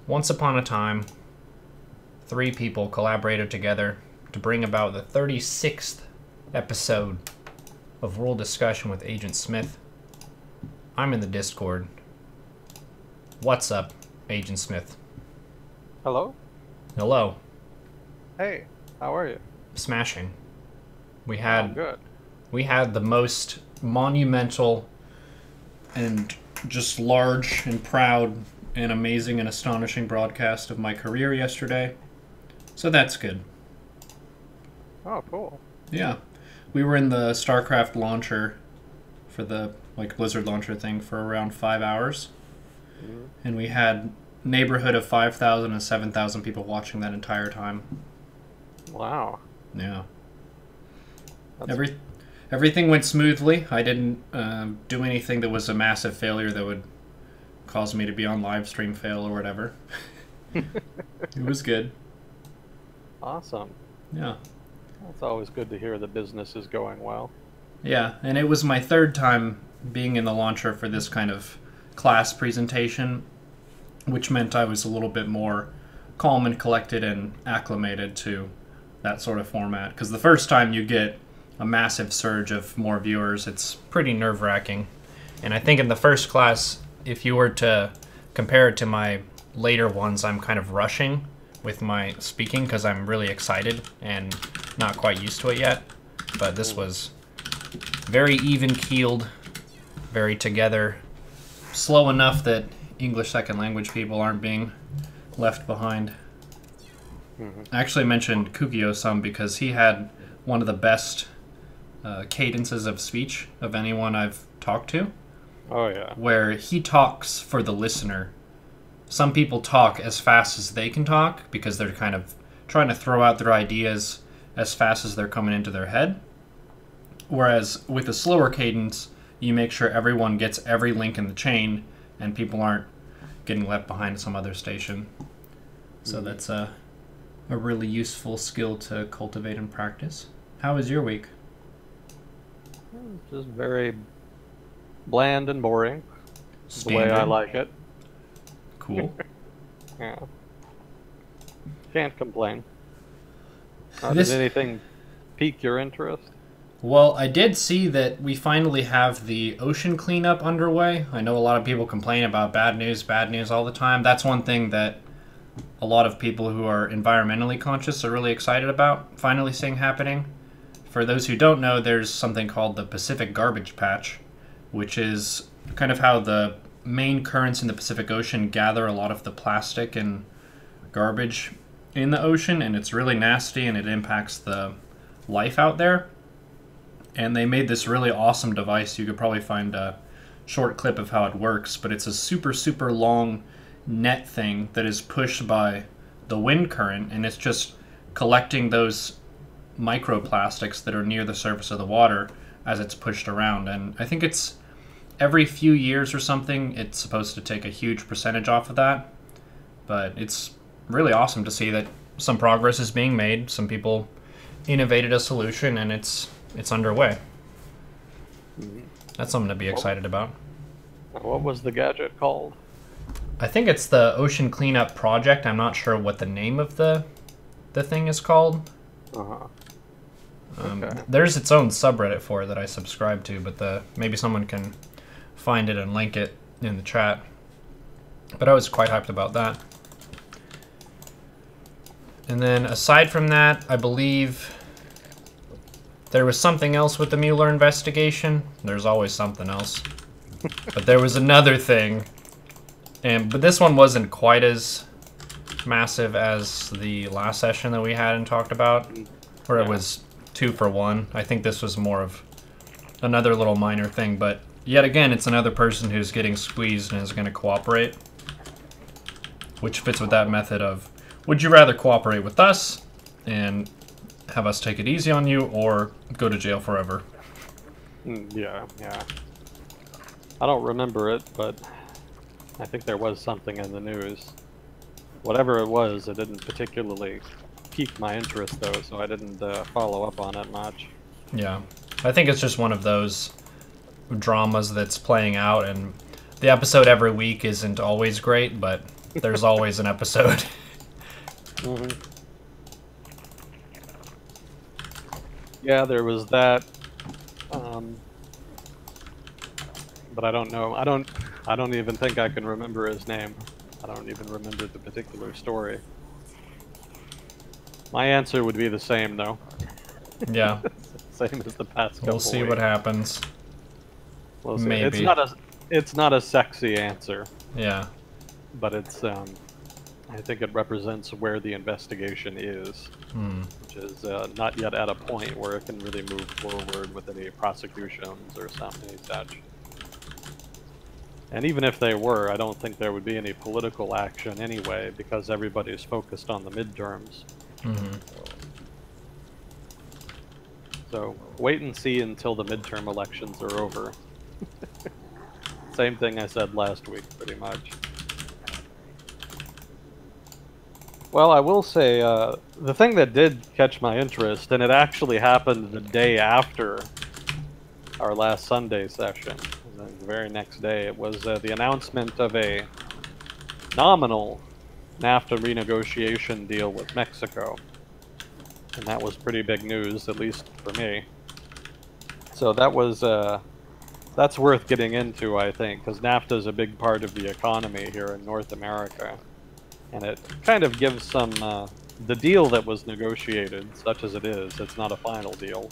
Once upon a time, three people collaborated together to bring about the 36th episode of Rule Discussion with Agent Smith. I'm in the Discord. What's up, Agent Smith? Hello? Hello. Hey, how are you? Smashing. We Oh, had good. the most monumental and just large and proud and amazing and astonishing broadcast of my career yesterday. So that's good. Oh, cool. Yeah. We were in the StarCraft launcher for the Blizzard launcher thing for around 5 hours. Mhm. And we had neighborhood of 5,000 and 7,000 people watching that entire time. Wow. Yeah. That's Everything went smoothly. I didn't do anything that was a massive failure that would cause me to be on live stream fail or whatever. It was good. awesome. Yeah. It's always good to hear the business is going well. Yeah, and it was my third time being in the launcher for this kind of class presentation, which meant I was a little bit more calm and collected and acclimated to that sort of format. Because the first time you get a massive surge of more viewers, it's pretty nerve-wracking. And I think in the first class, if you were to compare it to my later ones, I'm kind of rushing with my speaking because I'm really excited and not quite used to it yet. But this was very even-keeled, very together, slow enough that English second language people aren't being left behind. I actually mentioned Kukio some because he had one of the best cadences of speech of anyone I've talked to, Oh, yeah. where he talks for the listener. Some people talk as fast as they can talk because they're kind of trying to throw out their ideas as fast as they're coming into their head. Whereas with a slower cadence, you make sure everyone gets every link in the chain and people aren't getting left behind at some other station. So that's a really useful skill to cultivate and practice. How was your week? Just very bland and boring. The way I like it. Cool. Yeah. Can't complain. This- Did anything pique your interest? Well, I did see that we finally have the ocean cleanup underway. I know a lot of people complain about bad news all the time. That's one thing that a lot of people who are environmentally conscious are really excited about finally seeing happening. For those who don't know, there's something called the Pacific Garbage Patch, which is kind of how the main currents in the Pacific Ocean gather a lot of the plastic and garbage in the ocean, and it's really nasty and it impacts the life out there. And they made this really awesome device. You could probably find a short clip of how it works, but it's a super, super long net thing that is pushed by the wind current, and it's just collecting those microplastics that are near the surface of the water as it's pushed around. And I think it's every few years or something, it's supposed to take a huge percentage off of that. But it's really awesome to see that some progress is being made. Some people innovated a solution, and it's underway. That's something to be excited about. What was the gadget called? I think it's the Ocean Cleanup Project. I'm not sure what the name of the thing is called. Uh-huh. Okay. There's its own subreddit for it that I subscribe to, but maybe someone can find it and link it in the chat. But I was quite hyped about that. And then aside from that, I believe there was something else with the Mueller investigation. There's always something else. But there was another thing. But this one wasn't quite as massive as the last session that we had and talked about, where it was 2 for 1. I think this was more of another little minor thing, but yet again, it's another person who's getting squeezed and is going to cooperate, which fits with that method of, would you rather cooperate with us and have us take it easy on you, or go to jail forever? Yeah. I don't remember it, but I think there was something in the news. Whatever it was, it didn't particularly pique my interest, though, so I didn't follow up on it much. Yeah. I think it's just one of those dramas that's playing out, and the episode every week isn't always great, but there's always an episode. Hmm. Yeah, there was that. But I don't know. I don't even think I can remember his name. I don't even remember the particular story. My answer would be the same, though. Yeah. Same as the past couple We'll see weeks. what happens. We'll see. Maybe. It's not a sexy answer, Yeah. but it's I think it represents where the investigation is, which is not yet at a point where it can really move forward with any prosecutions or something such. And even if they were, I don't think there would be any political action anyway, because everybody's focused on the midterms. So wait and see until the midterm elections are over. Same thing I said last week, pretty much. Well, I will say, the thing that did catch my interest, and it actually happened the day after our last Sunday session, the very next day, it was the announcement of a nominal NAFTA renegotiation deal with Mexico. And that was pretty big news, at least for me. So that was, that's worth getting into, I think, because NAFTA is a big part of the economy here in North America. And it kind of gives some, the deal that was negotiated, such as it is, it's not a final deal.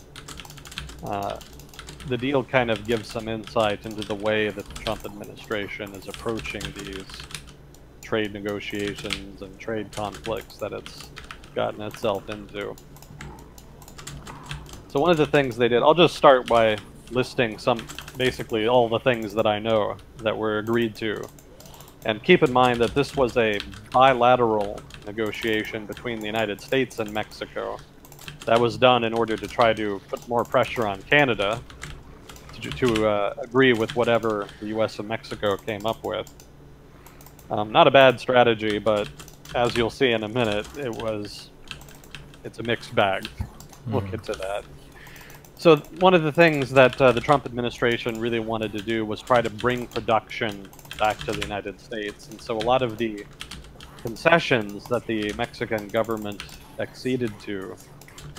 The deal kind of gives some insight into the way that the Trump administration is approaching these trade negotiations and trade conflicts that it's gotten itself into. So one of the things they did, I'll just start by listing basically all the things that I know that were agreed to. And keep in mind that this was a bilateral negotiation between the United States and Mexico that was done in order to try to put more pressure on Canada to agree with whatever the U.S. and Mexico came up with. Not a bad strategy, but as you'll see in a minute, it's a mixed bag. We'll get to that. So one of the things that the Trump administration really wanted to do was try to bring production back to the United States. And so a lot of the concessions that the Mexican government acceded to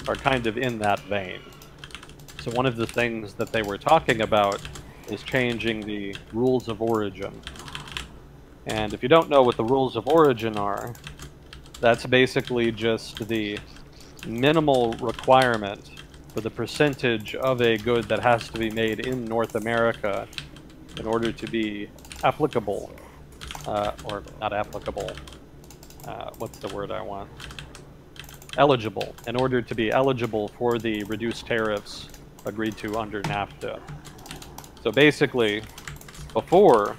are kind of in that vein. So one of the things that they were talking about is changing the rules of origin. And if you don't know what the rules of origin are, that's basically just the minimal requirement for the percentage of a good that has to be made in North America in order to be applicable, or not applicable, what's the word I want? Eligible, in order to be eligible for the reduced tariffs agreed to under NAFTA. So basically, before,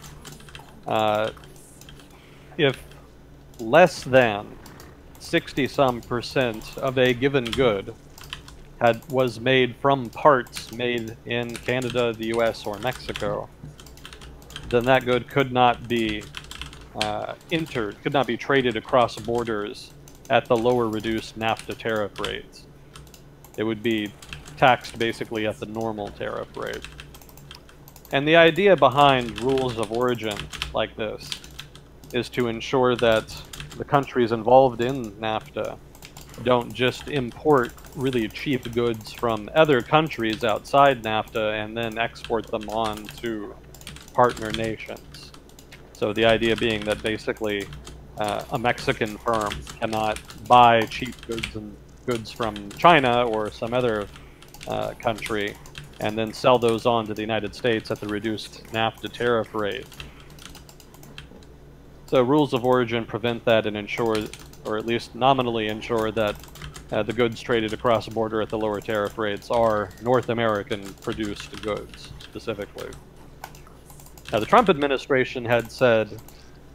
if less than 60-some% of a given good was made from parts made in Canada, the US, or Mexico, then that good could not be could not be traded across borders at the lower reduced NAFTA tariff rates. It would be taxed basically at the normal tariff rate. And the idea behind rules of origin like this is to ensure that the countries involved in NAFTA don't just import really cheap goods from other countries outside NAFTA and then export them on to partner nations. So the idea being that basically a Mexican firm cannot buy cheap goods from China or some other country and then sell those on to the United States at the reduced NAFTA tariff rate. So rules of origin prevent that and ensure, or at least nominally ensure, that the goods traded across the border at the lower tariff rates are North American produced goods, specifically. Now, the Trump administration had said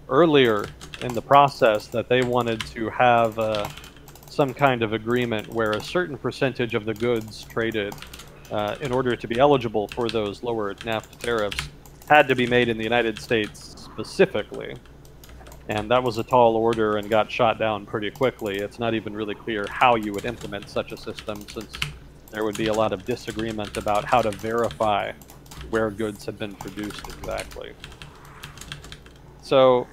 earlier in the process that they wanted to have some kind of agreement where a certain percentage of the goods traded in order to be eligible for those lower NAFTA tariffs had to be made in the United States specifically. And that was a tall order and got shot down pretty quickly. It's not even really clear how you would implement such a system, since there would be a lot of disagreement about how to verify where goods had been produced exactly. So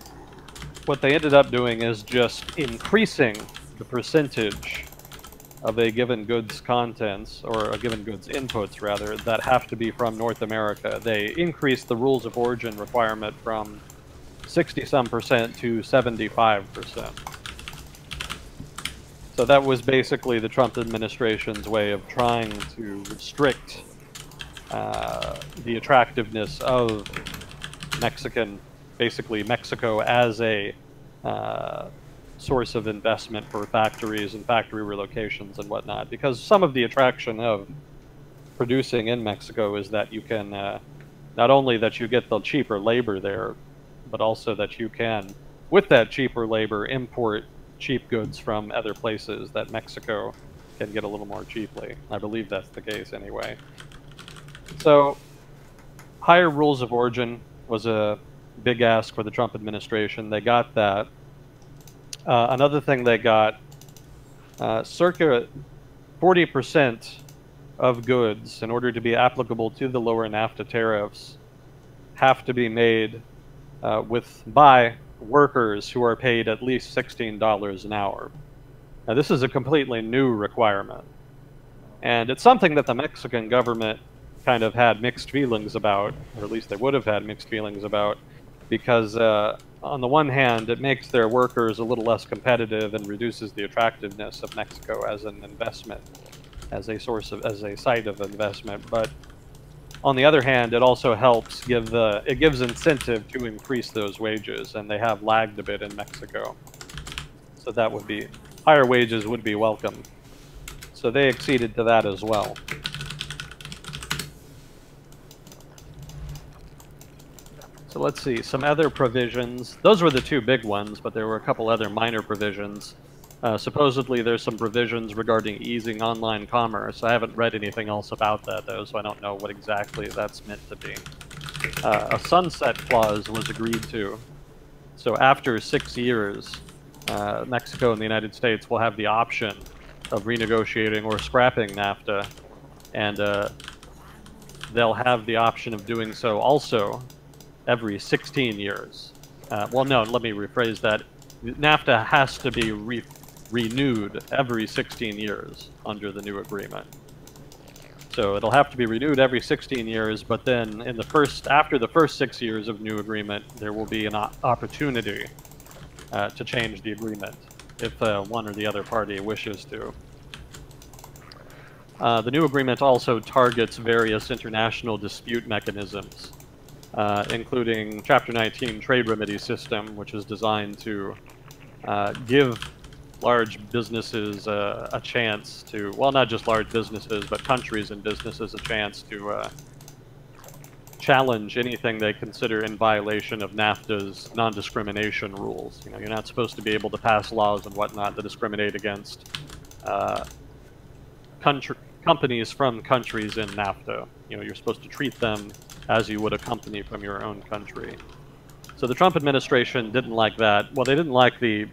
what they ended up doing is just increasing the percentage of a given goods contents, or a given goods inputs rather, that have to be from North America. They increased the rules of origin requirement from 60-some% to 75%. So that was basically the Trump administration's way of trying to restrict the attractiveness of basically Mexico as a source of investment for factories and factory relocations and whatnot. Because some of the attraction of producing in Mexico is that you can, not only that you get the cheaper labor there, but also that you can, with that cheaper labor, import cheap goods from other places that Mexico can get a little more cheaply. I believe that's the case anyway. So, higher rules of origin was a big ask for the Trump administration. They got that. Another thing they got, circa 40% of goods, in order to be applicable to the lower NAFTA tariffs, have to be made by workers who are paid at least $16 an hour. Now, this is a completely new requirement, and it's something that the Mexican government kind of had mixed feelings about, or at least they would have had mixed feelings about, because on the one hand, it makes their workers a little less competitive and reduces the attractiveness of Mexico as an investment, as a site of investment. But on the other hand, it also helps it gives incentive to increase those wages, and they have lagged a bit in Mexico. So that would be, higher wages would be welcome. So they acceded to that as well. So let's see, some other provisions. Those were the two big ones, but there were a couple other minor provisions. Supposedly there's some provisions regarding easing online commerce. I haven't read anything else about that, though, so I don't know what exactly that's meant to be. A sunset clause was agreed to. So after 6 years, Mexico and the United States will have the option of renegotiating or scrapping NAFTA, and they'll have the option of doing so also every 16 years. Well, no, let me rephrase that. NAFTA has to be renewed every 16 years under the new agreement. So it'll have to be renewed every 16 years, but then after the first 6 years of new agreement, there will be an opportunity to change the agreement if one or the other party wishes to. The new agreement also targets various international dispute mechanisms, including Chapter 19 trade remedy system, which is designed to give large businesses a chance to, well, not just large businesses, but countries and businesses a chance to challenge anything they consider in violation of NAFTA's non-discrimination rules. You know, you're not supposed to be able to pass laws and whatnot that discriminate against companies from countries in NAFTA. You know, you're supposed to treat them as you would a company from your own country. So the Trump administration didn't like that. Well, they didn't like the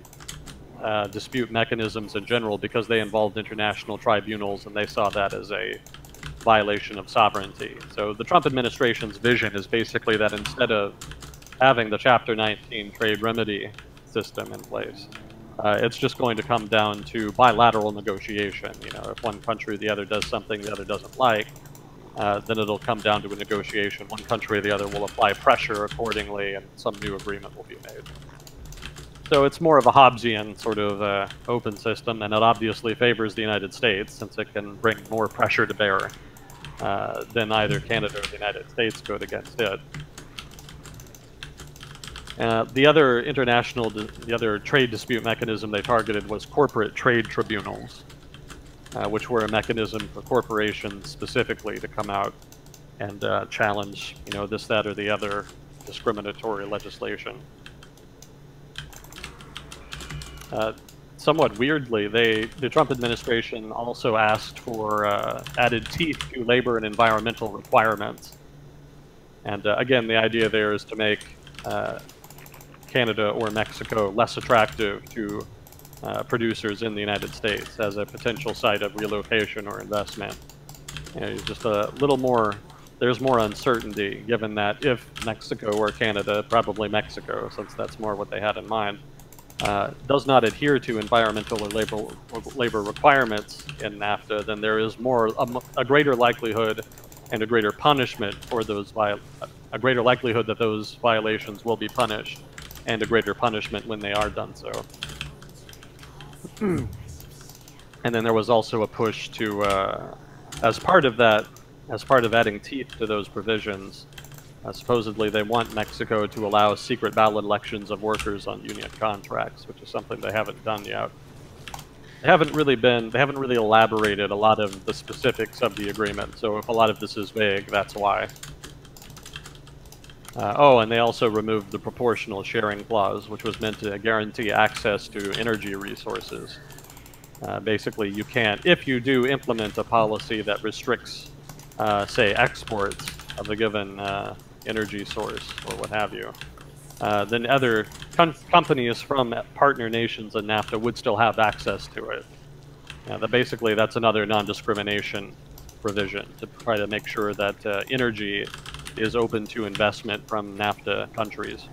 dispute mechanisms in general because they involved international tribunals, and they saw that as a violation of sovereignty. So the Trump administration's vision is basically that instead of having the Chapter 19 trade remedy system in place, it's just going to come down to bilateral negotiation. You know, if one country or the other does something the other doesn't like, then it'll come down to a negotiation. One country or the other will apply pressure accordingly, and some new agreement will be made. So it's more of a Hobbesian sort of open system, and it obviously favors the United States since it can bring more pressure to bear than either Canada or the United States could against it. The other trade dispute mechanism they targeted was corporate trade tribunals, which were a mechanism for corporations specifically to come out and challenge, you know, this, that, or the other discriminatory legislation. Somewhat weirdly, the Trump administration also asked for added teeth to labor and environmental requirements. And again, the idea there is to make Canada or Mexico less attractive to producers in the United States as a potential site of relocation or investment. You know, just a little more there's more uncertainty, given that if Mexico or Canada, probably Mexico, since that's more what they had in mind, does not adhere to environmental or labor requirements in NAFTA, then there is a greater likelihood and a greater punishment for those a greater likelihood that those violations will be punished, and a greater punishment when they are done so. And then there was also a push to, as part of adding teeth to those provisions, supposedly they want Mexico to allow secret ballot elections of workers on union contracts, which is something they haven't done yet. They haven't really elaborated a lot of the specifics of the agreement, so if a lot of this is vague, that's why. Oh, and they also removed the proportional sharing clause, which was meant to guarantee access to energy resources. Basically, you can't, if you do implement a policy that restricts, say, exports of a given energy source or what have you, then other companies from partner nations in NAFTA would still have access to it. Basically, that's another non-discrimination provision to try to make sure that energy is open to investment from NAFTA countries.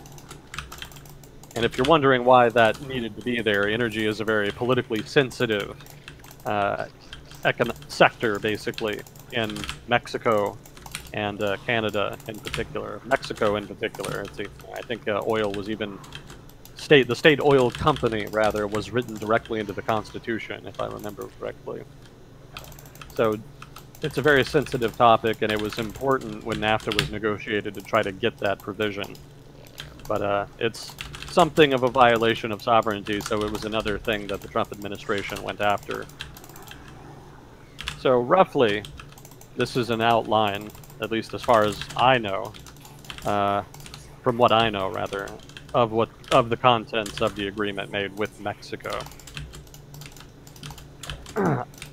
And if you're wondering why that needed to be there, energy is a very politically sensitive sector, basically, in Mexico and Canada in particular. Mexico in particular. I think oil was even the state oil company, rather, was written directly into the Constitution, if I remember correctly. So it's a very sensitive topic, and it was important when NAFTA was negotiated to try to get that provision. But it's something of a violation of sovereignty, so it was another thing that the Trump administration went after. So roughly, this is an outline, at least as far as I know, from what I know, rather, of the contents of the agreement made with Mexico.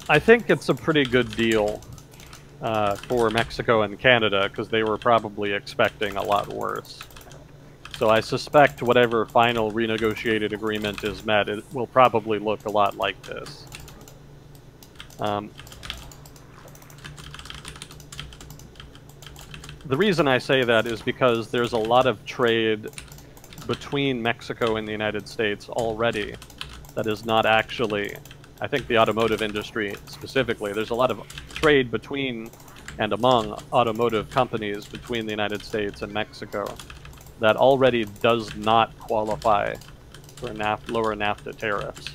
I think it's a pretty good deal for Mexico and Canada, because they were probably expecting a lot worse. So I suspect whatever final renegotiated agreement is met, it will probably look a lot like this. The reason I say that is because there's a lot of trade between Mexico and the United States already that is not actually, I think the automotive industry specifically, there's a lot of trade between and among automotive companies between the United States and Mexico that already does not qualify for lower NAFTA tariffs.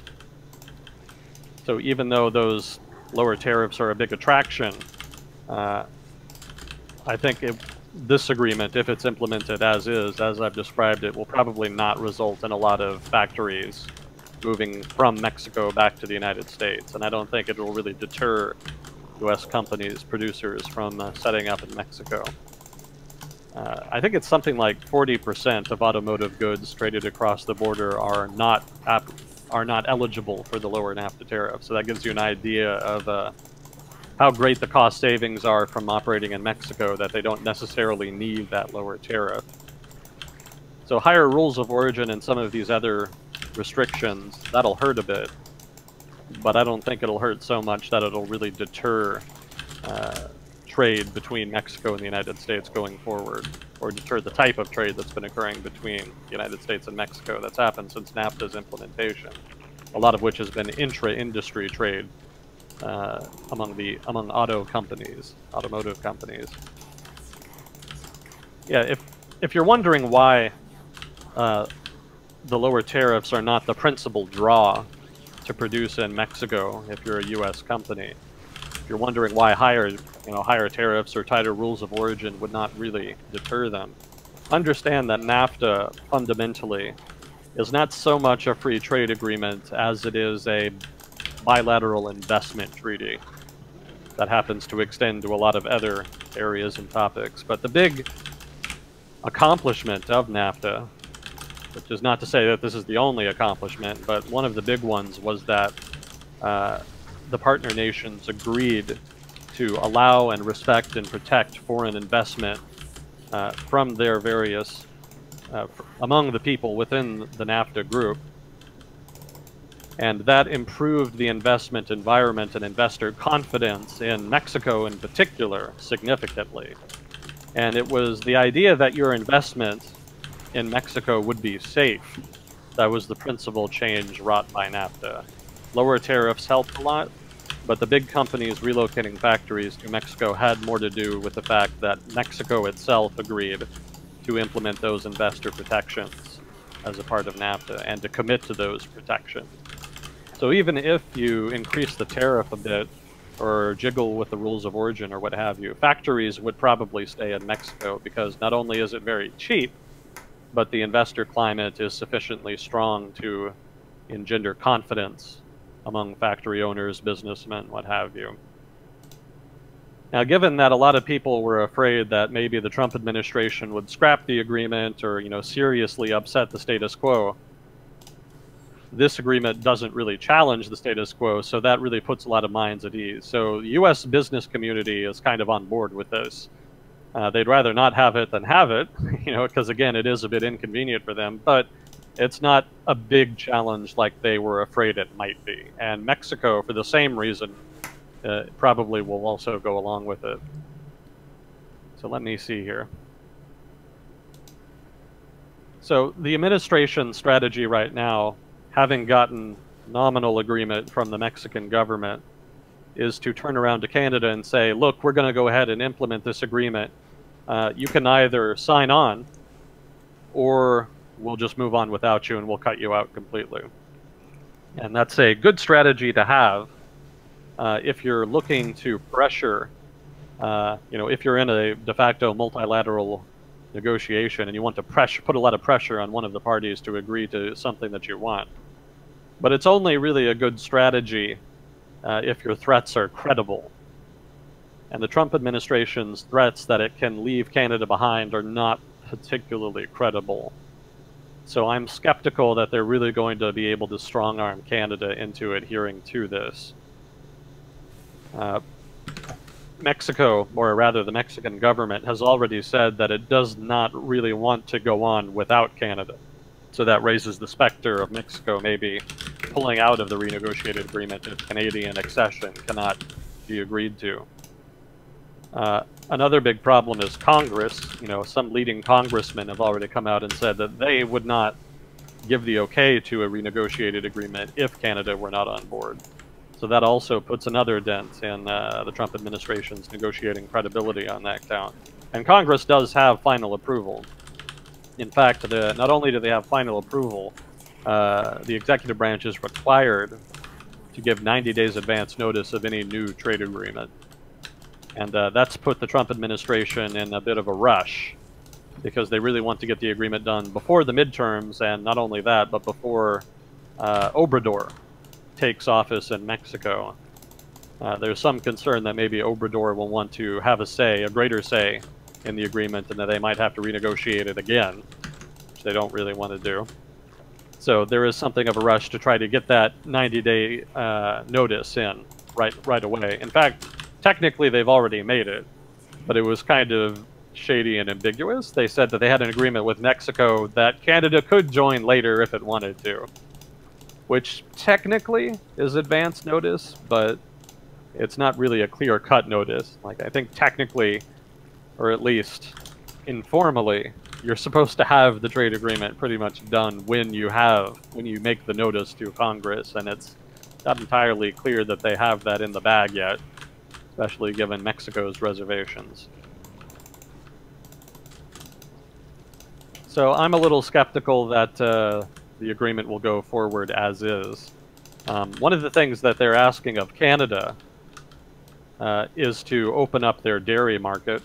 So even though those lower tariffs are a big attraction, I think this agreement, if it's implemented as is, as I've described it, will probably not result in a lot of factories moving from Mexico back to the United States. And I don't think it will really deter U.S. companies, producers, from setting up in Mexico. I think it's something like 40% of automotive goods traded across the border are not eligible for the lower NAFTA tariff. So that gives you an idea of how great the cost savings are from operating in Mexico, that they don't necessarily need that lower tariff. So higher rules of origin and some of these other restrictions, that'll hurt a bit, but I don't think it'll hurt so much that it'll really deter trade between Mexico and the United States going forward, or deter the type of trade that's been occurring between the United States and Mexico that's happened since NAFTA's implementation, a lot of which has been intra-industry trade among automotive companies. Yeah, if you're wondering why the lower tariffs are not the principal draw to produce in Mexico, if you're a U.S. company, if you're wondering why higher tariffs or tighter rules of origin would not really deter them, understand that NAFTA fundamentally is not so much a free trade agreement as it is a bilateral investment treaty that happens to extend to a lot of other areas and topics. But the big accomplishment of NAFTA, which is not to say that this is the only accomplishment, but one of the big ones was that the partner nations agreed to allow and respect and protect foreign investment from their various, among the people within the NAFTA group. And that improved the investment environment and investor confidence in Mexico in particular significantly. And it was the idea that your investment in Mexico would be safe. That was the principal change wrought by NAFTA. Lower tariffs helped a lot, but the big companies relocating factories to Mexico had more to do with the fact that Mexico itself agreed to implement those investor protections as a part of NAFTA and to commit to those protections. So even if you increase the tariff a bit or jiggle with the rules of origin or what have you, factories would probably stay in Mexico because not only is it very cheap, but the investor climate is sufficiently strong to engender confidence among factory owners, businessmen, what have you. Now, given that a lot of people were afraid that maybe the Trump administration would scrap the agreement or, seriously upset the status quo, this agreement doesn't really challenge the status quo, so that really puts a lot of minds at ease. So the U.S. business community is kind of on board with this. They'd rather not have it than have it, because again, it is a bit inconvenient for them, but it's not a big challenge like they were afraid it might be. And Mexico, for the same reason, probably will also go along with it. So let me see here. So the administration strategy right now, having gotten nominal agreement from the Mexican government, is to turn around to Canada and say, look, we're going to go ahead and implement this agreement. You can either sign on, or we'll just move on without you and we'll cut you out completely. And that's a good strategy to have if you're looking to pressure, if you're in a de facto multilateral negotiation and you want to put a lot of pressure on one of the parties to agree to something that you want. But it's only really a good strategy if your threats are credible. And the Trump administration's threats that it can leave Canada behind are not particularly credible. So I'm skeptical that they're really going to be able to strong-arm Canada into adhering to this. Mexico, or rather the Mexican government, has already said that it does not really want to go on without Canada. So that raises the specter of Mexico maybe pulling out of the renegotiated agreement if Canadian accession cannot be agreed to. Another big problem is Congress. Some leading congressmen have already come out and said that they would not give the okay to a renegotiated agreement if Canada were not on board. So that also puts another dent in the Trump administration's negotiating credibility on that count. And Congress does have final approval. In fact, not only do they have final approval, the executive branch is required to give 90 days advance notice of any new trade agreement. And that's put the Trump administration in a bit of a rush because they really want to get the agreement done before the midterms, and not only that, but before Obrador takes office in Mexico. There's some concern that maybe Obrador will want to have a greater say in the agreement, and that they might have to renegotiate it again, which they don't really want to do. So there is something of a rush to try to get that 90-day notice in right away. In fact, technically they've already made it, but it was kind of shady and ambiguous. They said that they had an agreement with Mexico that Canada could join later if it wanted to, which technically is advance notice, but it's not really a clear-cut notice. Like, I think technically, or at least informally, you're supposed to have the trade agreement pretty much done when you make the notice to Congress, and it's not entirely clear that they have that in the bag yet, especially given Mexico's reservations. So I'm a little skeptical that the agreement will go forward as is. One of the things that they're asking of Canada is to open up their dairy market,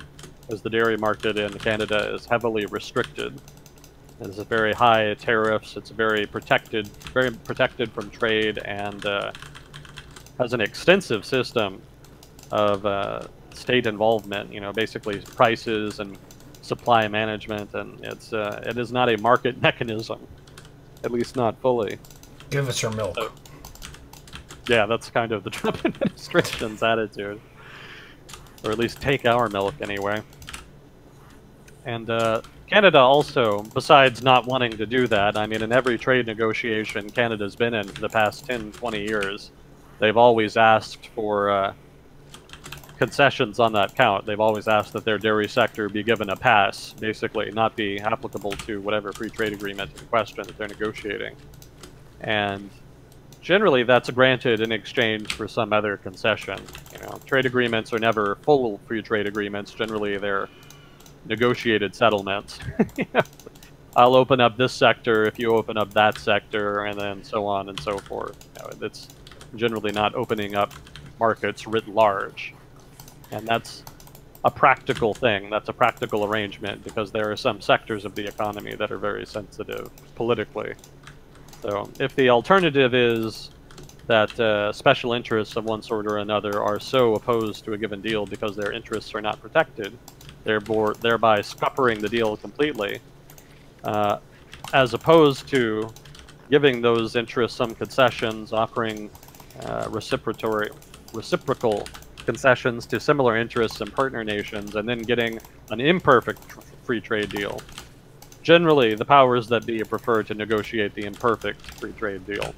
as the dairy market in Canada is heavily restricted. There's very high tariffs. It's very protected from trade, and has an extensive system of state involvement. Basically prices and supply management, and it is not a market mechanism, at least not fully. Give us your milk. So, yeah, that's kind of the Trump administration's attitude, or at least take our milk anyway. And Canada also, besides not wanting to do that, I mean, in every trade negotiation Canada's been in for the past 10, 20 years, they've always asked for concessions on that count. They've always asked that their dairy sector be given a pass, basically, not be applicable to whatever free trade agreement in question that they're negotiating. And generally, that's granted in exchange for some other concession. You know, trade agreements are never full free trade agreements. Generally, they're negotiated settlements. I'll open up this sector if you open up that sector, and then so on and so forth. You know, it's generally not opening up markets writ large. And that's a practical thing. That's a practical arrangement because there are some sectors of the economy that are very sensitive politically. So if the alternative is that special interests of one sort or another are so opposed to a given deal because their interests are not protected, thereby scuppering the deal completely, as opposed to giving those interests some concessions, offering reciprocal concessions to similar interests and partner nations, and then getting an imperfect free trade deal. Generally, the powers that be prefer to negotiate the imperfect free trade deal.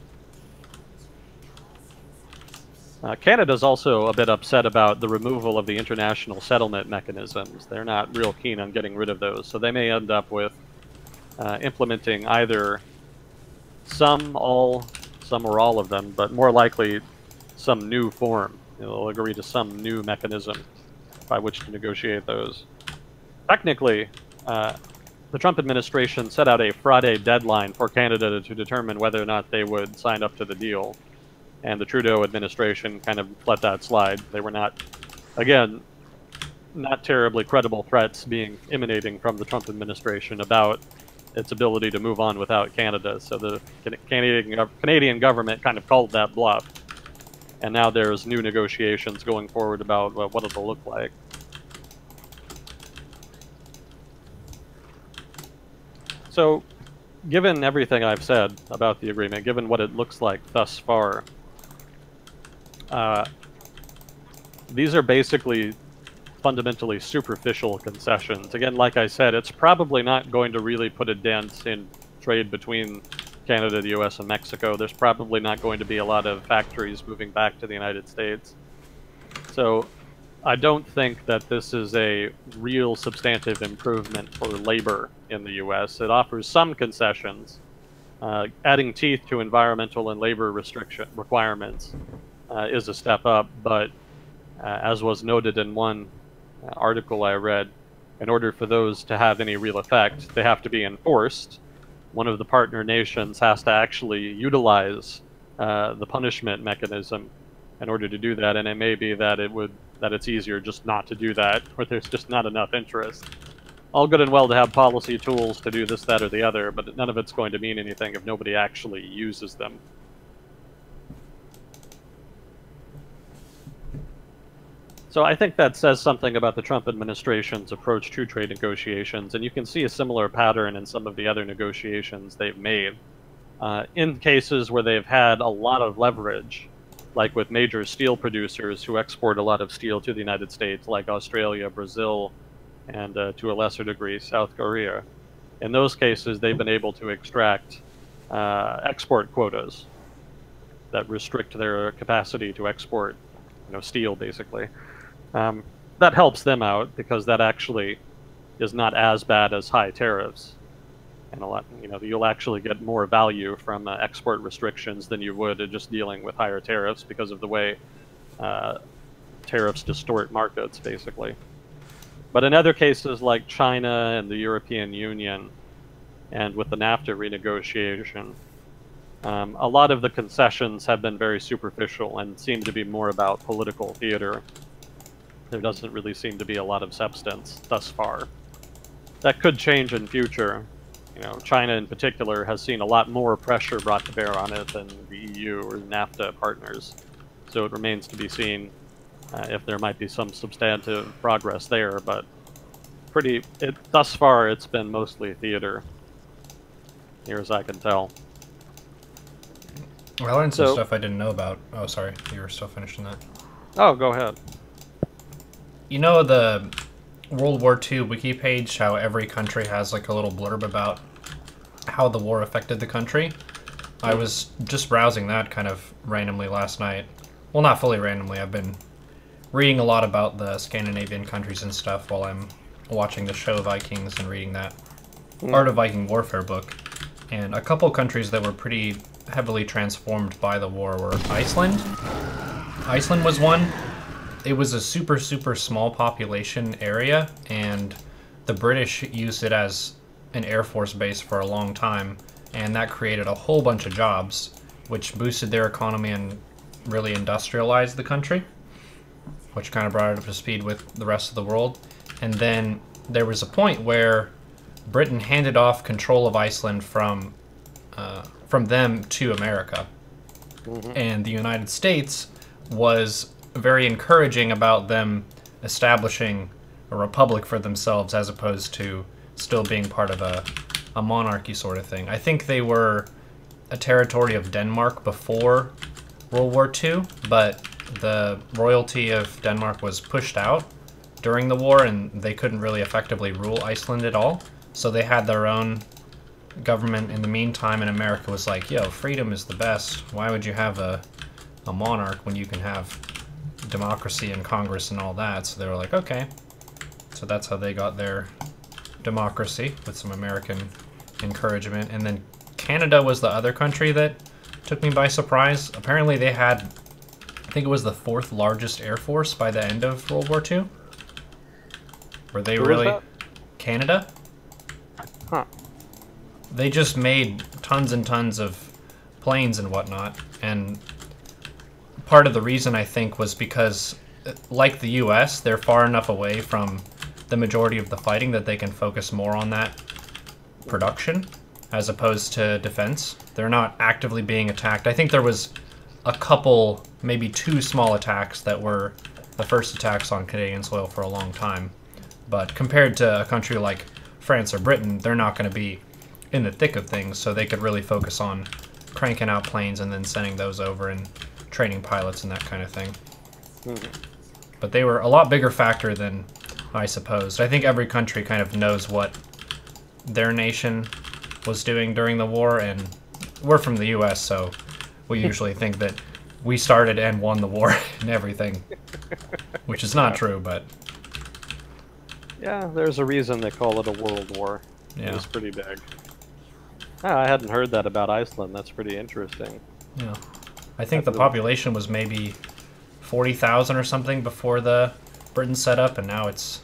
Canada's also a bit upset about the removal of the international settlement mechanisms. They're not real keen on getting rid of those, so they may end up with implementing either some or all of them, but more likely some new form. They'll agree to some new mechanism by which to negotiate those. Technically, the Trump administration set out a Friday deadline for Canada to determine whether or not they would sign up to the deal. And the Trudeau administration kind of let that slide. They were not, again, not terribly credible threats emanating from the Trump administration about its ability to move on without Canada. So the Canadian government kind of called that bluff. And now there's new negotiations going forward about what it'll look like. So, given everything I've said about the agreement, given what it looks like thus far, these are basically fundamentally superficial concessions. Again, like I said, it's probably not going to really put a dent in trade between Canada, the US, and Mexico. There's probably not going to be a lot of factories moving back to the United States. So I don't think that this is a real substantive improvement for labor in the US. It offers some concessions. Adding teeth to environmental and labor requirements is a step up, but as was noted in one article I read, in order for those to have any real effect, they have to be enforced. One of the partner nations has to actually utilize the punishment mechanism in order to do that, and it may be that it's easier just not to do that, or there's just not enough interest. All good and well to have policy tools to do this, that, or the other, but none of it's going to mean anything if nobody actually uses them. So I think that says something about the Trump administration's approach to trade negotiations, and you can see a similar pattern in some of the other negotiations they've made. In cases where they've had a lot of leverage, like with major steel producers who export a lot of steel to the United States, like Australia, Brazil, and to a lesser degree, South Korea. In those cases, they've been able to extract export quotas that restrict their capacity to export, steel, basically. That helps them out because that actually is not as bad as high tariffs. And you'll actually get more value from export restrictions than you would just dealing with higher tariffs because of the way tariffs distort markets, basically. But in other cases like China and the European Union, and with the NAFTA renegotiation, a lot of the concessions have been very superficial and seem to be more about political theater. There doesn't really seem to be a lot of substance thus far. That could change in future. China in particular has seen a lot more pressure brought to bear on it than the EU or NAFTA partners. So it remains to be seen if there might be some substantive progress there, but thus far it's been mostly theater, near as I can tell. Well, I learned some stuff I didn't know about. Oh, sorry, you were still finishing that. Oh, go ahead. The World War II wiki page, how every country has like a little blurb about how the war affected the country? I was just browsing that kind of randomly last night. Well, not fully randomly. I've been reading a lot about the Scandinavian countries and stuff while I'm watching the show Vikings and reading that Art of Viking Warfare book. And a couple countries that were pretty heavily transformed by the war were Iceland. Iceland was one. It was a super, super small population area, and the British used it as an Air Force base for a long time, and that created a whole bunch of jobs, which boosted their economy and really industrialized the country, which kind of brought it up to speed with the rest of the world. And then there was a point where Britain handed off control of Iceland from them to America. And the United States was very encouraging about them establishing a republic for themselves as opposed to still being part of a monarchy sort of thing. I think they were a territory of Denmark before World War II, but the royalty of Denmark was pushed out during the war, and they couldn't really effectively rule Iceland at all. So they had their own government in the meantime, and America was like, yo, freedom is the best. Why would you have a monarch when you can have democracy and Congress and all that? So they were like, okay. So that's how they got their democracy, with some American encouragement. And then Canada was the other country that took me by surprise. Apparently they had, I think it was the 4th largest Air Force by the end of World War II. Were they really... Canada? Huh. They just made tons and tons of planes and whatnot, and part of the reason, I think, was because, like the US, they're far enough away from the majority of the fighting that they can focus more on that production as opposed to defense. They're not actively being attacked. I think there was a couple, maybe 2 small attacks that were the first attacks on Canadian soil for a long time. But compared to a country like France or Britain, they're not going to be in the thick of things, so they could really focus on cranking out planes and then sending those over and training pilots and that kind of thing. But they were a lot bigger factor than I supposed. I think every country kind of knows what their nation was doing during the war, and we're from the US, so we usually think that we started and won the war and everything, which is not true, but... Yeah, there's a reason they call it a world war. Yeah. It was pretty big. I hadn't heard that about Iceland. That's pretty interesting. Yeah. I think the population was maybe 40,000 or something before the Britain set up, and now it's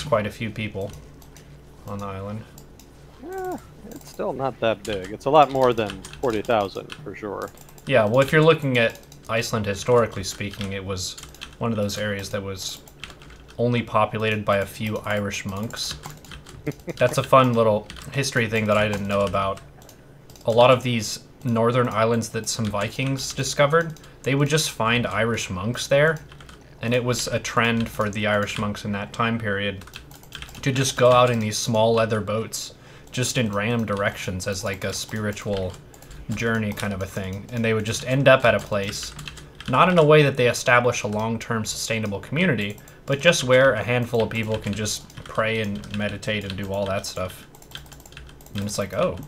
quite a few people on the island. Yeah, it's still not that big. It's a lot more than 40,000 for sure. Yeah, well, if you're looking at Iceland historically speaking, it was one of those areas that was only populated by a few Irish monks. That's a fun little history thing that I didn't know about. A lot of these northern islands that some Vikings discovered, they would just find Irish monks there, and it was a trend for the Irish monks in that time period to just go out in these small leather boats just in random directions as like a spiritual journey kind of a thing, and they would just end up at a place, not in a way that they establish a long-term sustainable community, but just where a handful of people can just pray and meditate and do all that stuff. And it's like, oh,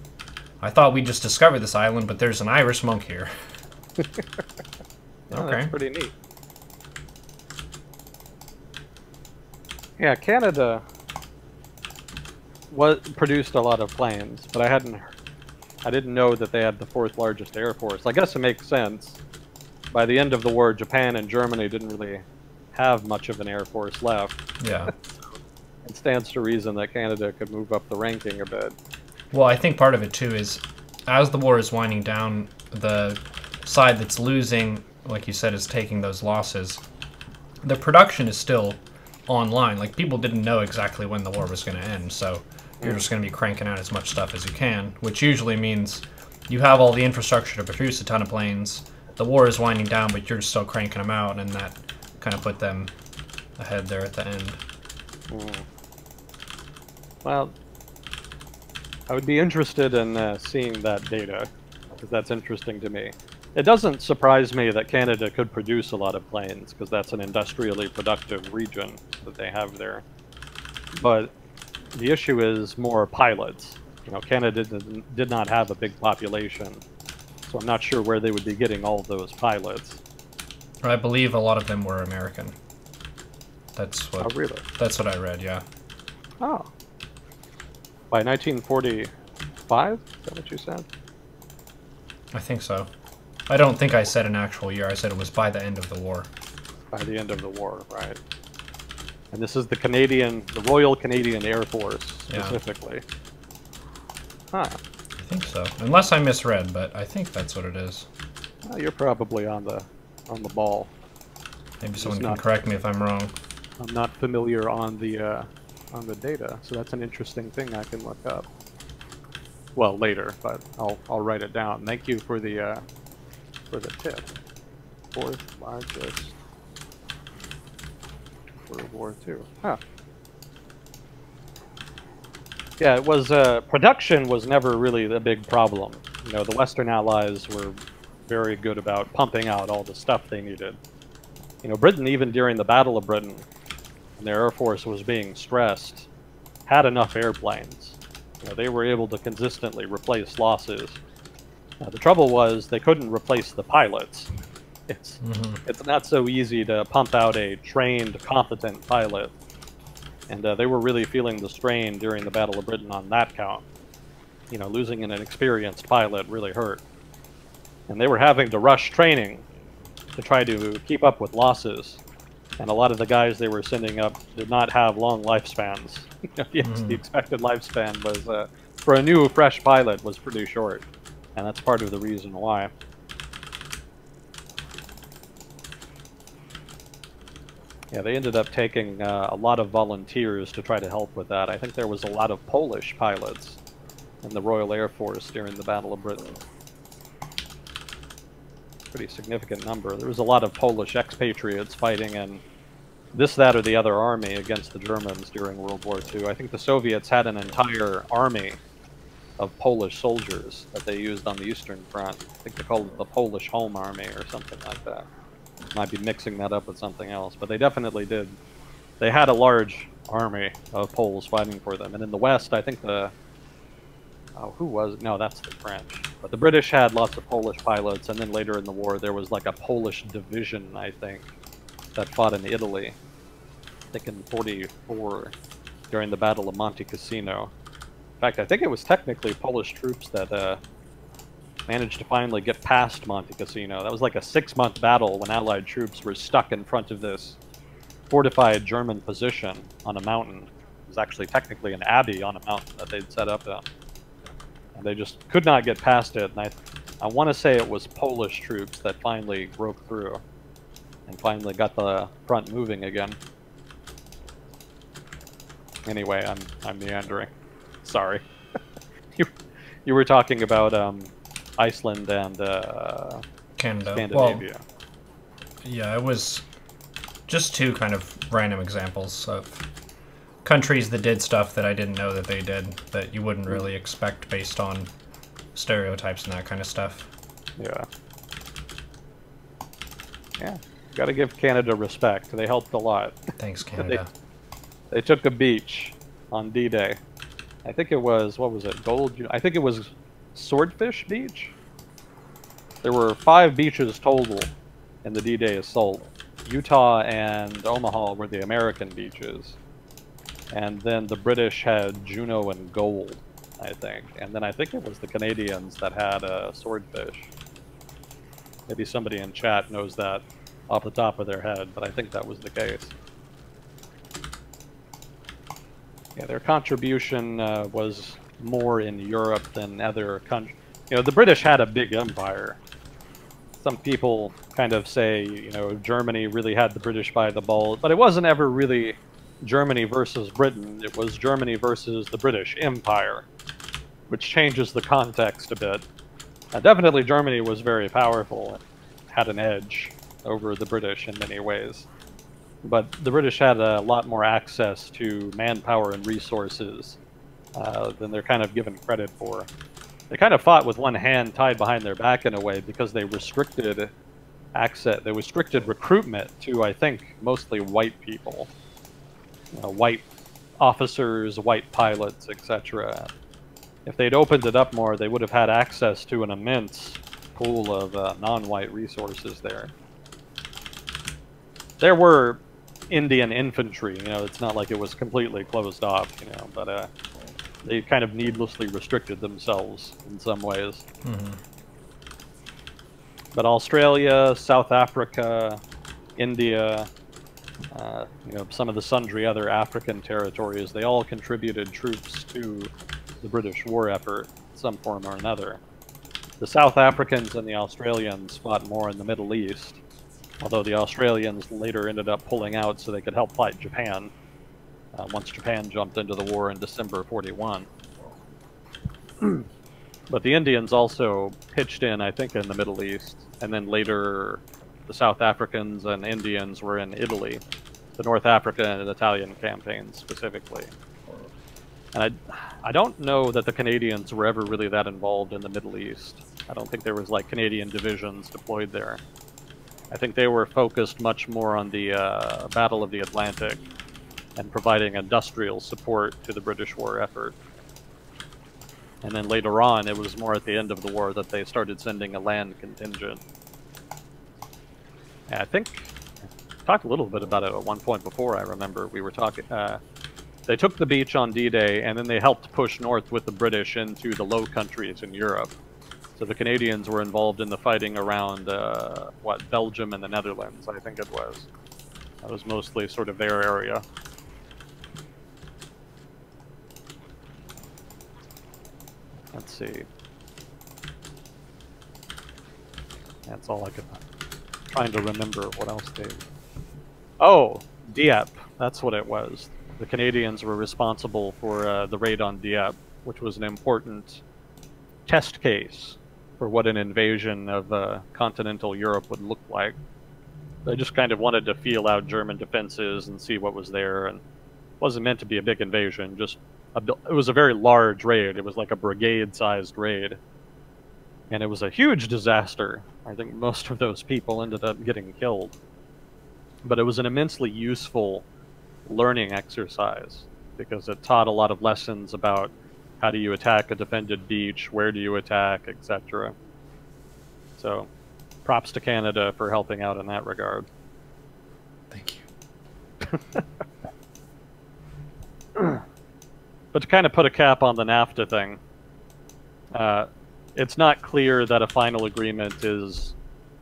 I thought we just discovered this island, but there's an Irish monk here. Yeah, okay. That's pretty neat. Yeah, Canada produced a lot of planes, but I didn't know that they had the 4th largest Air Force. I guess it makes sense. By the end of the war, Japan and Germany didn't really have much of an Air Force left. Yeah. It stands to reason that Canada could move up the ranking a bit. Well, I think part of it too is, as the war is winding down, the side that's losing, like you said, is taking those losses. The production is still online. Like, people didn't know exactly when the war was going to end, so you're just going to be cranking out as much stuff as you can, which usually means you have all the infrastructure to produce a ton of planes. The war is winding down, but you're still cranking them out, and that kind of put them ahead there at the end. Well, I would be interested in seeing that data, because that's interesting to me. It doesn't surprise me that Canada could produce a lot of planes, because that's an industrially productive region that they have there. But the issue is more pilots. You know, Canada did not have a big population, so I'm not sure where they would be getting all those pilots. I believe a lot of them were American. That's Oh, what. really? That's what I read. Yeah. Oh. By 1945? Is that what you said? I think so. I don't think I said an actual year. I said it was by the end of the war. By the end of the war, right. And this is the Royal Canadian Air Force, specifically. Yeah. Huh. I think so. Unless I misread, but I think that's what it is. Well, you're probably on the ball. Maybe someone can correct me if I'm wrong. I'm not familiar on the data, so that's an interesting thing I can look up. Well, later, but I'll write it down. Thank you for the tip. Fourth largest World War II. Huh. Yeah, it was production was never really the big problem. You know, the Western Allies were very good about pumping out all the stuff they needed. You know, Britain, even during the Battle of Britain, when their Air Force was being stressed, had enough airplanes. You know, they were able to consistently replace losses. The trouble was they couldn't replace the pilots. It's not so easy to pump out a trained, competent pilot. And they were really feeling the strain during the Battle of Britain on that count. You know, losing an experienced pilot really hurt. And they were having to rush training to try to keep up with losses. And a lot of the guys they were sending up did not have long lifespans. The expected lifespan was, for a new, fresh pilot, was pretty short. And that's part of the reason why. Yeah, they ended up taking a lot of volunteers to try to help with that. I think there was a lot of Polish pilots in the Royal Air Force during the Battle of Britain. Pretty significant number. There was a lot of Polish expatriates fighting in this, that, or the other army against the Germans during World War II. I think the Soviets had an entire army of Polish soldiers that they used on the Eastern Front. I think they called it the Polish Home Army or something like that. Might be mixing that up with something else, but they definitely did. They had a large army of Poles fighting for them. And in the West, I think the... Oh, who was it? No, that's the French. But the British had lots of Polish pilots, and then later in the war, there was like a Polish division, I think, that fought in Italy. I think in '44, during the Battle of Monte Cassino. In fact, I think it was technically Polish troops that managed to finally get past Monte Cassino. That was like a 6-month battle when Allied troops were stuck in front of this fortified German position on a mountain. It was actually technically an abbey on a mountain that they'd set up on. And they just could not get past it. And I want to say it was Polish troops that finally broke through and finally got the front moving again. Anyway, I'm meandering. Sorry. You were talking about Iceland and Canada. Scandinavia. Well, yeah, it was just two kind of random examples of countries that did stuff that I didn't know that they did, that you wouldn't really expect based on stereotypes and that kind of stuff. Yeah. Yeah. Gotta give Canada respect. They helped a lot. Thanks, Canada. They took a beach on D-Day. I think it was, what was it, I think it was Swordfish Beach? There were 5 beaches total in the D-Day assault. Utah and Omaha were the American beaches. And then the British had Juno and Gold, I think. And then I think it was the Canadians that had Swordfish. Maybe somebody in chat knows that off the top of their head, but I think that was the case. Yeah, their contribution was more in Europe than other countries. You know, the British had a big empire. Some people kind of say, you know, Germany really had the British by the balls, but it wasn't ever really Germany versus Britain. It was Germany versus the British Empire, which changes the context a bit. Definitely Germany was very powerful and had an edge over the British in many ways. But the British had a lot more access to manpower and resources than they're kind of given credit for. They kind of fought with one hand tied behind their back in a way because they restricted access, they restricted recruitment to, I think, mostly white people. You know, white officers, white pilots, etc. If they'd opened it up more, they would have had access to an immense pool of non-white resources there. There were Indian infantry. It's not like it was completely closed off. But they kind of needlessly restricted themselves in some ways. Mm-hmm. But Australia, South Africa, India, some of the sundry other African territories, they all contributed troops to the British war effort in some form or another. The South Africans and the Australians fought more in the Middle East, although the Australians later ended up pulling out so they could help fight Japan, once Japan jumped into the war in December 41. But the Indians also pitched in, I think, in the Middle East, and then later the South Africans and Indians were in Italy, the North African and Italian campaigns specifically. And I don't know that the Canadians were ever really that involved in the Middle East. I don't think there was like Canadian divisions deployed there. I think they were focused much more on the Battle of the Atlantic and providing industrial support to the British war effort. And then later on, it was more at the end of the war that they started sending a land contingent. And I think I talked a little bit about it at one point before. I remember we were talking. They took the beach on D-Day, and then they helped push north with the British into the Low Countries in Europe. So the Canadians were involved in the fighting around Belgium and the Netherlands, I think it was. That was mostly sort of their area. Let's see. That's all I could find. Trying to remember what else they... Oh, Dieppe. That's what it was. The Canadians were responsible for the raid on Dieppe, which was an important test case for what an invasion of continental Europe would look like. They just kind of wanted to feel out German defenses and see what was there, and it wasn't meant to be a big invasion, just it was a very large raid. It was like a brigade-sized raid. And it was a huge disaster. I think most of those people ended up getting killed. But it was an immensely useful learning exercise, because it taught a lot of lessons about how do you attack a defended beach, where do you attack, etc. So, props to Canada for helping out in that regard. Thank you. But to kind of put a cap on the NAFTA thing, it's not clear that a final agreement is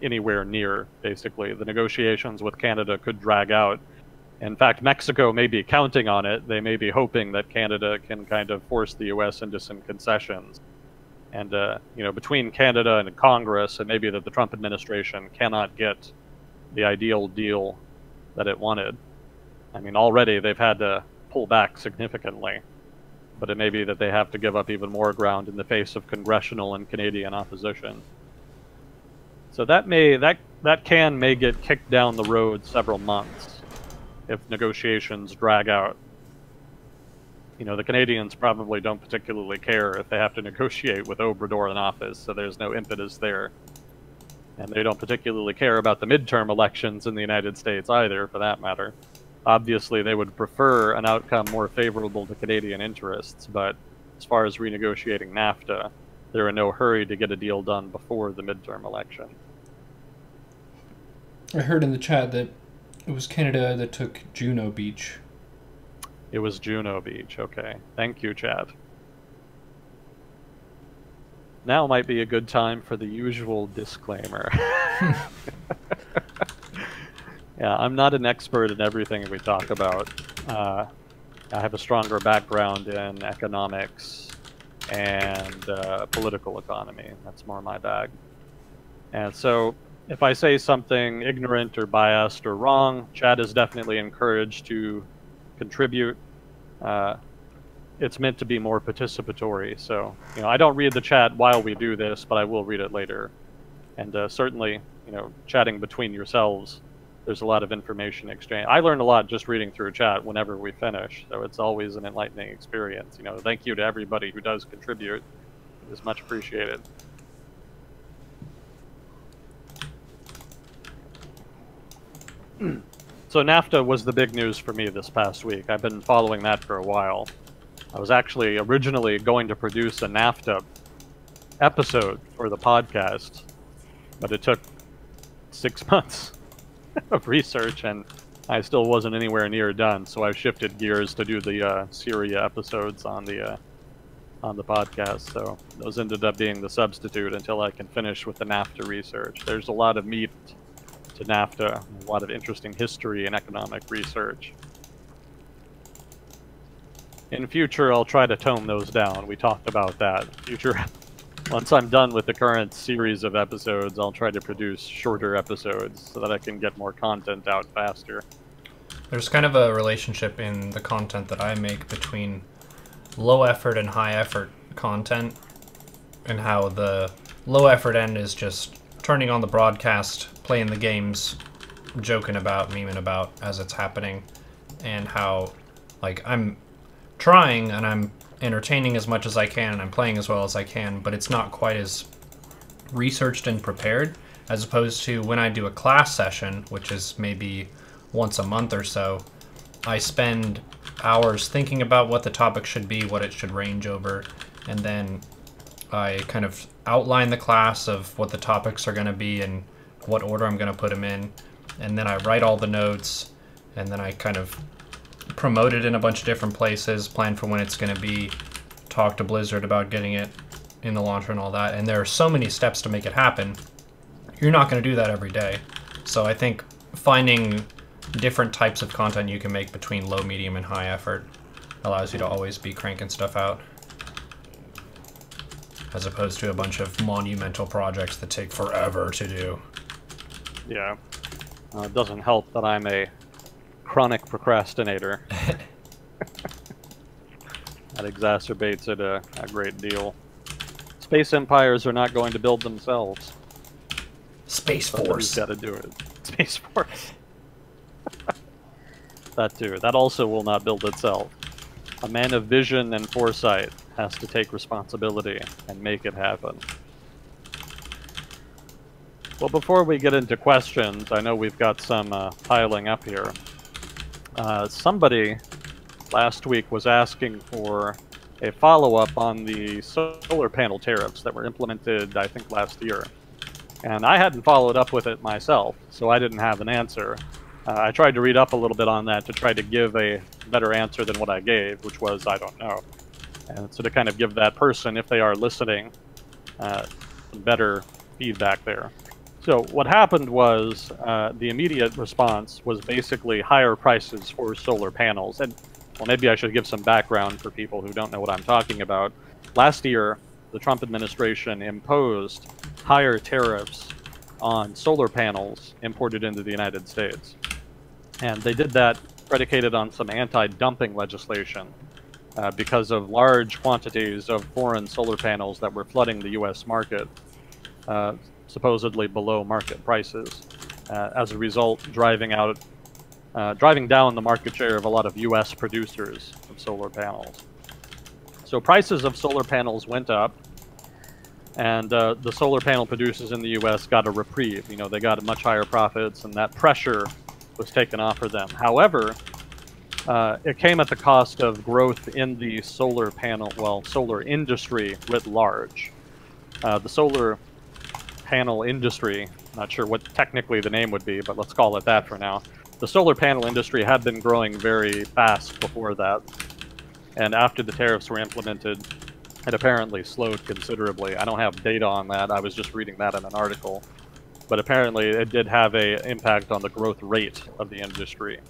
anywhere near, basically. The negotiations with Canada could drag out. In fact, Mexico may be counting on it. They may be hoping that Canada can kind of force the U.S. into some concessions. And, between Canada and Congress, and maybe that the Trump administration cannot get the ideal deal that it wanted. I mean, already they've had to pull back significantly. But it may be that they have to give up even more ground in the face of congressional and Canadian opposition. So that can may get kicked down the road several months if negotiations drag out. The Canadians probably don't particularly care if they have to negotiate with Obrador in office, so there's no impetus there. And they don't particularly care about the midterm elections in the United States either, for that matter. Obviously, they would prefer an outcome more favorable to Canadian interests, but as far as renegotiating NAFTA, they're in no hurry to get a deal done before the midterm election. I heard in the chat that it was Canada that took Juno Beach. It was Juno Beach, okay. Thank you, Chad. Now might be a good time for the usual disclaimer. Yeah, I'm not an expert in everything we talk about. I have a stronger background in economics and political economy. That's more my bag. And so, if I say something ignorant or biased or wrong, Chad is definitely encouraged to contribute. It's meant to be more participatory, so I don't read the chat while we do this, but I will read it later. And certainly, chatting between yourselves, there's a lot of information exchange. I learned a lot just reading through chat whenever we finish, so it's always an enlightening experience. Thank you to everybody who does contribute. It is much appreciated. So NAFTA was the big news for me this past week. I've been following that for a while. I was actually originally going to produce a NAFTA episode for the podcast, but it took 6 months of research and I still wasn't anywhere near done, so I've shifted gears to do the Syria episodes on the podcast. So those ended up being the substitute until I can finish with the NAFTA research. There's a lot of meat to NAFTA, a lot of interesting history and economic research. In future, I'll try to tone those down. We talked about that. Once I'm done with the current series of episodes, I'll try to produce shorter episodes so that I can get more content out faster. There's kind of a relationship in the content that I make between low effort and high effort content, and how the low effort end is just turning on the broadcast, playing the games, joking about, memeing about as it's happening, and how, like, I'm trying and I'm entertaining as much as I can and I'm playing as well as I can, but it's not quite as researched and prepared, as opposed to when I do a class session, which is maybe once a month or so. I spend hours thinking about what the topic should be, what it should range over, and then I kind of outline the class of what the topics are going to be and what order I'm going to put them in, and then I write all the notes, and then I kind of promote it in a bunch of different places, plan for when it's going to be, talk to Blizzard about getting it in the launcher and all that, and there are so many steps to make it happen. You're not going to do that every day. So I think finding different types of content you can make between low, medium, and high effort allows you to always be cranking stuff out, as opposed to a bunch of monumental projects that take forever to do. Yeah. It doesn't help that I'm a chronic procrastinator. That exacerbates it a great deal. Space empires are not going to build themselves. Space Force. Somebody's got to do it. Space Force. That too. That also will not build itself. A man of vision and foresight has to take responsibility and make it happen. Well, before we get into questions, I know we've got some piling up here. Somebody last week was asking for a follow-up on the solar panel tariffs that were implemented, I think, last year. And I hadn't followed up with it myself, so I didn't have an answer. I tried to read up a little bit on that to try to give a better answer than what I gave, which was, I don't know. And so to kind of give that person, if they are listening, some better feedback there. So what happened was the immediate response was basically higher prices for solar panels. And, well, maybe I should give some background for people who don't know what I'm talking about. Last year, the Trump administration imposed higher tariffs on solar panels imported into the United States. And they did that predicated on some anti-dumping legislation because of large quantities of foreign solar panels that were flooding the U.S. market, supposedly below market prices. As a result, driving down the market share of a lot of U.S. producers of solar panels. So prices of solar panels went up, and the solar panel producers in the U.S. got a reprieve. You know, they got much higher profits, and that pressure was taken off of them. However, it came at the cost of growth in the solar industry writ large. The solar panel industry, not sure what technically the name would be, but let's call it that for now. The solar panel industry had been growing very fast before that, and after the tariffs were implemented, it apparently slowed considerably. I don't have data on that, I was just reading that in an article. But apparently it did have an impact on the growth rate of the industry.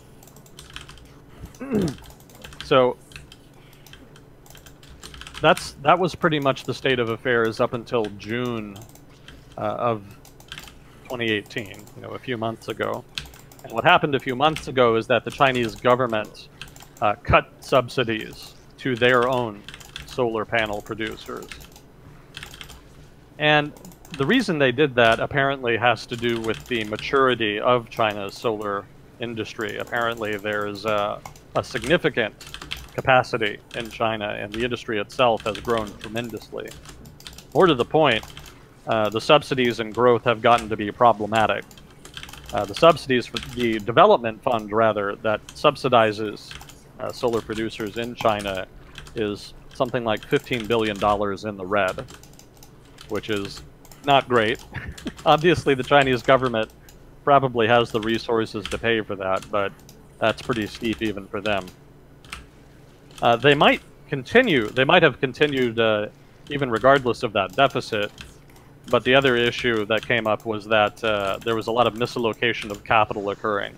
So that was pretty much the state of affairs up until June of 2018, a few months ago. And what happened a few months ago is that the Chinese government cut subsidies to their own solar panel producers. And the reason they did that apparently has to do with the maturity of China's solar industry. Apparently there's a significant capacity in China, and the industry itself has grown tremendously. More to the point, the subsidies and growth have gotten to be problematic. The subsidies for the development fund, rather, that subsidizes solar producers in China is something like $15 billion in the red, which is not great. Obviously, the Chinese government probably has the resources to pay for that, but that's pretty steep even for them. They might have continued even regardless of that deficit, but the other issue that came up was that there was a lot of misallocation of capital occurring.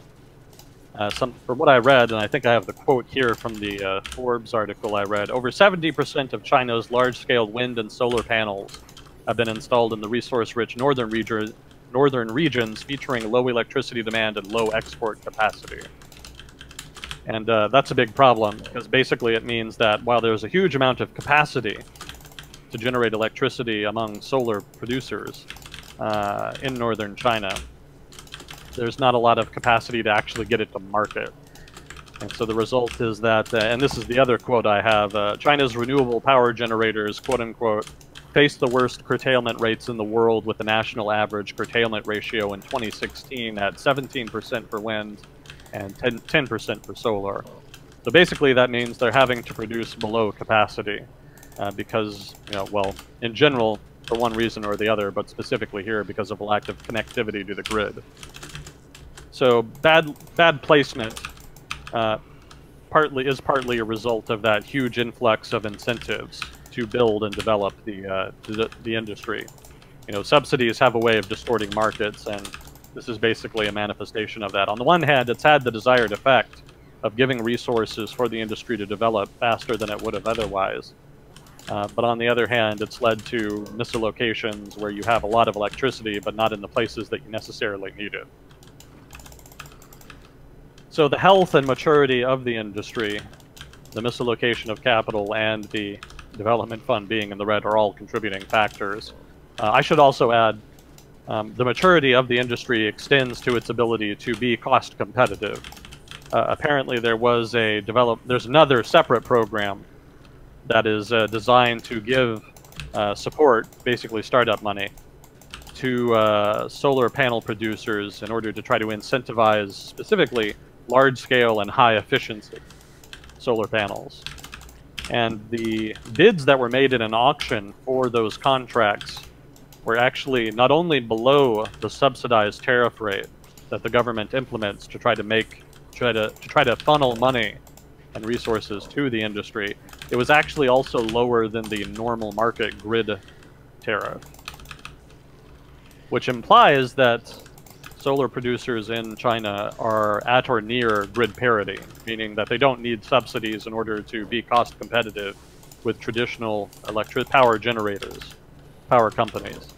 From what I read, and I think I have the quote here from the Forbes article I read, over 70% of China's large-scale wind and solar panels have been installed in the resource-rich northern regions featuring low electricity demand and low export capacity. And that's a big problem, because basically it means that while there's a huge amount of capacity to generate electricity among solar producers in northern China, there's not a lot of capacity to actually get it to market. And so the result is that, and this is the other quote I have, China's renewable power generators, quote-unquote, face the worst curtailment rates in the world, with the national average curtailment ratio in 2016 at 17% for wind and 10% for solar. So basically that means they're having to produce below capacity because, well, in general, for one reason or the other, but specifically here because of a lack of connectivity to the grid. So bad placement partly a result of that huge influx of incentives to build and develop the industry. Subsidies have a way of distorting markets, and this is basically a manifestation of that. On the one hand, it's had the desired effect of giving resources for the industry to develop faster than it would have otherwise. But on the other hand, it's led to misallocations where you have a lot of electricity, but not in the places that you necessarily need it. So the health and maturity of the industry, the misallocation of capital, and the development fund being in the red are all contributing factors. I should also add, the maturity of the industry extends to its ability to be cost competitive. Apparently there's another separate program that is designed to give support, basically startup money, to solar panel producers in order to try to incentivize specifically large-scale and high-efficiency solar panels. And the bids that were made in an auction for those contracts were actually not only below the subsidized tariff rate that the government implements to try to funnel money and resources to the industry, it was actually also lower than the normal market grid tariff, which implies that solar producers in China are at or near grid parity, meaning that they don't need subsidies in order to be cost competitive with traditional electric power generators, power companies.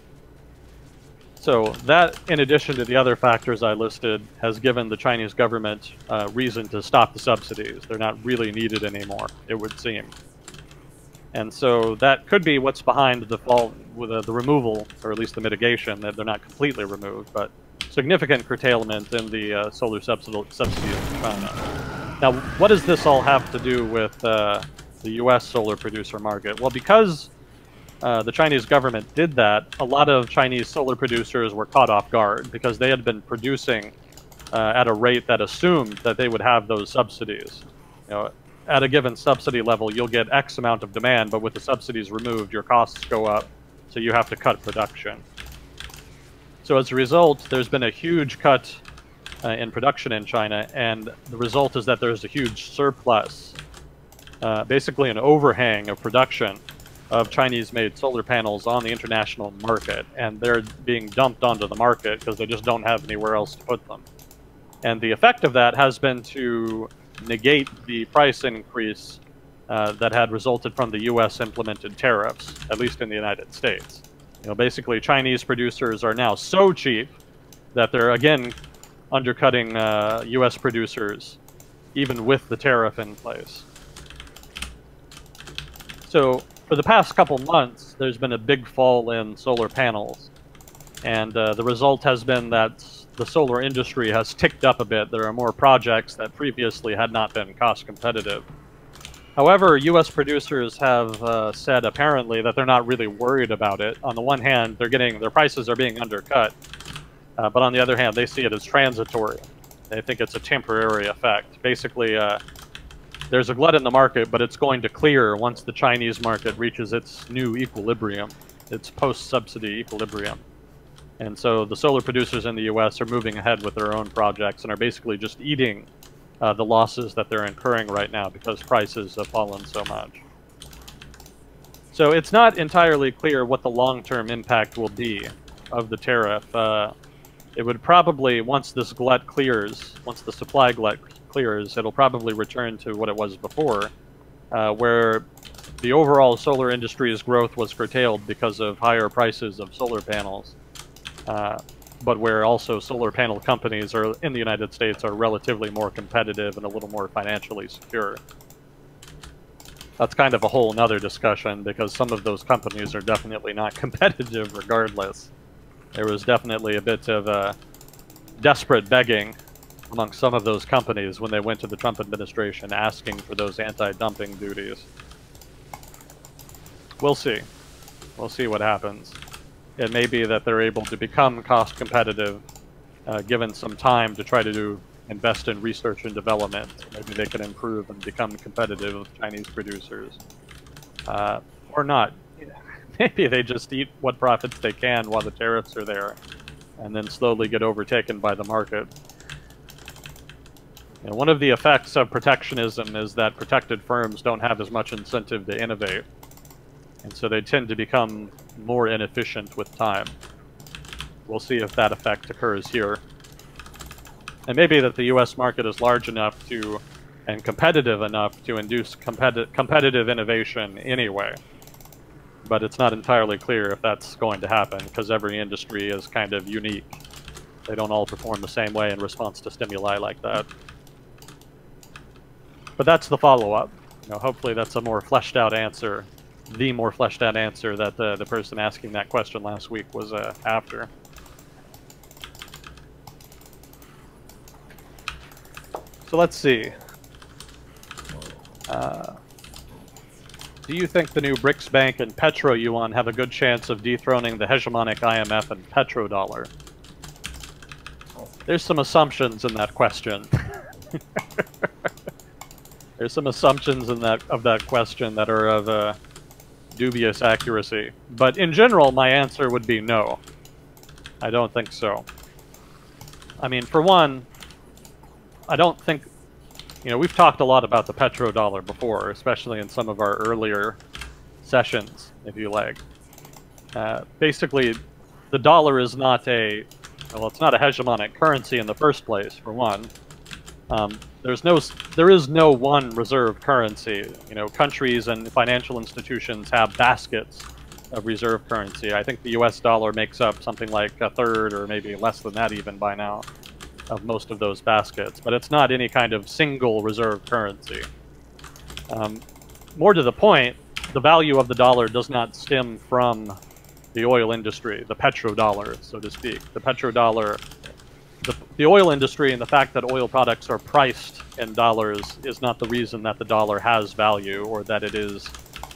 So that, in addition to the other factors I listed, has given the Chinese government reason to stop the subsidies. They're not really needed anymore, it would seem. And so that could be what's behind the fall with the removal, or at least the mitigation, that they're not completely removed, but significant curtailment in the solar subsidies in China. Now, what does this all have to do with the US solar producer market? Well, because the Chinese government did that, a lot of Chinese solar producers were caught off guard because they had been producing at a rate that assumed that they would have those subsidies. At a given subsidy level, you'll get X amount of demand, but with the subsidies removed, your costs go up, so you have to cut production. So as a result, there's been a huge cut in production in China, and the result is that there's a huge surplus, basically an overhang of production of Chinese-made solar panels on the international market, and they're being dumped onto the market because they just don't have anywhere else to put them. And the effect of that has been to negate the price increase that had resulted from the US implemented tariffs, at least in the United States. Basically, Chinese producers are now so cheap that they're, again, undercutting US producers, even with the tariff in place. So, for the past couple months, there's been a big fall in solar panels, and the result has been that the solar industry has ticked up a bit. There are more projects that previously had not been cost competitive. However, US producers have said apparently that they're not really worried about it. On the one hand, their prices are being undercut, but on the other hand, they see it as transitory. They think it's a temporary effect. Basically, there's a glut in the market, but it's going to clear once the Chinese market reaches its new equilibrium, its post-subsidy equilibrium. And so the solar producers in the US are moving ahead with their own projects and are basically just eating the losses that they're incurring right now because prices have fallen so much. So it's not entirely clear what the long-term impact will be of the tariff. It would probably, once this glut clears, once the supply glut clears, it'll probably return to what it was before, where the overall solar industry's growth was curtailed because of higher prices of solar panels, but where also solar panel companies are in the United States are relatively more competitive and a little more financially secure. That's kind of a whole nother discussion, because some of those companies are definitely not competitive regardless. There was definitely a bit of desperate begging among some of those companies when they went to the Trump administration asking for those anti-dumping duties. We'll see. We'll see what happens. It may be that they're able to become cost competitive, given some time to try to invest in research and development. Maybe they can improve and become competitive with Chinese producers. Or not. Maybe they just eat what profits they can while the tariffs are there, and then slowly get overtaken by the market. And one of the effects of protectionism is that protected firms don't have as much incentive to innovate, and so they tend to become more inefficient with time. We'll see if that effect occurs here. And maybe that the US market is large enough to, and competitive enough to induce competitive innovation anyway. But it's not entirely clear if that's going to happen, because every industry is kind of unique. They don't all perform the same way in response to stimuli like that. But that's the follow-up. You know, hopefully that's a more fleshed out answer, the more fleshed out answer that the person asking that question last week was after. So let's see. Do you think the new BRICS Bank and Petro Yuan have a good chance of dethroning the hegemonic IMF and petrodollar? There's some assumptions in that question. There's some assumptions in that question that are of dubious accuracy. But in general, my answer would be no. I don't think so. I mean, for one, I don't think... You know, we've talked a lot about the petrodollar before, especially in some of our earlier sessions, if you like. Basically, the dollar is not a... Well, it's not a hegemonic currency in the first place, for one. There is no one reserve currency. You know, countries and financial institutions have baskets of reserve currency. I think the US dollar makes up something like a third, or maybe less than that even by now, of most of those baskets, but it's not any kind of single reserve currency. More to the point, the value of the dollar does not stem from the oil industry, the petrodollar, so to speak. The petrodollar, the oil industry and the fact that oil products are priced in dollars is not the reason that the dollar has value, or that it is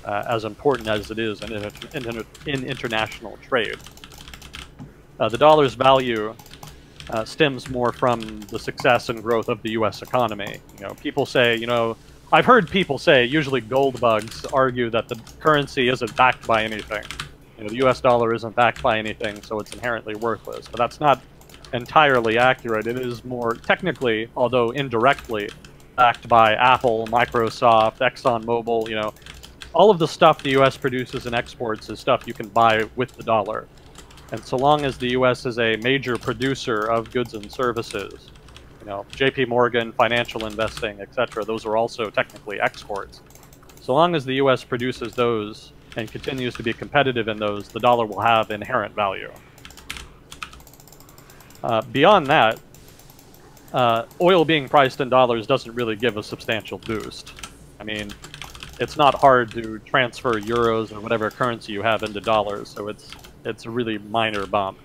as important as it is in international trade. The dollar's value stems more from the success and growth of the U.S. economy. You know, people say, you know, I've heard people say, usually gold bugs, argue that the currency isn't backed by anything. You know, the U.S. dollar isn't backed by anything, so it's inherently worthless. But that's not entirely accurate. It is more technically, although indirectly, backed by Apple, Microsoft, ExxonMobil. You know, all of the stuff the U.S. produces and exports is stuff you can buy with the dollar. And so long as the U.S. is a major producer of goods and services, you know, J.P. Morgan, financial investing, etc., those are also technically exports. So long as the U.S. produces those and continues to be competitive in those, the dollar will have inherent value. Beyond that, oil being priced in dollars doesn't really give a substantial boost. I mean, it's not hard to transfer euros or whatever currency you have into dollars, so it's a really minor bump.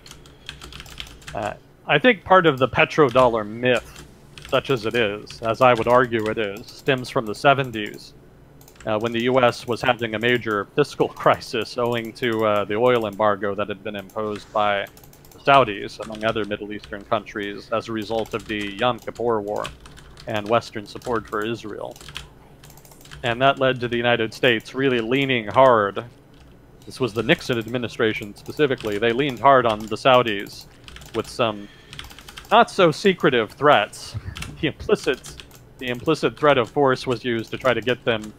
I think part of the petrodollar myth, such as it is, as I would argue it is, stems from the 70s, when the U.S. was having a major fiscal crisis owing to the oil embargo that had been imposed by the Saudis, among other Middle Eastern countries, as a result of the Yom Kippur War and Western support for Israel. And that led to the United States really leaning hard this was the Nixon administration specifically, they leaned hard on the Saudis with some not so secretive threats. The implicit threat of force was used to try to get them,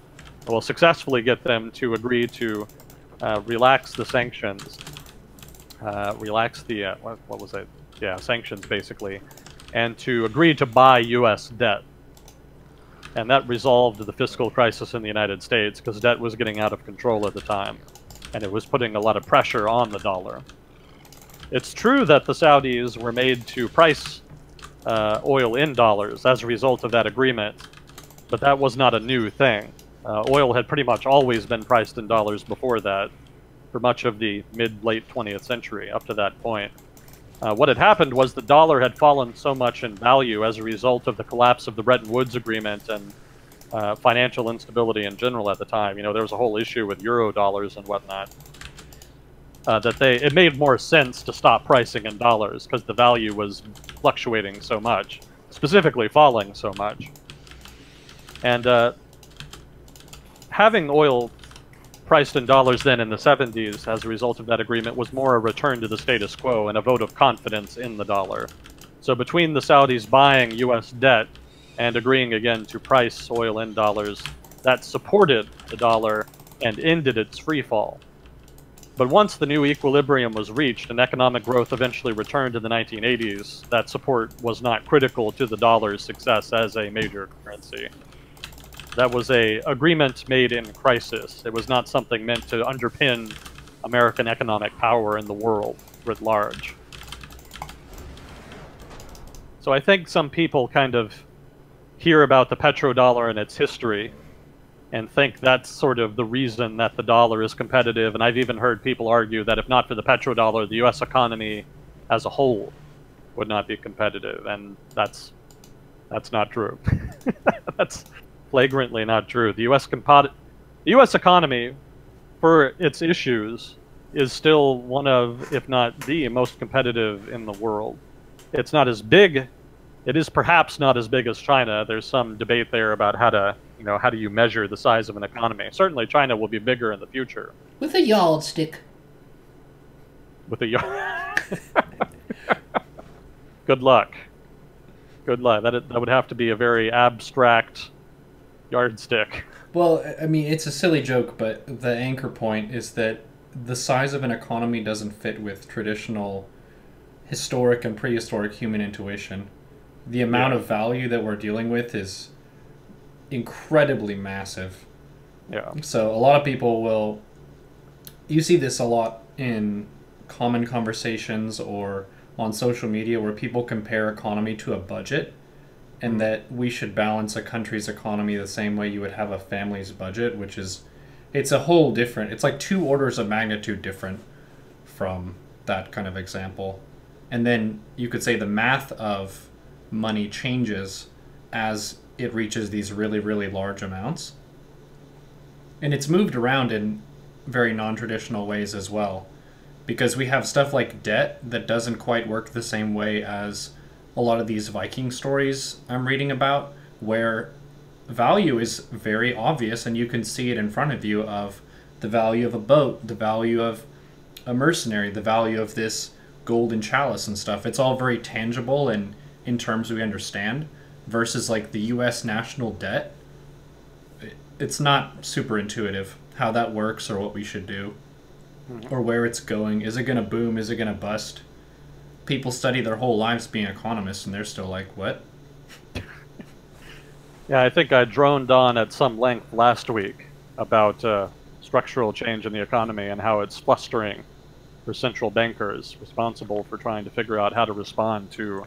well, successfully get them to agree to relax the sanctions, relax the what was it? Yeah, sanctions basically, and to agree to buy U.S. debt. And that resolved the fiscal crisis in the United States because debt was getting out of control at the time, and it was putting a lot of pressure on the dollar. It's true that the Saudis were made to price oil in dollars as a result of that agreement, but that was not a new thing. Oil had pretty much always been priced in dollars before that, for much of the mid-late 20th century, up to that point. What had happened was the dollar had fallen so much in value as a result of the collapse of the Bretton Woods Agreement and financial instability in general at the time. You know, there was a whole issue with euro dollars and whatnot. It made more sense to stop pricing in dollars because the value was fluctuating so much, specifically falling so much. And having oil priced in dollars then in the 70s as a result of that agreement was more a return to the status quo and a vote of confidence in the dollar. So between the Saudis buying U.S. debt and agreeing again to price oil in dollars, that supported the dollar and ended its free fall. But once the new equilibrium was reached and economic growth eventually returned in the 1980s, that support was not critical to the dollar's success as a major currency. That was an agreement made in crisis. It was not something meant to underpin American economic power in the world writ large. So I think some people kind of hear about the petrodollar and its history and think that's sort of the reason that the dollar is competitive. And I've even heard people argue that if not for the petrodollar, the U.S. economy as a whole would not be competitive. And that's not true. That's flagrantly not true. The U.S. economy, for its issues, is still one of, if not the most competitive in the world. It's not as big. It is perhaps not as big as China. There's some debate there about how do you measure the size of an economy. Certainly China will be bigger in the future. With a yardstick. With a yard. Good luck. Good luck. That would have to be a very abstract yardstick. Well, I mean, it's a silly joke, but the anchor point is that the size of an economy doesn't fit with traditional historic and prehistoric human intuition. The amount of value that we're dealing with is incredibly massive. Yeah. So a lot of people will... You see this a lot in common conversations or on social media where people compare economy to a budget, and that we should balance a country's economy the same way you would have a family's budget, which is... It's a whole different... It's like 2 orders of magnitude different from that kind of example. And then you could say the math of money changes as it reaches these really, really large amounts. And it's moved around in very non-traditional ways as well, because we have stuff like debt that doesn't quite work the same way as a lot of these Viking stories I'm reading about, where value is very obvious and you can see it in front of you of the value of a boat, the value of a mercenary, the value of this golden chalice and stuff. It's all very tangible and in terms we understand, versus like the US national debt. It's not super intuitive how that works or what we should do or where it's going. Is it going to boom? Is it going to bust? People study their whole lives being economists and they're still like, what? Yeah, I think I droned on at some length last week about structural change in the economy and how it's flustering for central bankers responsible for trying to figure out how to respond to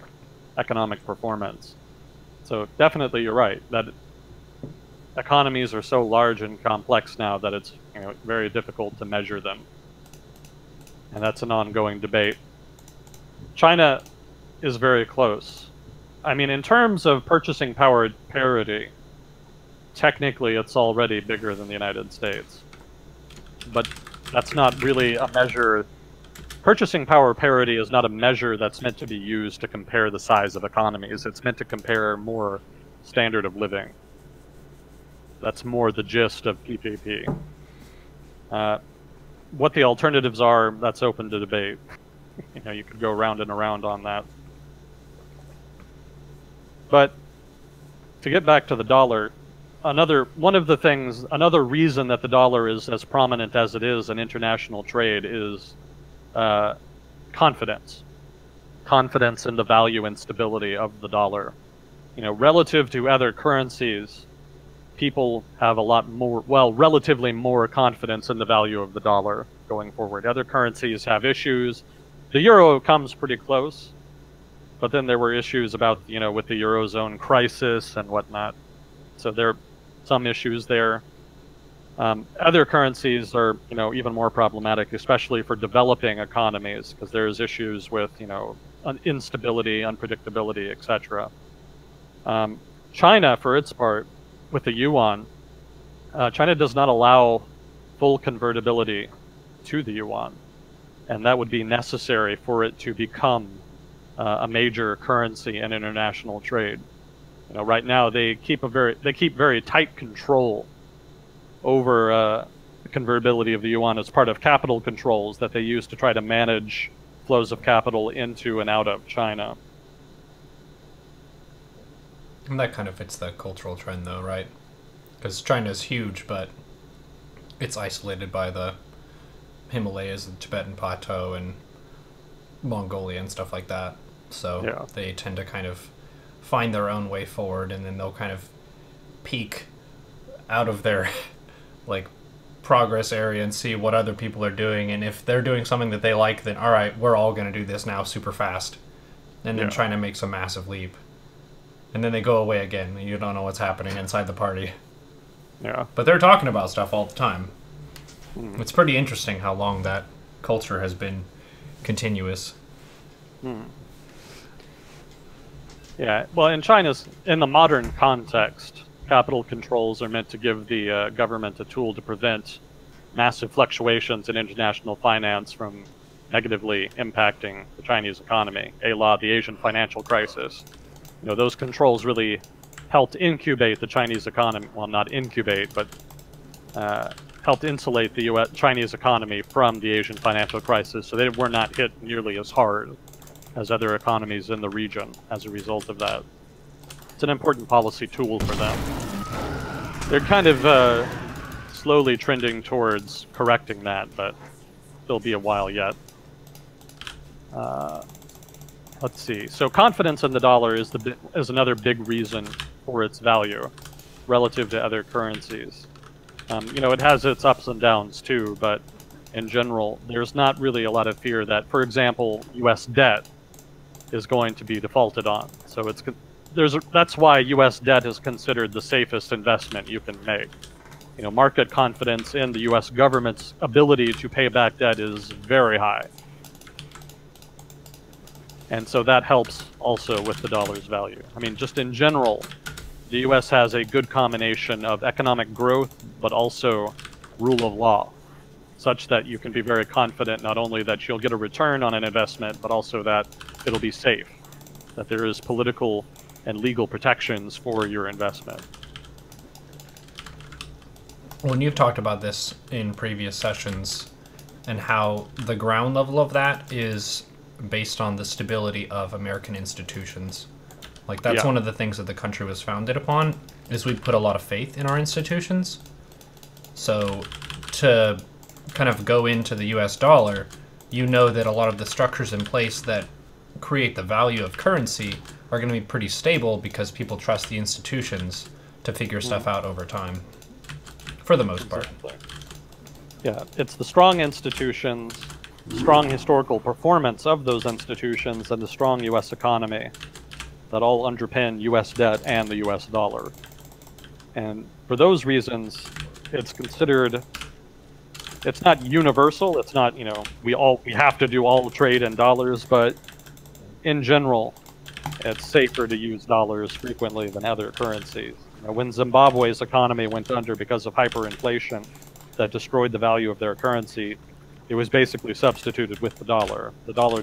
economic performance. So definitely you're right that economies are so large and complex now that it's very difficult to measure them. And that's an ongoing debate. China is very close. I mean, in terms of purchasing power parity, technically it's already bigger than the United States. But that's not really a measure. Purchasing power parity is not a measure that's meant to be used to compare the size of economies. It's meant to compare more standard of living. That's more the gist of PPP. what the alternatives are, that's open to debate. You know, you could go round and around on that. But to get back to the dollar, another reason that the dollar is as prominent as it is in international trade is confidence. Confidence in the value and stability of the dollar. You know, relative to other currencies, people have a lot more, well, relatively more confidence in the value of the dollar going forward. Other currencies have issues. The euro comes pretty close, but then there were issues about, you know, with the Eurozone crisis and whatnot. So there are some issues there. Other currencies are, you know, even more problematic, especially for developing economies, because there's issues with, you know, instability, unpredictability, etc. China, for its part, with the yuan, China does not allow full convertibility to the yuan, and that would be necessary for it to become a major currency in international trade. You know, right now they keep very tight control over the convertibility of the yuan as part of capital controls that they use to try to manage flows of capital into and out of China. And that kind of fits the cultural trend, though, right? Because China's huge, but it's isolated by the Himalayas, the Tibetan Plateau, and Mongolia and stuff like that. So yeah, they tend to kind of find their own way forward, and then they'll kind of peek out of their like progress area and see what other people are doing, and if they're doing something that they like, then all right, we're all going to do this now super fast, and then China makes a massive leap, and then they go away again, and you don't know what's happening inside the party. Yeah, but they're talking about stuff all the time. It's pretty interesting how long that culture has been continuous. Yeah, well, in the modern context, capital controls are meant to give the government a tool to prevent massive fluctuations in international finance from negatively impacting the Chinese economy, a la the Asian financial crisis. You know, those controls really helped incubate the Chinese economy. Well, not incubate, but helped insulate the Chinese economy from the Asian financial crisis, so they were not hit nearly as hard as other economies in the region as a result of that. It's an important policy tool for them. They're kind of slowly trending towards correcting that, but it'll be a while yet. Let's see. So confidence in the dollar is another big reason for its value relative to other currencies. You know, it has its ups and downs too, but in general, there's not really a lot of fear that, for example, U.S. debt is going to be defaulted on. So that's why U.S. debt is considered the safest investment you can make. You know, market confidence in the U.S. government's ability to pay back debt is very high. And so that helps also with the dollar's value. I mean, just in general, the U.S. has a good combination of economic growth, but also rule of law, such that you can be very confident not only that you'll get a return on an investment, but also that it'll be safe, that there is political and legal protections for your investment. Well, and you've talked about this in previous sessions, and how the ground level of that is based on the stability of American institutions. Like, that's one of the things that the country was founded upon, is we put a lot of faith in our institutions. So to kind of go into the US dollar, you know that a lot of the structures in place that create the value of currency are going to be pretty stable because people trust the institutions to figure stuff out over time, for the most part. Yeah, it's the strong institutions, strong historical performance of those institutions, and the strong U.S. economy that all underpin U.S. debt and the U.S. dollar. And for those reasons, it's considered, it's not universal, it's not, you know, we have to do all trade in dollars, but in general, it's safer to use dollars frequently than other currencies. You know, when Zimbabwe's economy went under because of hyperinflation that destroyed the value of their currency, it was basically substituted with the dollar. The dollar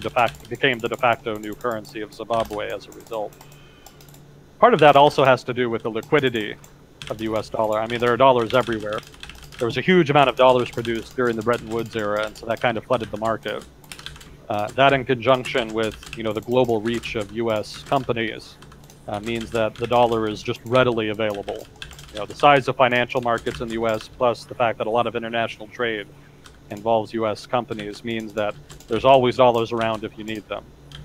became the de facto new currency of Zimbabwe as a result. Part of that also has to do with the liquidity of the US dollar. I mean, there are dollars everywhere. there was a huge amount of dollars produced during the Bretton Woods era, and so that kind of flooded the market. That in conjunction with, you know, the global reach of U.S. companies means that the dollar is just readily available. You know, the size of financial markets in the U.S. plus the fact that a lot of international trade involves U.S. companies means that there's always dollars around if you need them.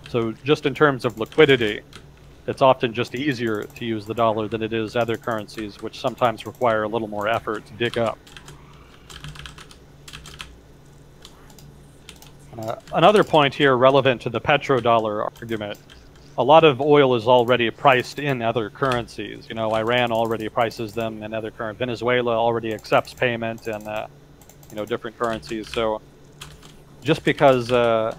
So just in terms of liquidity, it's often just easier to use the dollar than it is other currencies, which sometimes require a little more effort to dig up. Another point here relevant to the petrodollar argument, a lot of oil is already priced in other currencies. You know, Iran already prices them in other currencies. Venezuela already accepts payment in you know, different currencies. So just because the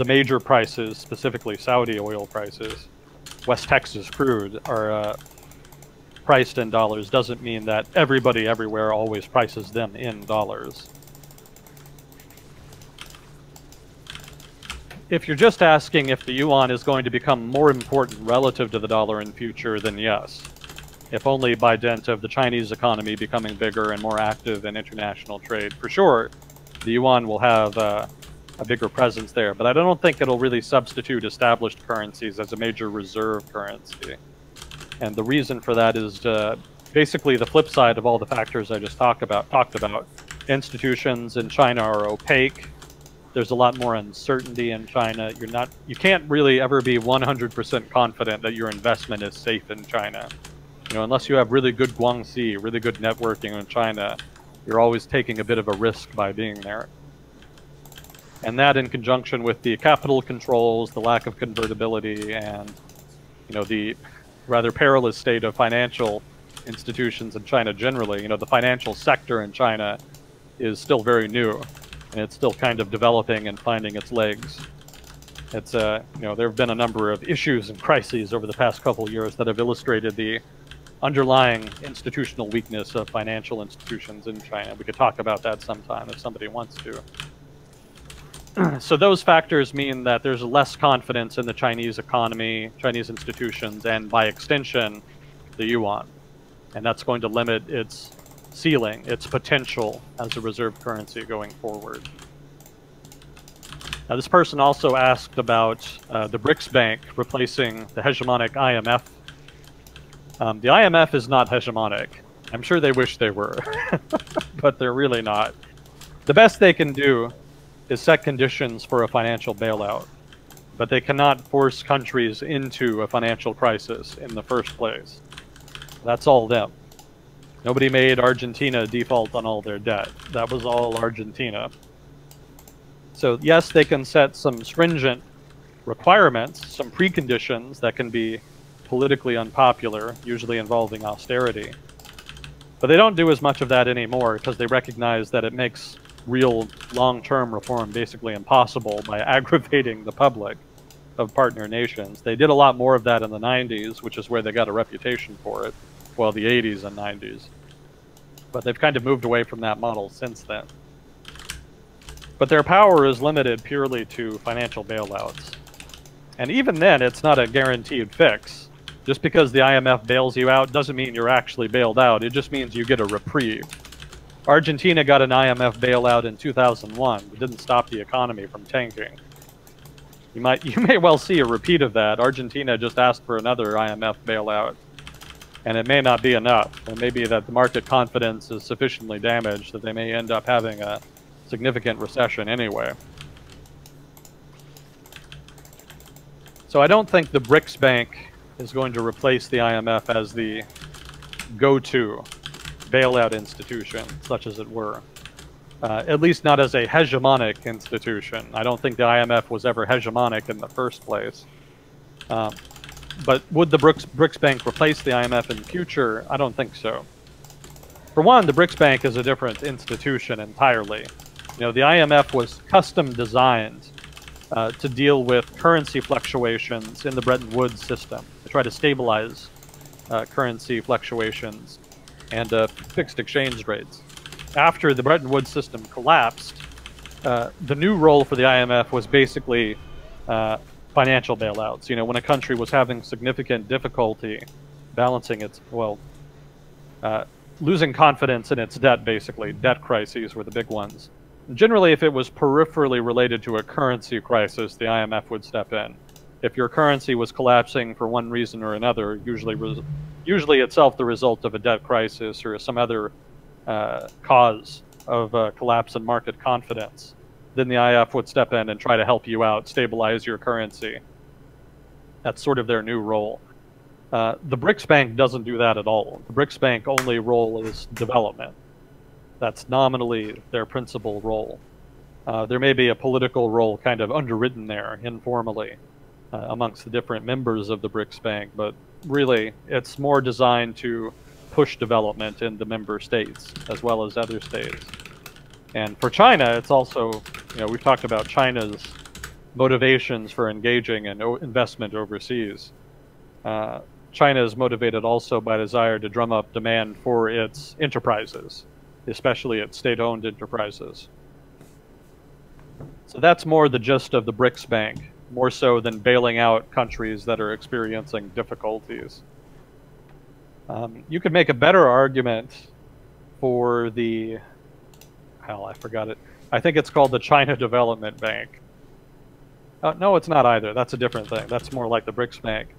major prices, specifically Saudi oil prices, West Texas crude, are priced in dollars, doesn't mean that everybody everywhere always prices them in dollars. If you're just asking if the yuan is going to become more important relative to the dollar in future, then yes. If only by dint of the Chinese economy becoming bigger and more active in international trade. For sure, the yuan will have a bigger presence there, but I don't think it'll really substitute established currencies as a major reserve currency. And the reason for that is basically the flip side of all the factors I just talked about. Institutions in China are opaque. There's a lot more uncertainty in China. You can't really ever be 100% confident that your investment is safe in China. You know, unless you have really good guangxi, really good networking in China, you're always taking a bit of a risk by being there. And that in conjunction with the capital controls, the lack of convertibility, and, you know, the rather perilous state of financial institutions in China generally. You know, the financial sector in China is still very new. And it's still kind of developing and finding its legs. It's, you know, there have been a number of issues and crises over the past couple of years that have illustrated the underlying institutional weakness of financial institutions in China. We could talk about that sometime if somebody wants to. So those factors mean that there's less confidence in the Chinese economy, Chinese institutions, and by extension, the yuan. And that's going to limit its ceiling, its potential as a reserve currency going forward. Now, this person also asked about the BRICS Bank replacing the hegemonic IMF. The IMF is not hegemonic. I'm sure they wish they were, but they're really not. The best they can do is set conditions for a financial bailout, but they cannot force countries into a financial crisis in the first place. That's all them. Nobody made Argentina default on all their debt. That was all Argentina. So yes, they can set some stringent requirements, some preconditions that can be politically unpopular, usually involving austerity. But they don't do as much of that anymore because they recognize that it makes real long-term reform basically impossible by aggravating the public of partner nations. They did a lot more of that in the 90s, which is where they got a reputation for it. Well, the 80s and 90s. But they've kind of moved away from that model since then. But their power is limited purely to financial bailouts. And even then, it's not a guaranteed fix. Just because the IMF bails you out doesn't mean you're actually bailed out. It just means you get a reprieve. Argentina got an IMF bailout in 2001. It didn't stop the economy from tanking. You may well see a repeat of that. Argentina just asked for another IMF bailout. And it may not be enough. It may be that the market confidence is sufficiently damaged that they may end up having a significant recession anyway. So I don't think the BRICS Bank is going to replace the IMF as the go-to bailout institution, such as it were. At least not as a hegemonic institution. I don't think the IMF was ever hegemonic in the first place. But would the BRICS Bank replace the IMF in the future? I don't think so. For one, the BRICS Bank is a different institution entirely. You know, the IMF was custom designed to deal with currency fluctuations in the Bretton Woods system, to try to stabilize currency fluctuations and fixed exchange rates. After the Bretton Woods system collapsed, the new role for the IMF was basically financial bailouts. You know, when a country was having significant difficulty balancing its, losing confidence in its debt, basically. Debt crises were the big ones. Generally, if it was peripherally related to a currency crisis, the IMF would step in. If your currency was collapsing for one reason or another, usually itself the result of a debt crisis or some other cause of collapse in market confidence, then the IMF would step in and try to help you out, stabilize your currency. That's sort of their new role. The BRICS Bank doesn't do that at all. The BRICS Bank only role is development. That's nominally their principal role. There may be a political role kind of underwritten there, informally, amongst the different members of the BRICS Bank, but really it's more designed to push development in the member states as well as other states. And for China, it's also, we've talked about China's motivations for engaging in investment overseas. China is motivated also by desire to drum up demand for its enterprises, especially its state-owned enterprises. So that's more the gist of the BRICS Bank, more so than bailing out countries that are experiencing difficulties. You could make a better argument for the, hell, I forgot it. I think it's called the China Development Bank. No, it's not either. That's a different thing. That's more like the BRICS Bank.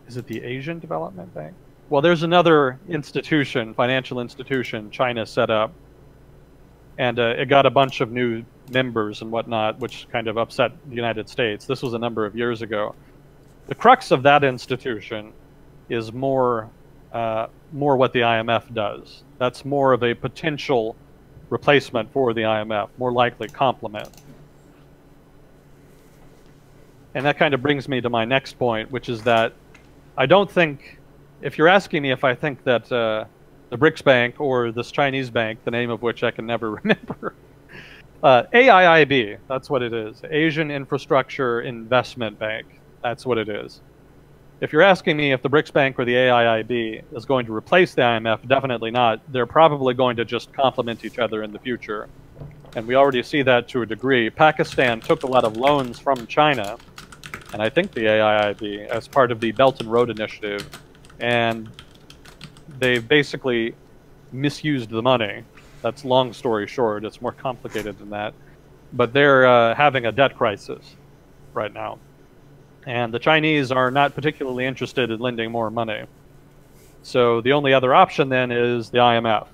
Is it the Asian Development Bank? Well, there's another institution, financial institution, China set up, and it got a bunch of new members and whatnot, which kind of upset the United States. This was a number of years ago. The crux of that institution is more what the IMF does. That's more of a potential replacement for the IMF, more likely complement. And that kind of brings me to my next point, which is that I don't think, if you're asking me if I think that the BRICS Bank or this Chinese bank, the name of which I can never remember, AIIB, that's what it is, Asian Infrastructure Investment Bank, that's what it is. If you're asking me if the BRICS Bank or the AIIB is going to replace the IMF, definitely not. They're probably going to just complement each other in the future. And we already see that to a degree. Pakistan took a lot of loans from China, and I think the AIIB, as part of the Belt and Road Initiative, and they've basically misused the money. That's long story short. It's more complicated than that. But they're having a debt crisis right now. And the Chinese are not particularly interested in lending more money. So the only other option then is the IMF.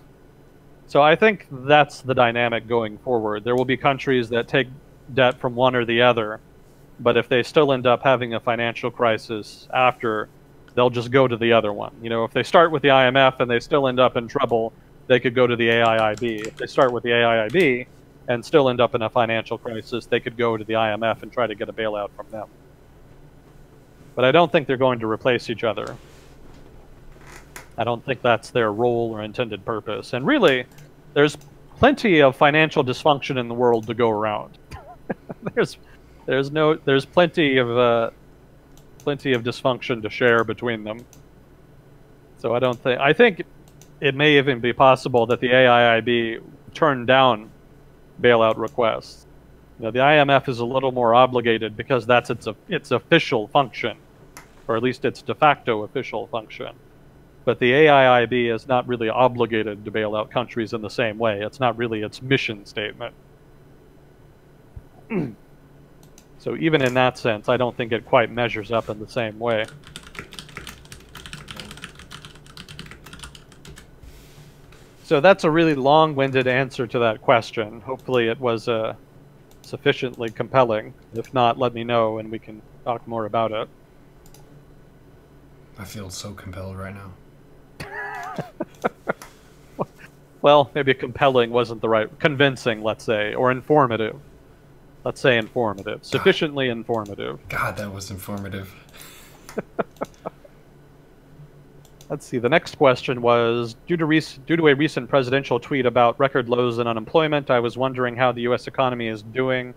So I think that's the dynamic going forward. There will be countries that take debt from one or the other, but if they still end up having a financial crisis after, they'll just go to the other one. If they start with the IMF and they still end up in trouble, they could go to the AIIB. If they start with the AIIB and still end up in a financial crisis, they could go to the IMF and try to get a bailout from them. But I don't think they're going to replace each other. I don't think that's their role or intended purpose. And really, there's plenty of financial dysfunction in the world to go around. there's plenty of dysfunction to share between them. So I think it may even be possible that the AIIB turned down bailout requests. The IMF is a little more obligated because that's its official function, or at least its de facto official function. But the AIIB is not really obligated to bail out countries in the same way. It's not really its mission statement. So even in that sense, I don't think it quite measures up in the same way. So that's a really long-winded answer to that question. Hopefully it was sufficiently compelling. If not, let me know and we can talk more about it. I feel so compelled right now. Well, maybe compelling wasn't the right... Convincing, let's say, or informative. Let's say informative. Sufficiently informative. God, that was informative. Let's see, the next question was, due to a recent presidential tweet about record lows in unemployment, I was wondering how the U.S. economy is doing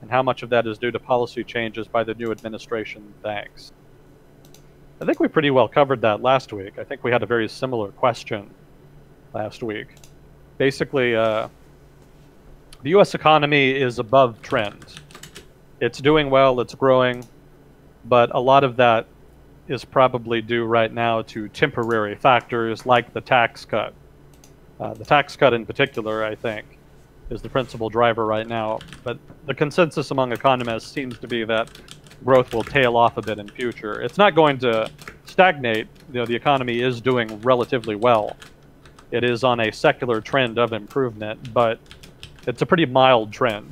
and how much of that is due to policy changes by the new administration. Thanks. I think we pretty well covered that last week. I think we had a very similar question last week. Basically, the U.S. economy is above trend. It's doing well, it's growing, but a lot of that is probably due right now to temporary factors like the tax cut. The tax cut in particular, I think, is the principal driver right now. But the consensus among economists seems to be that growth will tail off a bit in future. It's not going to stagnate. You know, the economy is doing relatively well. It is on a secular trend of improvement, but it's a pretty mild trend.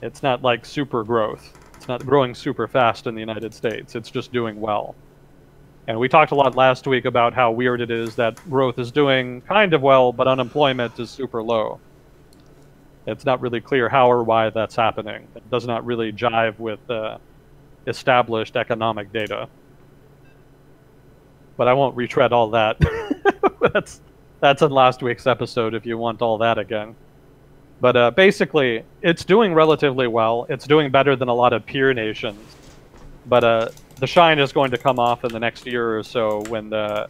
It's not like super growth. It's not growing super fast in the United States. It's just doing well. And we talked a lot last week about how weird it is that growth is doing kind of well, but unemployment is super low. It's not really clear how or why that's happening. It does not really jive with established economic data. But I won't retread all that. That's in last week's episode if you want all that again. But basically, it's doing relatively well. It's doing better than a lot of peer nations. But the shine is going to come off in the next year or so when the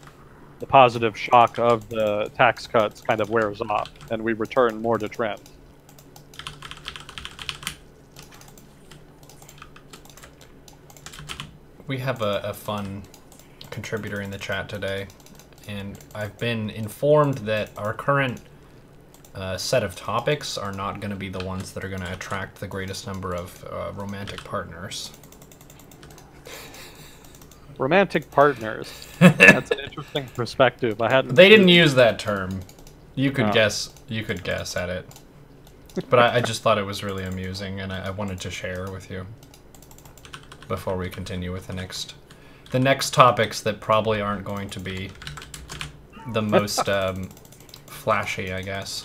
positive shock of the tax cuts kind of wears off and we return more to trend. We have a fun contributor in the chat today, and I've been informed that our current set of topics are not going to be the ones that are going to attract the greatest number of romantic partners. Romantic partners. That's an interesting perspective. I hadn't. They didn't use that term. You could guess. You could guess at it. But I just thought it was really amusing, and I wanted to share with you before we continue with the next topics that probably aren't going to be the most flashy, I guess.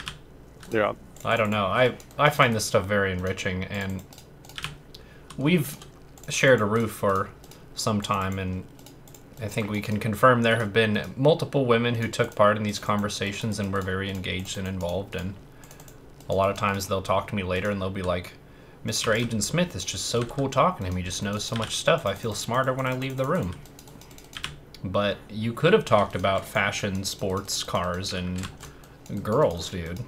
Yeah. I don't know. I find this stuff very enriching, and we've shared a roof for some time, and I think we can confirm there have been multiple women who took part in these conversations and were very engaged and involved, and a lot of times they'll talk to me later and they'll be like, Mr. Agent Smith is just so cool talking to him. He just knows so much stuff. I feel smarter when I leave the room. But you could have talked about fashion, sports, cars, and girls, dude.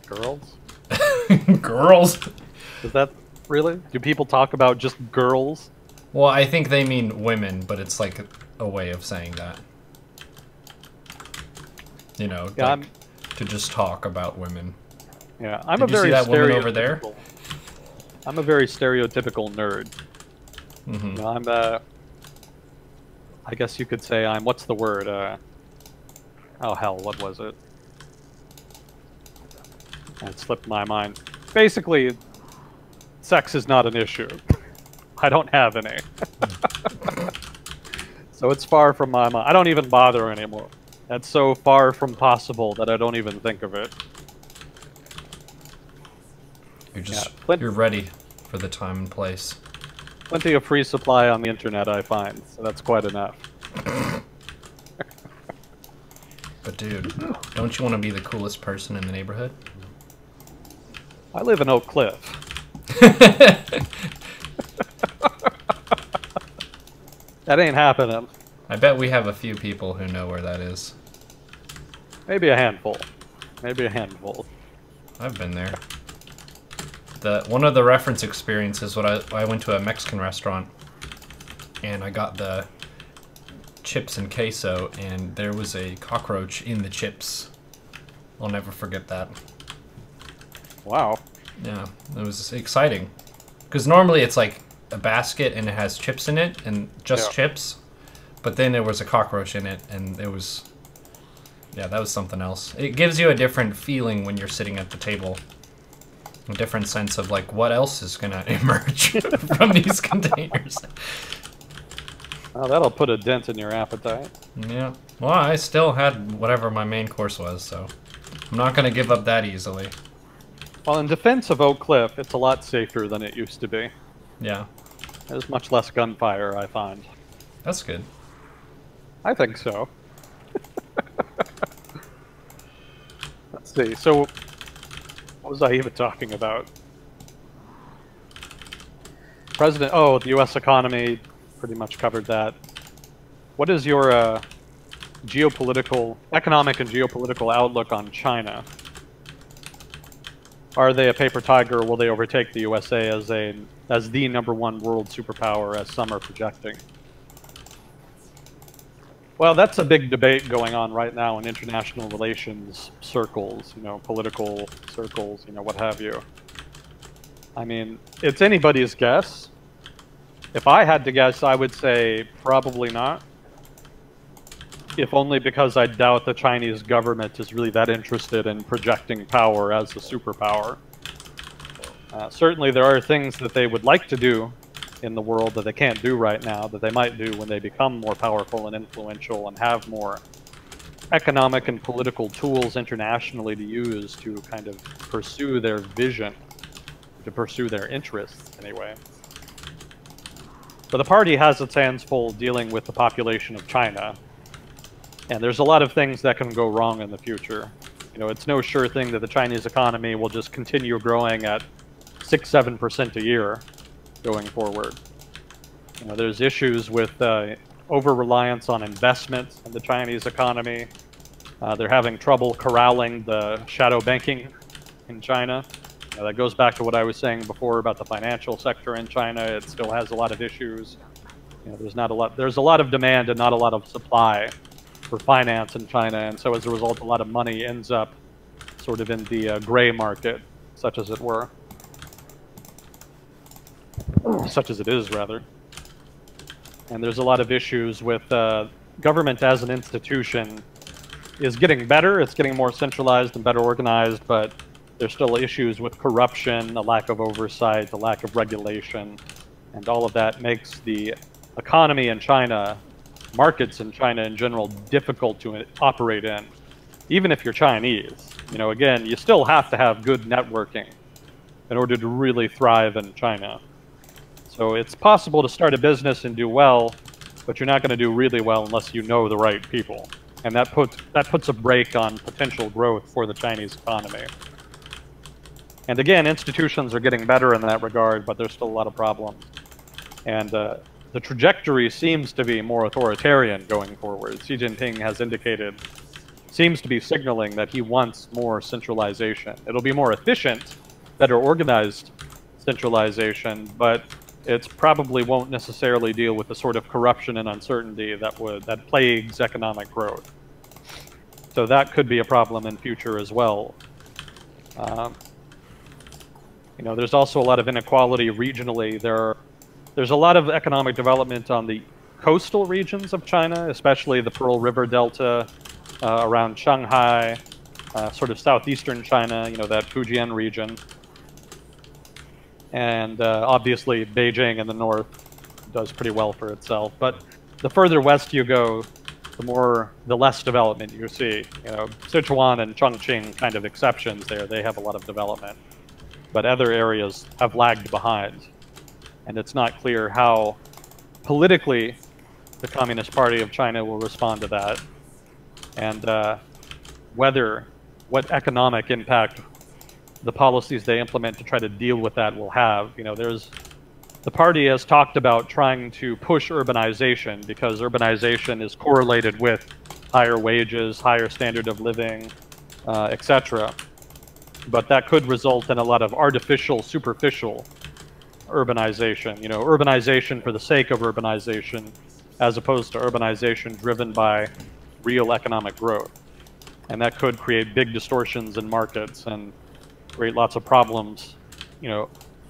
Girls? Girls? Is that really? Do people talk about just girls? Well, I think they mean women, but it's like a way of saying that. You know, yeah, like, to just talk about women. Yeah, I'm Did a you very see that woman over there? I'm a very stereotypical nerd. Mm-hmm. You know, I'm I guess you could say I'm, what's the word? Oh hell, what was it? It slipped my mind. Basically, sex is not an issue. I don't have any. So it's far from my mind. I don't even bother anymore. That's so far from possible that I don't even think of it. You're just, you're ready for the time and place. Plenty of free supply on the internet, I find, so that's quite enough. But dude, don't you want to be the coolest person in the neighborhood? I live in Oak Cliff. That ain't happening. I bet we have a few people who know where that is. Maybe a handful. Maybe a handful. I've been there. One of the reference experiences when I went to a Mexican restaurant and I got the chips and queso and there was a cockroach in the chips. I'll never forget that. Wow. Yeah, it was exciting. Because normally it's like a basket and it has chips in it and just chips. But then there was a cockroach in it and it was... Yeah, that was something else. It gives you a different feeling when you're sitting at the table. A different sense of like what else is gonna emerge from these containers. Well, that'll put a dent in your appetite. Yeah. Well, I still had whatever my main course was, so I'm not gonna give up that easily. Well, in defense of Oak Cliff, it's a lot safer than it used to be. Yeah. There's much less gunfire, I find. That's good. I think so. Let's see. So, what was I even talking about? Oh, the U.S. economy. Pretty much covered that. What is your economic and geopolitical outlook on China? Are they a paper tiger, or will they overtake the USA as the #1 world superpower, as some are projecting? Well, that's a big debate going on right now in international relations circles, political circles, what have you. I mean, it's anybody's guess. If I had to guess, I would say probably not. If only because I doubt the Chinese government is really that interested in projecting power as a superpower. Certainly there are things that they would like to do in the world that they can't do right now, that they might do when they become more powerful and influential and have more economic and political tools internationally to use to kind of pursue their vision, to pursue their interests anyway. But the party has its hands full dealing with the population of China, and there's a lot of things that can go wrong in the future. It's no sure thing that the Chinese economy will just continue growing at 6-7% a year going forward. There's issues with over-reliance on investment in the Chinese economy. They're having trouble corralling the shadow banking in China. That goes back to what I was saying before about the financial sector in China. It still has a lot of issues. There's a lot of demand and not a lot of supply for finance in China, and so as a result, a lot of money ends up sort of in the gray market, such as it were. Such as it is, rather. And there's a lot of issues with government as an institution is getting better. It's getting more centralized and better organized, but there's still issues with corruption, a lack of oversight, a lack of regulation, and all of that makes the economy in China, markets in China in general, difficult to operate in. Even if you're Chinese, again, you still have to have good networking in order to really thrive in China. So it's possible to start a business and do well, but you're not going to do really well unless you know the right people. And that puts a brake on potential growth for the Chinese economy. And again, institutions are getting better in that regard, but there's still a lot of problems. And the trajectory seems to be more authoritarian going forward. Xi Jinping has indicated, seems to be signaling that he wants more centralization. It'll be more efficient, better organized centralization, but it probably won't necessarily deal with the sort of corruption and uncertainty that plagues economic growth. So that could be a problem in future as well. There's also a lot of inequality regionally. There's a lot of economic development on the coastal regions of China, especially the Pearl River Delta, around Shanghai, sort of southeastern China, that Fujian region. And obviously Beijing in the north does pretty well for itself. But the further west you go, the less development you see. Sichuan and Chongqing kind of exceptions there. They have a lot of development. But other areas have lagged behind. And it's not clear how politically the Communist Party of China will respond to that. And what economic impact the policies they implement to try to deal with that will have. The party has talked about trying to push urbanization because urbanization is correlated with higher wages, higher standard of living, etc. But that could result in a lot of artificial, superficial urbanization. Urbanization for the sake of urbanization, as opposed to urbanization driven by real economic growth. And that could create big distortions in markets and create lots of problems,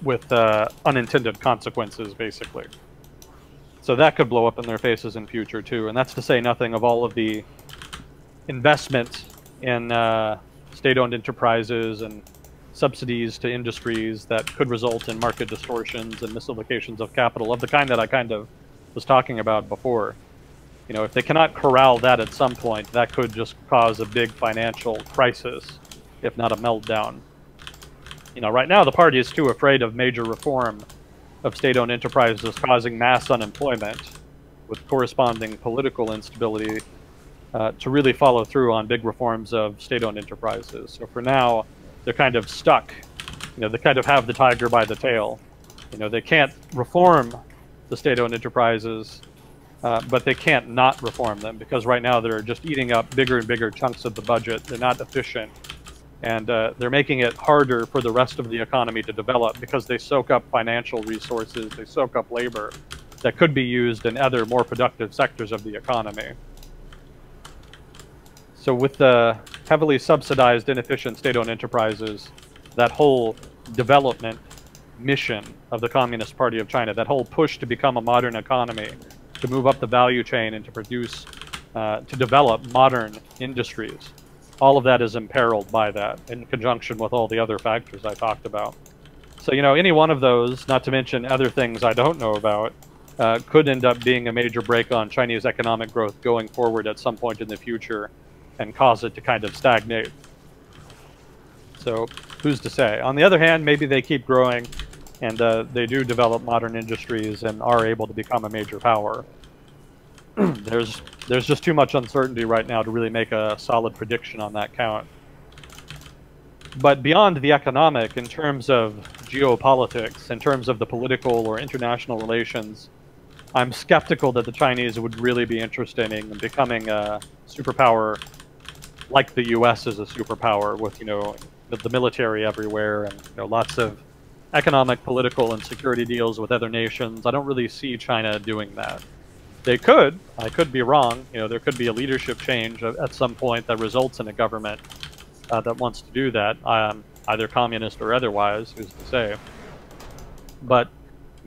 with unintended consequences, basically. So that could blow up in their faces in future, too. And that's to say nothing of all of the investment in state-owned enterprises and subsidies to industries that could result in market distortions and misallocations of capital of the kind that I kind of was talking about before. If they cannot corral that at some point, that could just cause a big financial crisis, if not a meltdown. Right now the party is too afraid of major reform of state-owned enterprises causing mass unemployment with corresponding political instability to really follow through on big reforms of state-owned enterprises. So for now, they're kind of stuck. They kind of have the tiger by the tail. They can't reform the state-owned enterprises, but they can't not reform them because right now they're just eating up bigger and bigger chunks of the budget. They're not efficient. And they're making it harder for the rest of the economy to develop because they soak up financial resources, they soak up labor that could be used in other more productive sectors of the economy. So with the heavily subsidized, inefficient state-owned enterprises, that whole development mission of the Communist Party of China, that whole push to become a modern economy, to move up the value chain and to produce, to develop modern industries, all of that is imperiled by that, in conjunction with all the other factors I talked about. So, you know, any one of those, not to mention other things I don't know about, could end up being a major brake on Chinese economic growth going forward at some point in the future and cause it to kind of stagnate. So, who's to say? On the other hand, maybe they keep growing and they do develop modern industries and are able to become a major power. There's just too much uncertainty right now to really make a solid prediction on that count. But beyond the economic, in terms of geopolitics, in terms of the political or international relations, I'm skeptical that the Chinese would really be interested in becoming a superpower like the US is a superpower with, you know, the military everywhere and, you know, lots of economic, political, and security deals with other nations. I don't really see China doing that. They could. I could be wrong. You know, there could be a leadership change at some point that results in a government that wants to do that, either communist or otherwise, who's to say. But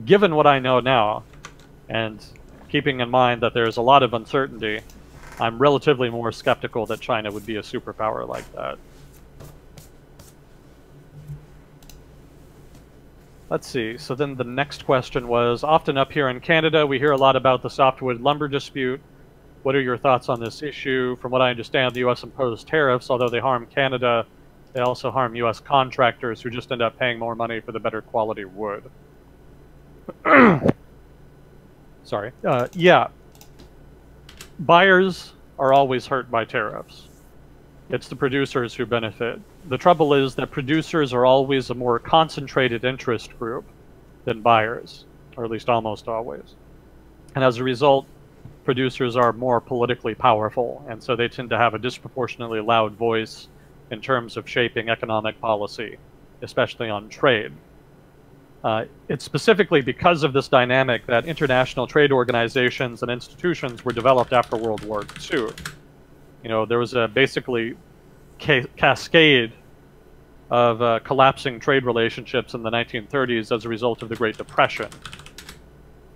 given what I know now, and keeping in mind that there's a lot of uncertainty, I'm relatively more skeptical that China would be a superpower like that. Let's see, so then the next question was, often up here in Canada, we hear a lot about the softwood lumber dispute. What are your thoughts on this issue? From what I understand, the U.S. imposed tariffs, although they harm Canada, they also harm U.S. contractors who just end up paying more money for the better quality wood. Sorry. Yeah. Buyers are always hurt by tariffs. It's the producers who benefit. The trouble is that producers are always a more concentrated interest group than buyers, or at least almost always. And as a result, producers are more politically powerful, and so they tend to have a disproportionately loud voice in terms of shaping economic policy, especially on trade. It's specifically because of this dynamic that international trade organizations and institutions were developed after World War II. You know, there was a basically cascade of collapsing trade relationships in the 1930s as a result of the Great Depression.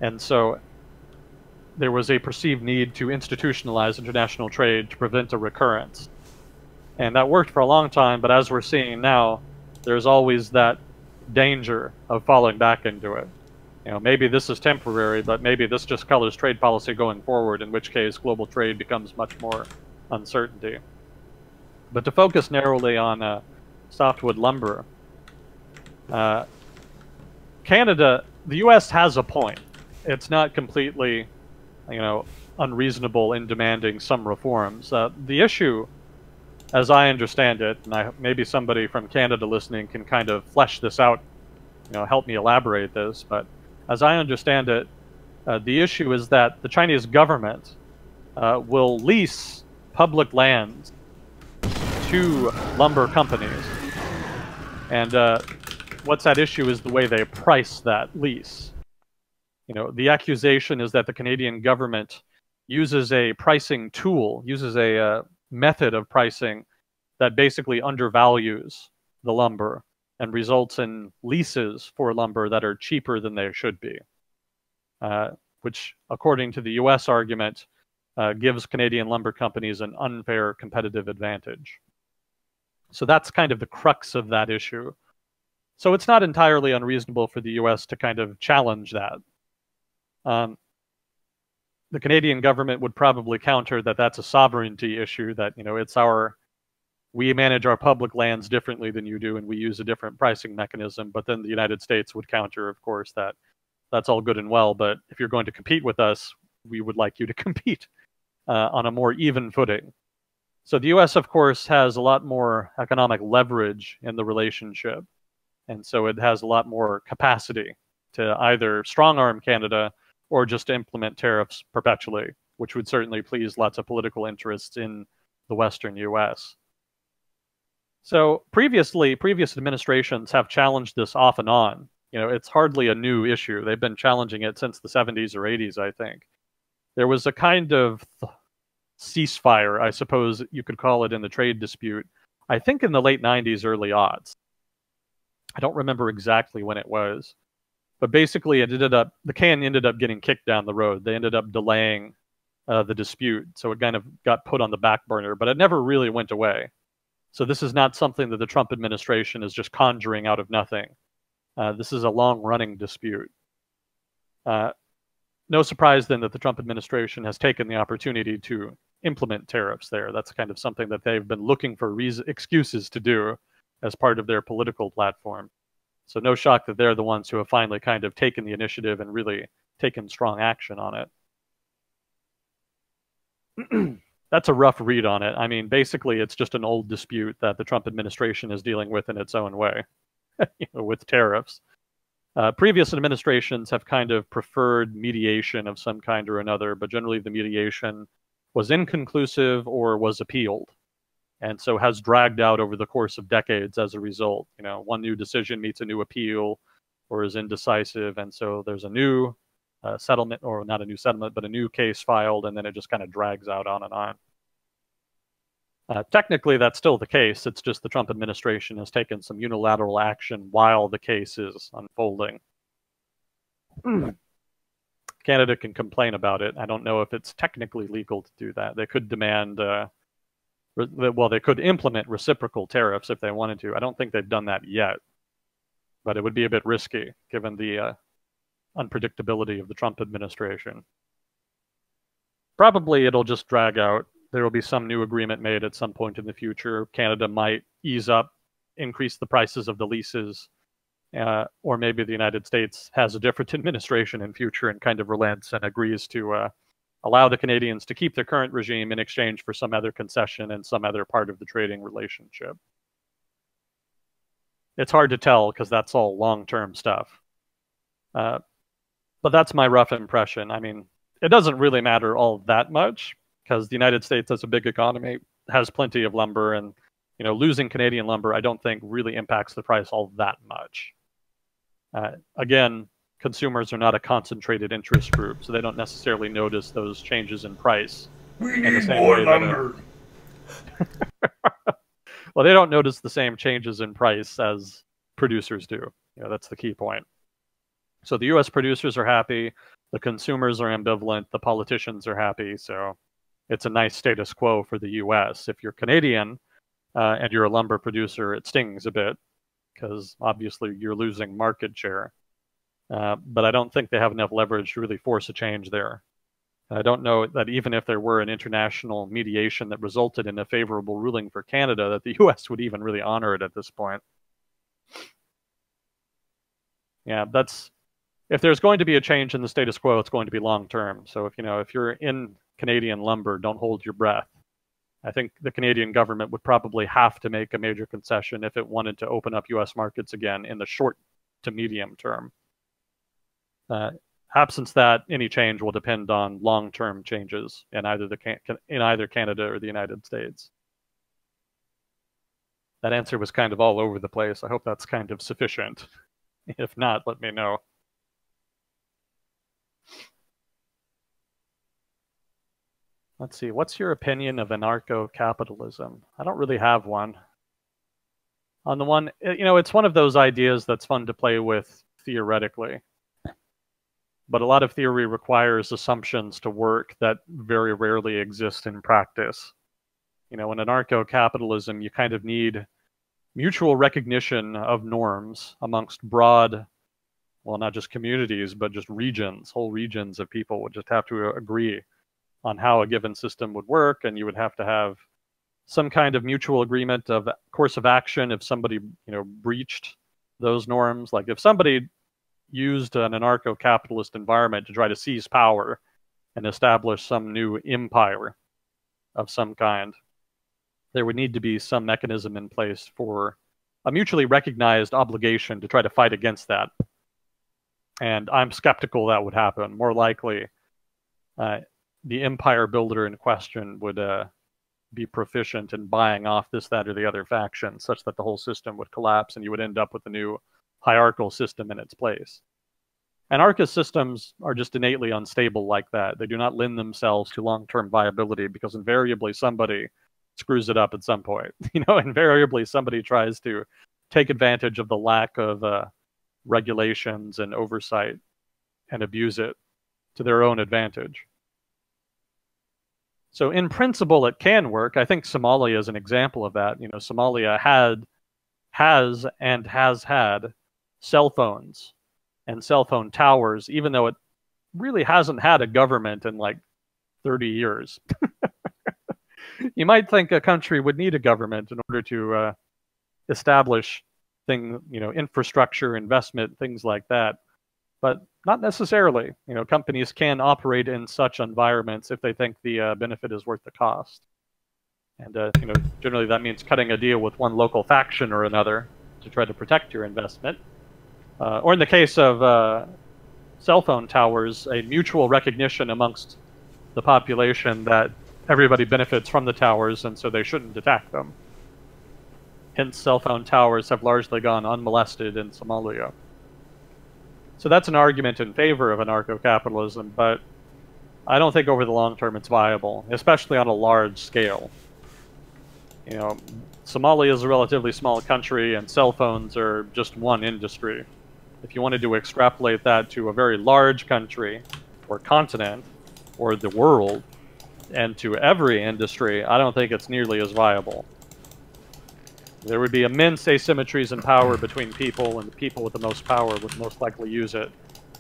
And so there was a perceived need to institutionalize international trade to prevent a recurrence. And that worked for a long time, but as we're seeing now, there's always that danger of falling back into it. You know, maybe this is temporary, but maybe this just colors trade policy going forward, in which case global trade becomes much more uncertainty. But to focus narrowly on softwood lumber, Canada, the U.S. has a point. It's not completely, you know, unreasonable in demanding some reforms. The issue, as I understand it, and maybe somebody from Canada listening can kind of flesh this out, you know, help me elaborate this, but as I understand it, the issue is that the Chinese government will lease public lands to lumber companies. And what's at issue is the way they price that lease. You know, the accusation is that the Canadian government uses a pricing tool, uses a method of pricing that basically undervalues the lumber and results in leases for lumber that are cheaper than they should be, which, according to the U.S. argument, gives Canadian lumber companies an unfair competitive advantage. So that's kind of the crux of that issue. So it's not entirely unreasonable for the U.S. to kind of challenge that. The Canadian government would probably counter that that's a sovereignty issue, that, you know, it's we manage our public lands differently than you do, and we use a different pricing mechanism. But then the United States would counter, of course, that that's all good and well, but if you're going to compete with us, we would like you to compete on a more even footing. So the U.S., of course, has a lot more economic leverage in the relationship, and so it has a lot more capacity to either strong-arm Canada or just to implement tariffs perpetually, which would certainly please lots of political interests in the Western U.S. So previous administrations have challenged this off and on. You know, it's hardly a new issue. They've been challenging it since the 70s or 80s, I think. There was a kind of ceasefire, I suppose you could call it, in the trade dispute, I think in the late 90s, early aughts. I don't remember exactly when it was. But basically, the can ended up getting kicked down the road. They ended up delaying the dispute, so it kind of got put on the back burner, but it never really went away. So this is not something that the Trump administration is just conjuring out of nothing. This is a long-running dispute. No surprise then that the Trump administration has taken the opportunity to implement tariffs there. That's kind of something that they've been looking for excuses to do as part of their political platform. So no shock that they're the ones who have finally kind of taken the initiative and really taken strong action on it. That's a rough read on it. I mean, basically, it's just an old dispute that the Trump administration is dealing with in its own way, with tariffs. Previous administrations have kind of preferred mediation of some kind or another, but generally the mediation was inconclusive or was appealed, and so has dragged out over the course of decades as a result. One new decision meets a new appeal or is indecisive, and so there's a new settlement, or not a new settlement, but a new case filed, and then it just kind of drags out on and on. Technically, that's still the case. It's just the Trump administration has taken some unilateral action while the case is unfolding. Canada can complain about it. I don't know if it's technically legal to do that. They could demand, they could implement reciprocal tariffs if they wanted to. I don't think they've done that yet, but it would be a bit risky given the unpredictability of the Trump administration. Probably it'll just drag out. There will be some new agreement made at some point in the future. Canada might ease up, increase the prices of the leases, or maybe the United States has a different administration in future and kind of relents and agrees to allow the Canadians to keep their current regime in exchange for some other concession and some other part of the trading relationship. It's hard to tell because that's all long-term stuff. But that's my rough impression. I mean, it doesn't really matter all that much, because the United States, as a big economy, has plenty of lumber, and losing Canadian lumber, I don't think really impacts the price all that much. Again, consumers are not a concentrated interest group, so they don't necessarily notice those changes in price. We need more lumber. Well, they don't notice the same changes in price as producers do. That's the key point. So the U.S. producers are happy, the consumers are ambivalent, the politicians are happy, so it's a nice status quo for the U.S. If you're Canadian and you're a lumber producer, it stings a bit because obviously you're losing market share. But I don't think they have enough leverage to really force a change there. I don't know that even if there were an international mediation that resulted in a favorable ruling for Canada, that the U.S. would even really honor it at this point. Yeah, if there's going to be a change in the status quo, it's going to be long term. So if you're in Canadian lumber, don't hold your breath. I think the Canadian government would probably have to make a major concession if it wanted to open up U.S. markets again in the short to medium term. Absence that, any change will depend on long-term changes in either Canada or the United States. That answer was kind of all over the place. I hope that's kind of sufficient. If not, let me know. Let's see, what's your opinion of anarcho-capitalism? I don't really have one. On the one, it's one of those ideas that's fun to play with theoretically. But a lot of theory requires assumptions to work that very rarely exist in practice. In anarcho-capitalism, you kind of need mutual recognition of norms amongst broad, well, not just communities, but just regions. Whole regions of people would just have to agree on how a given system would work, and you would have to have some kind of mutual agreement of course of action if somebody, breached those norms. Like if somebody used an anarcho-capitalist environment to try to seize power and establish some new empire of some kind, there would need to be some mechanism in place for a mutually recognized obligation to try to fight against that. And I'm skeptical that would happen. More likely, the empire builder in question would be proficient in buying off this, that, or the other faction, such that the whole system would collapse and you would end up with a new hierarchical system in its place. Anarchist systems are just innately unstable like that. They do not lend themselves to long-term viability because invariably somebody screws it up at some point. Invariably somebody tries to take advantage of the lack of regulations and oversight and abuse it to their own advantage. So in principle, it can work. I think Somalia is an example of that. Somalia has had cell phones and cell phone towers, even though it really hasn't had a government in like 30 years. You might think a country would need a government in order to establish infrastructure, investment, things like that. But not necessarily. Companies can operate in such environments if they think the benefit is worth the cost. And generally that means cutting a deal with one local faction or another to try to protect your investment. Or in the case of cell phone towers, a mutual recognition amongst the population that everybody benefits from the towers, and so they shouldn't attack them. Hence, cell phone towers have largely gone unmolested in Somalia. So that's an argument in favor of anarcho-capitalism, but I don't think over the long term it's viable, especially on a large scale. Somalia is a relatively small country, and cell phones are just one industry. If you wanted to extrapolate that to a very large country, or continent, or the world, and to every industry, I don't think it's nearly as viable. There would be immense asymmetries in power between people, and the people with the most power would most likely use it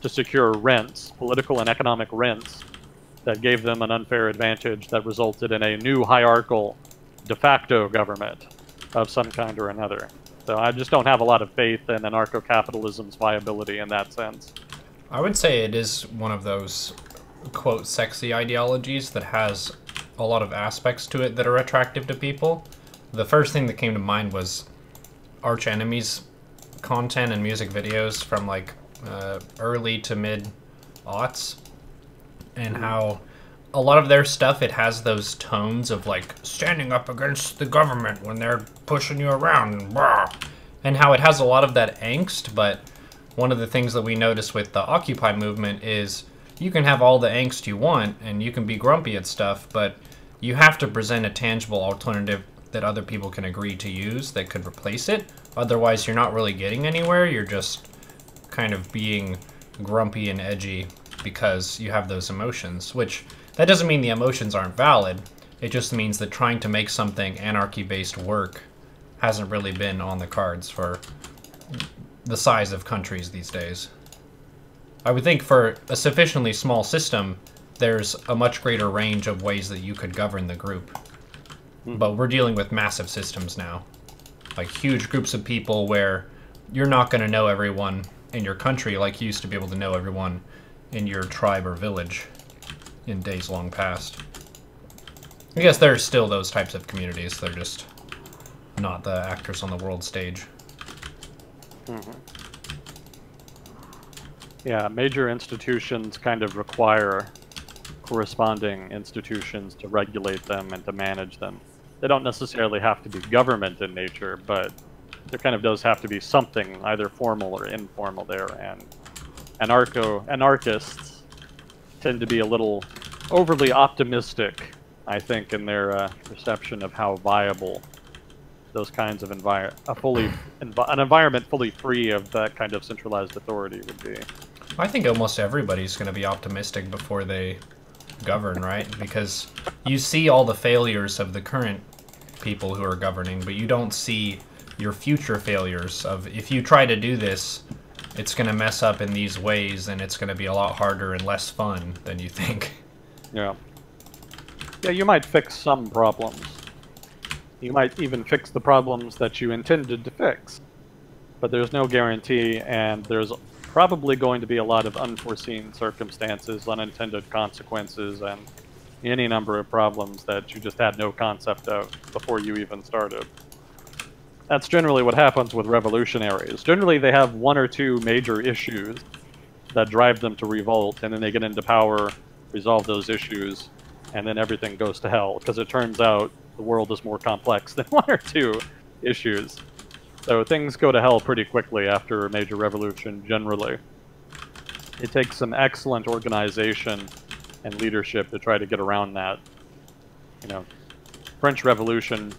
to secure rents, political and economic rents, that gave them an unfair advantage that resulted in a new hierarchical de facto government of some kind or another. So I just don't have a lot of faith in anarcho-capitalism's viability in that sense. I would say it is one of those, quote, sexy ideologies that has a lot of aspects to it that are attractive to people. The first thing that came to mind was Arch Enemy's content and music videos from like early to mid-aughts, and how a lot of their stuff, it has those tones of like standing up against the government when they're pushing you around, and how it has a lot of that angst. But one of the things that we notice with the Occupy movement is you can have all the angst you want and you can be grumpy at stuff, but you have to present a tangible alternative that other people can agree to use that could replace it. Otherwise, you're not really getting anywhere. You're just kind of being grumpy and edgy because you have those emotions, which that doesn't mean the emotions aren't valid. It just means that trying to make something anarchy-based work hasn't really been on the cards for the size of countries these days. I would think for a sufficiently small system, there's a much greater range of ways that you could govern the group. But we're dealing with massive systems now. Like huge groups of people where you're not going to know everyone in your country like you used to be able to know everyone in your tribe or village in days long past. I guess there are still those types of communities. They're just not the actors on the world stage. Yeah, major institutions kind of require corresponding institutions to regulate them and to manage them. They don't necessarily have to be government in nature, but there kind of does have to be something, either formal or informal there, and anarchists tend to be a little overly optimistic, I think, in their perception of how viable those kinds of an environment fully free of that kind of centralized authority would be. I think almost everybody's going to be optimistic before they govern, right? Because you see all the failures of the current people who are governing, but you don't see your future failures of, if you try to do this, it's going to mess up in these ways, and it's going to be a lot harder and less fun than you think. Yeah. Yeah, you might fix some problems. You might even fix the problems that you intended to fix. But there's no guarantee, and there's probably going to be a lot of unforeseen circumstances, unintended consequences, and any number of problems that you just had no concept of before you even started. That's generally what happens with revolutionaries. Generally, they have one or two major issues that drive them to revolt, and then they get into power, resolve those issues, and then everything goes to hell, because it turns out the world is more complex than one or two issues. So things go to hell pretty quickly after a major revolution, generally. It takes some excellent organization and leadership to try to get around that. You know, French Revolution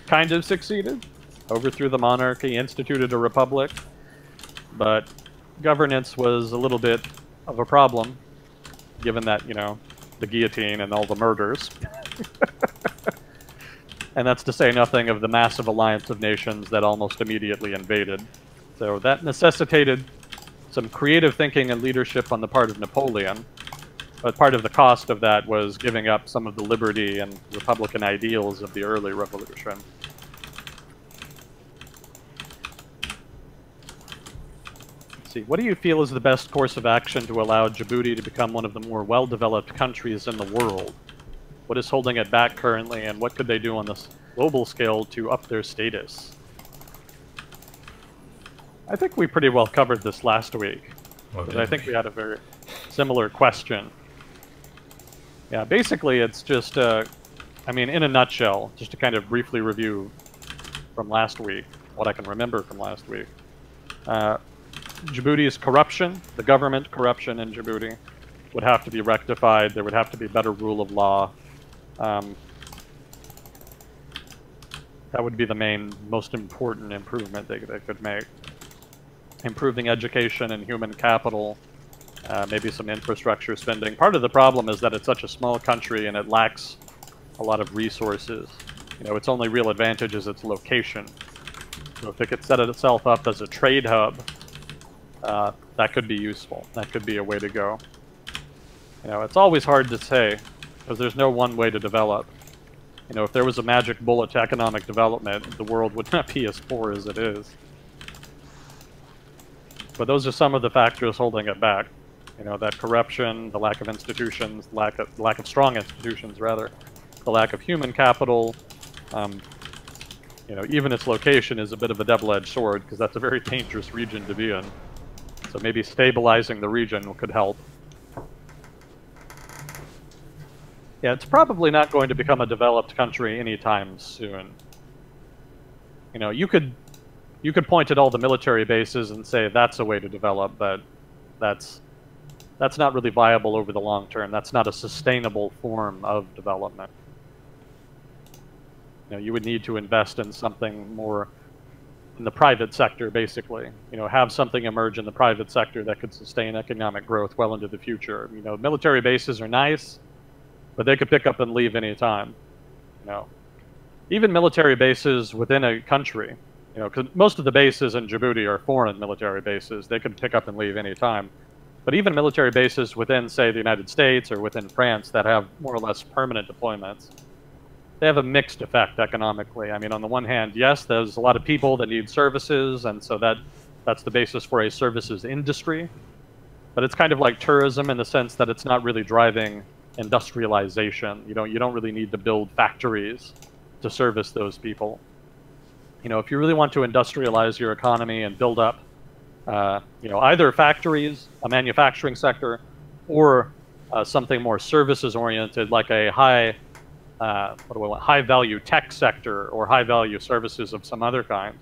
kind of succeeded, overthrew the monarchy, instituted a republic, but governance was a little bit of a problem, given that, you know, the guillotine and all the murders. And that's to say nothing of the massive alliance of nations that almost immediately invaded. So that necessitated some creative thinking and leadership on the part of Napoleon, but part of the cost of that was giving up some of the liberty and republican ideals of the early revolution. Let's see, what do you feel is the best course of action to allow Djibouti to become one of the more well-developed countries in the world? What is holding it back currently, and what could they do on this global scale to up their status? I think we pretty well covered this last week. Okay. I think we had a very similar question. Yeah, basically it's just, I mean, in a nutshell, just to kind of briefly review from last week, what I can remember from last week. Djibouti's corruption, the government corruption in Djibouti, would have to be rectified. There would have to be better rule of law. That would be the main, most important improvement they could make. Improving education and human capital, maybe some infrastructure spending. Part of the problem is that it's such a small country and it lacks a lot of resources. You know, its only real advantage is its location. So if it could set itself up as a trade hub, that could be useful. That could be a way to go. You know, it's always hard to say, because there's no one way to develop. You know, if there was a magic bullet to economic development, the world would not be as poor as it is. But those are some of the factors holding it back. You know, that corruption, the lack of institutions, lack of strong institutions, rather, the lack of human capital. You know, even its location is a bit of a double-edged sword, because that's a very dangerous region to be in. So maybe stabilizing the region could help. Yeah, it's probably not going to become a developed country anytime soon. You know, you could point at all the military bases and say that's a way to develop, but that's not really viable over the long term. That's not a sustainable form of development. You know, you would need to invest in something more in the private sector, basically. You know, have something emerge in the private sector that could sustain economic growth well into the future. You know, military bases are nice, but they could pick up and leave any time. You know, even military bases within a country. You know, because most of the bases in Djibouti are foreign military bases. They could pick up and leave any time. But even military bases within, say, the United States or within France that have more or less permanent deployments, they have a mixed effect economically. I mean, on the one hand, yes, there's a lot of people that need services, and so that's the basis for a services industry. But it's kind of like tourism in the sense that it's not really driving industrialization. You don't really need to build factories to service those people. You know, if you really want to industrialize your economy and build up, you know, either factories, a manufacturing sector, or something more services-oriented, like a high-value tech sector or high-value services of some other kind,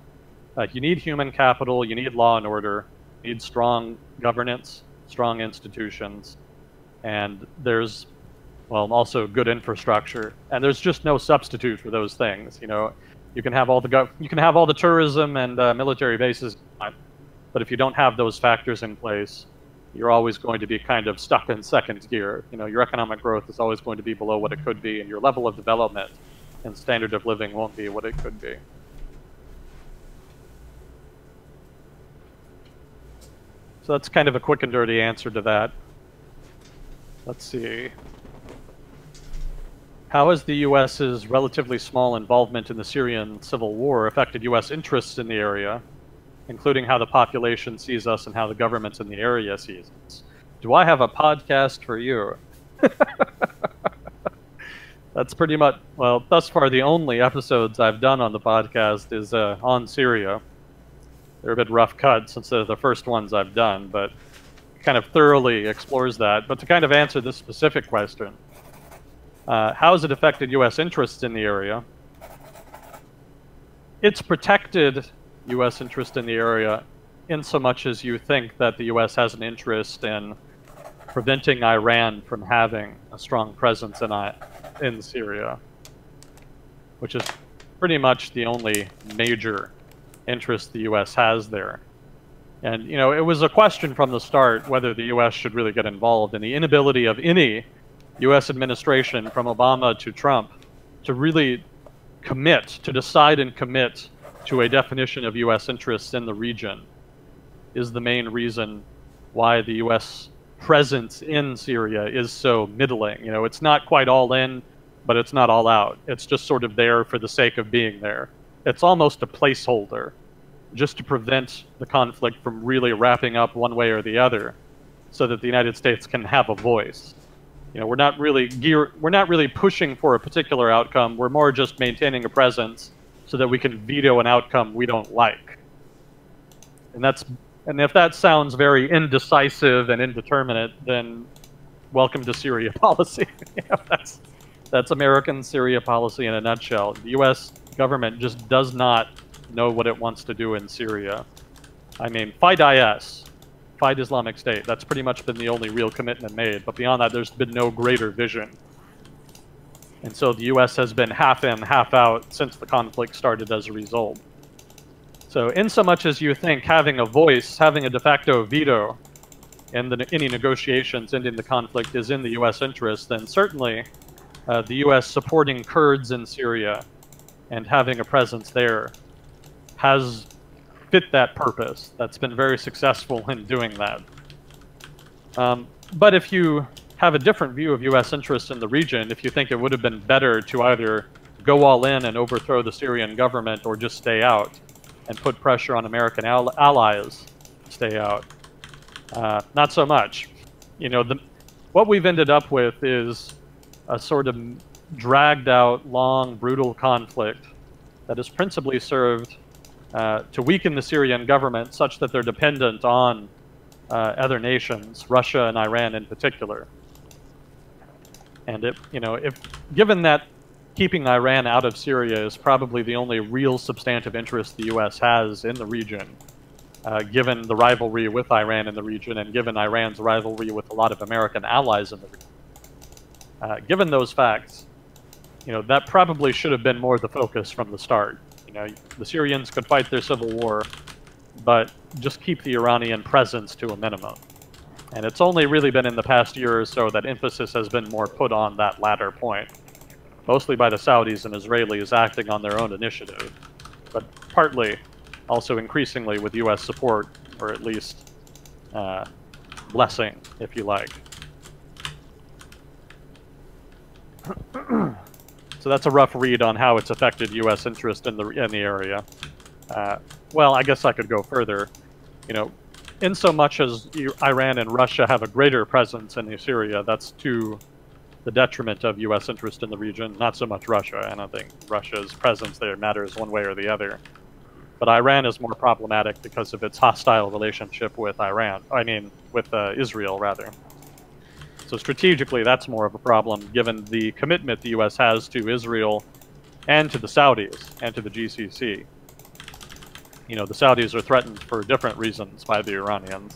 you need human capital, you need law and order, you need strong governance, strong institutions, and there's, well, also good infrastructure. And there's just no substitute for those things. You know, you can have all the tourism and military bases, but if you don't have those factors in place, you're always going to be kind of stuck in second gear. You know, your economic growth is always going to be below what it could be, and your level of development and standard of living won't be what it could be. So that's kind of a quick and dirty answer to that. Let's see. How has the U.S.'s relatively small involvement in the Syrian civil war affected U.S. interests in the area, including how the population sees us and how the governments in the area sees us? Do I have a podcast for you? That's pretty much, well, thus far the only episodes I've done on the podcast is on Syria. They're a bit rough cut since they're the first ones I've done, but it kind of thoroughly explores that. But to kind of answer this specific question, how has it affected U.S. interests in the area? It's protected U.S. interest in the area in so much as you think that the U.S. has an interest in preventing Iran from having a strong presence in Syria, which is pretty much the only major interest the U.S. has there. And, you know, it was a question from the start whether the U.S. should really get involved, and the inability of any U.S. administration, from Obama to Trump, to really commit, to decide and commit to a definition of U.S. interests in the region is the main reason why the U.S. presence in Syria is so middling. You know, it's not quite all in, but it's not all out. It's just sort of there for the sake of being there. It's almost a placeholder, just to prevent the conflict from really wrapping up one way or the other, so that the United States can have a voice. You know, we're not really pushing for a particular outcome. We're more just maintaining a presence so that we can veto an outcome we don't like. And if that sounds very indecisive and indeterminate, then welcome to Syria policy. You know, that's American Syria policy in a nutshell. The U.S. government just does not know what it wants to do in Syria. I mean, fight IS, fight Islamic State. That's pretty much been the only real commitment made. But beyond that, there's been no greater vision. And so the U.S. has been half in, half out since the conflict started as a result. So in so much as you think having a voice, having a de facto veto in any negotiations ending the conflict is in the U.S. interest, then certainly the U.S. supporting Kurds in Syria and having a presence there has fit that purpose. That's been very successful in doing that. But if you have a different view of U.S. interests in the region, if you think it would have been better to either go all in and overthrow the Syrian government or just stay out and put pressure on American allies to stay out, not so much. You know, what we've ended up with is a sort of dragged out, long, brutal conflict that has principally served to weaken the Syrian government such that they're dependent on other nations, Russia and Iran in particular. And given that keeping Iran out of Syria is probably the only real substantive interest the U.S. has in the region, given the rivalry with Iran in the region and given Iran's rivalry with a lot of American allies in the region. Given those facts, you know, that probably should have been more the focus from the start. You know, the Syrians could fight their civil war, but just keep the Iranian presence to a minimum. And it's only really been in the past year or so that emphasis has been more put on that latter point, mostly by the Saudis and Israelis acting on their own initiative, but partly also increasingly with U.S. support, or at least blessing, if you like. So that's a rough read on how it's affected U.S. interest in the area. Well, I guess I could go further. You know, in so much as Iran and Russia have a greater presence in Syria, that's to the detriment of U.S. interest in the region, not so much Russia. And I think Russia's presence there matters one way or the other. But Iran is more problematic because of its hostile relationship with Israel, rather. So strategically, that's more of a problem, given the commitment the U.S. has to Israel and to the Saudis and to the GCC. You know, the Saudis are threatened for different reasons by the Iranians.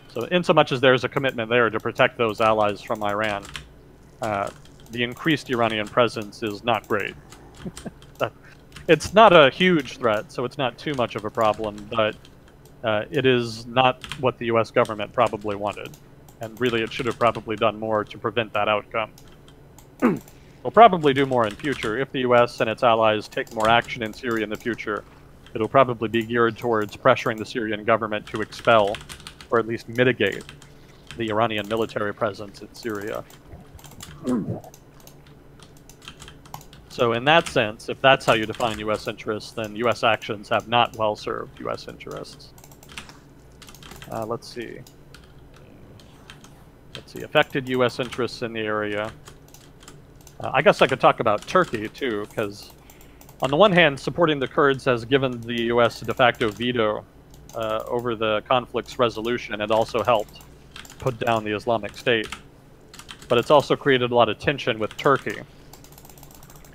So in so much as there's a commitment there to protect those allies from Iran, the increased Iranian presence is not great. It's not a huge threat, so it's not too much of a problem, but it is not what the U.S. government probably wanted. And really, it should have probably done more to prevent that outcome. We'll probably do more in future. If the U.S. and its allies take more action in Syria in the future, it'll probably be geared towards pressuring the Syrian government to expel, or at least mitigate, the Iranian military presence in Syria. So in that sense, if that's how you define U.S. interests, then U.S. actions have not well served U.S. interests. Let's see. Affected U.S. interests in the area. I guess I could talk about Turkey, too, because on the one hand, supporting the Kurds has given the U.S. a de facto veto over the conflict's resolution and also helped put down the Islamic State. But it's also created a lot of tension with Turkey.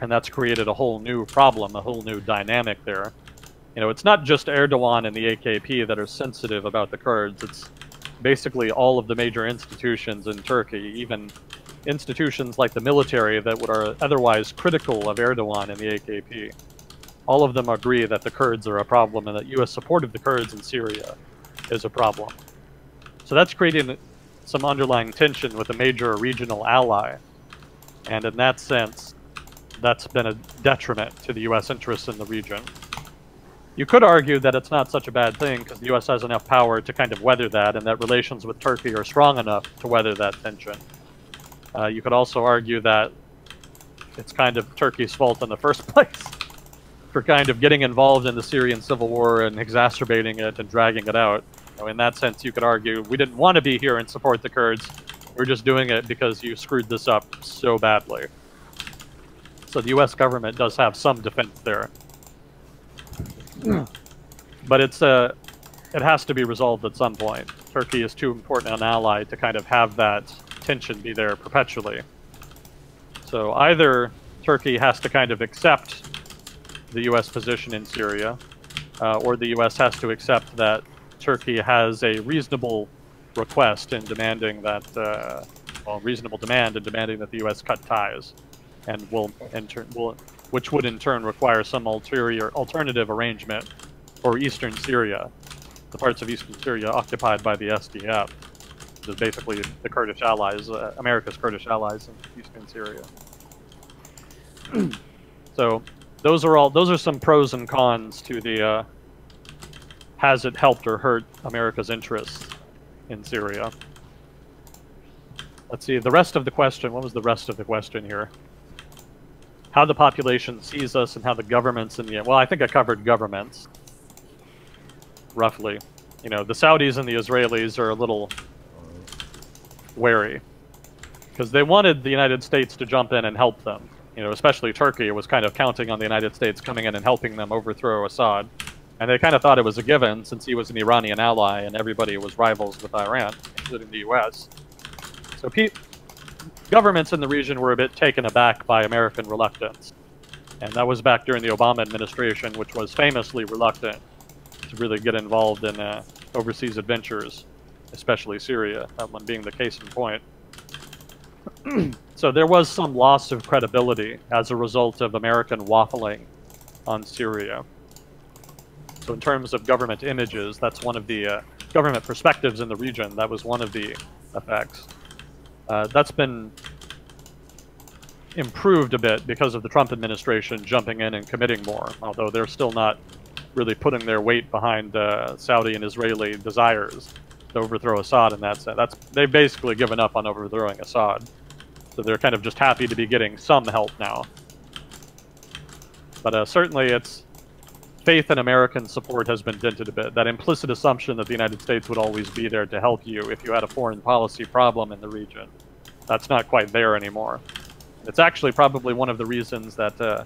And that's created a whole new problem, a whole new dynamic there. It's not just Erdogan and the AKP that are sensitive about the Kurds. It's basically all of the major institutions in Turkey, even institutions like the military that are otherwise critical of Erdogan and the AKP. All of them agree that the Kurds are a problem and that U.S. support of the Kurds in Syria is a problem. So that's creating some underlying tension with a major regional ally. And in that sense, that's been a detriment to the U.S. interests in the region. You could argue that it's not such a bad thing because the U.S. has enough power to kind of weather that, and that relations with Turkey are strong enough to weather that tension. You could also argue that it's kind of Turkey's fault in the first place for kind of getting involved in the Syrian civil war and exacerbating it and dragging it out. In that sense, you could argue we didn't want to be here and support the Kurds. We're just doing it because you screwed this up so badly. So the U.S. government does have some defense there. But it has to be resolved at some point. Turkey is too important an ally to kind of have that tension be there perpetually. So either Turkey has to kind of accept the U.S. position in Syria, or the U.S. has to accept that Turkey has a reasonable request in demanding that, reasonable demand in demanding that the U.S. cut ties, and which would in turn require some alternative arrangement for eastern Syria, the parts of eastern Syria occupied by the SDF, which is basically the Kurdish allies, America's Kurdish allies in eastern Syria. So those are some pros and cons to the has it helped or hurt America's interests in Syria. Let's see, the rest of the question, what was the rest of the question here? How the population sees us and how the governments in the... Well, I think I covered governments, roughly. The Saudis and the Israelis are a little wary, because they wanted the United States to jump in and help them. Especially Turkey was kind of counting on the United States coming in and helping them overthrow Assad. And they kind of thought it was a given, since he was an Iranian ally and everybody was rivals with Iran, including the U.S. So governments in the region were a bit taken aback by American reluctance. And that was back during the Obama administration, which was famously reluctant to really get involved in overseas adventures, especially Syria, that one being the case in point. So there was some loss of credibility as a result of American waffling on Syria. So in terms of government images, that's one of the government perspectives in the region. That was one of the effects. That's been improved a bit because of the Trump administration jumping in and committing more, although they're still not really putting their weight behind Saudi and Israeli desires to overthrow Assad in that sense. They've basically given up on overthrowing Assad. So they're kind of just happy to be getting some help now. But certainly it's faith in American support has been dented a bit. That implicit assumption that the United States would always be there to help you if you had a foreign policy problem in the region, that's not quite there anymore. It's actually probably one of the reasons that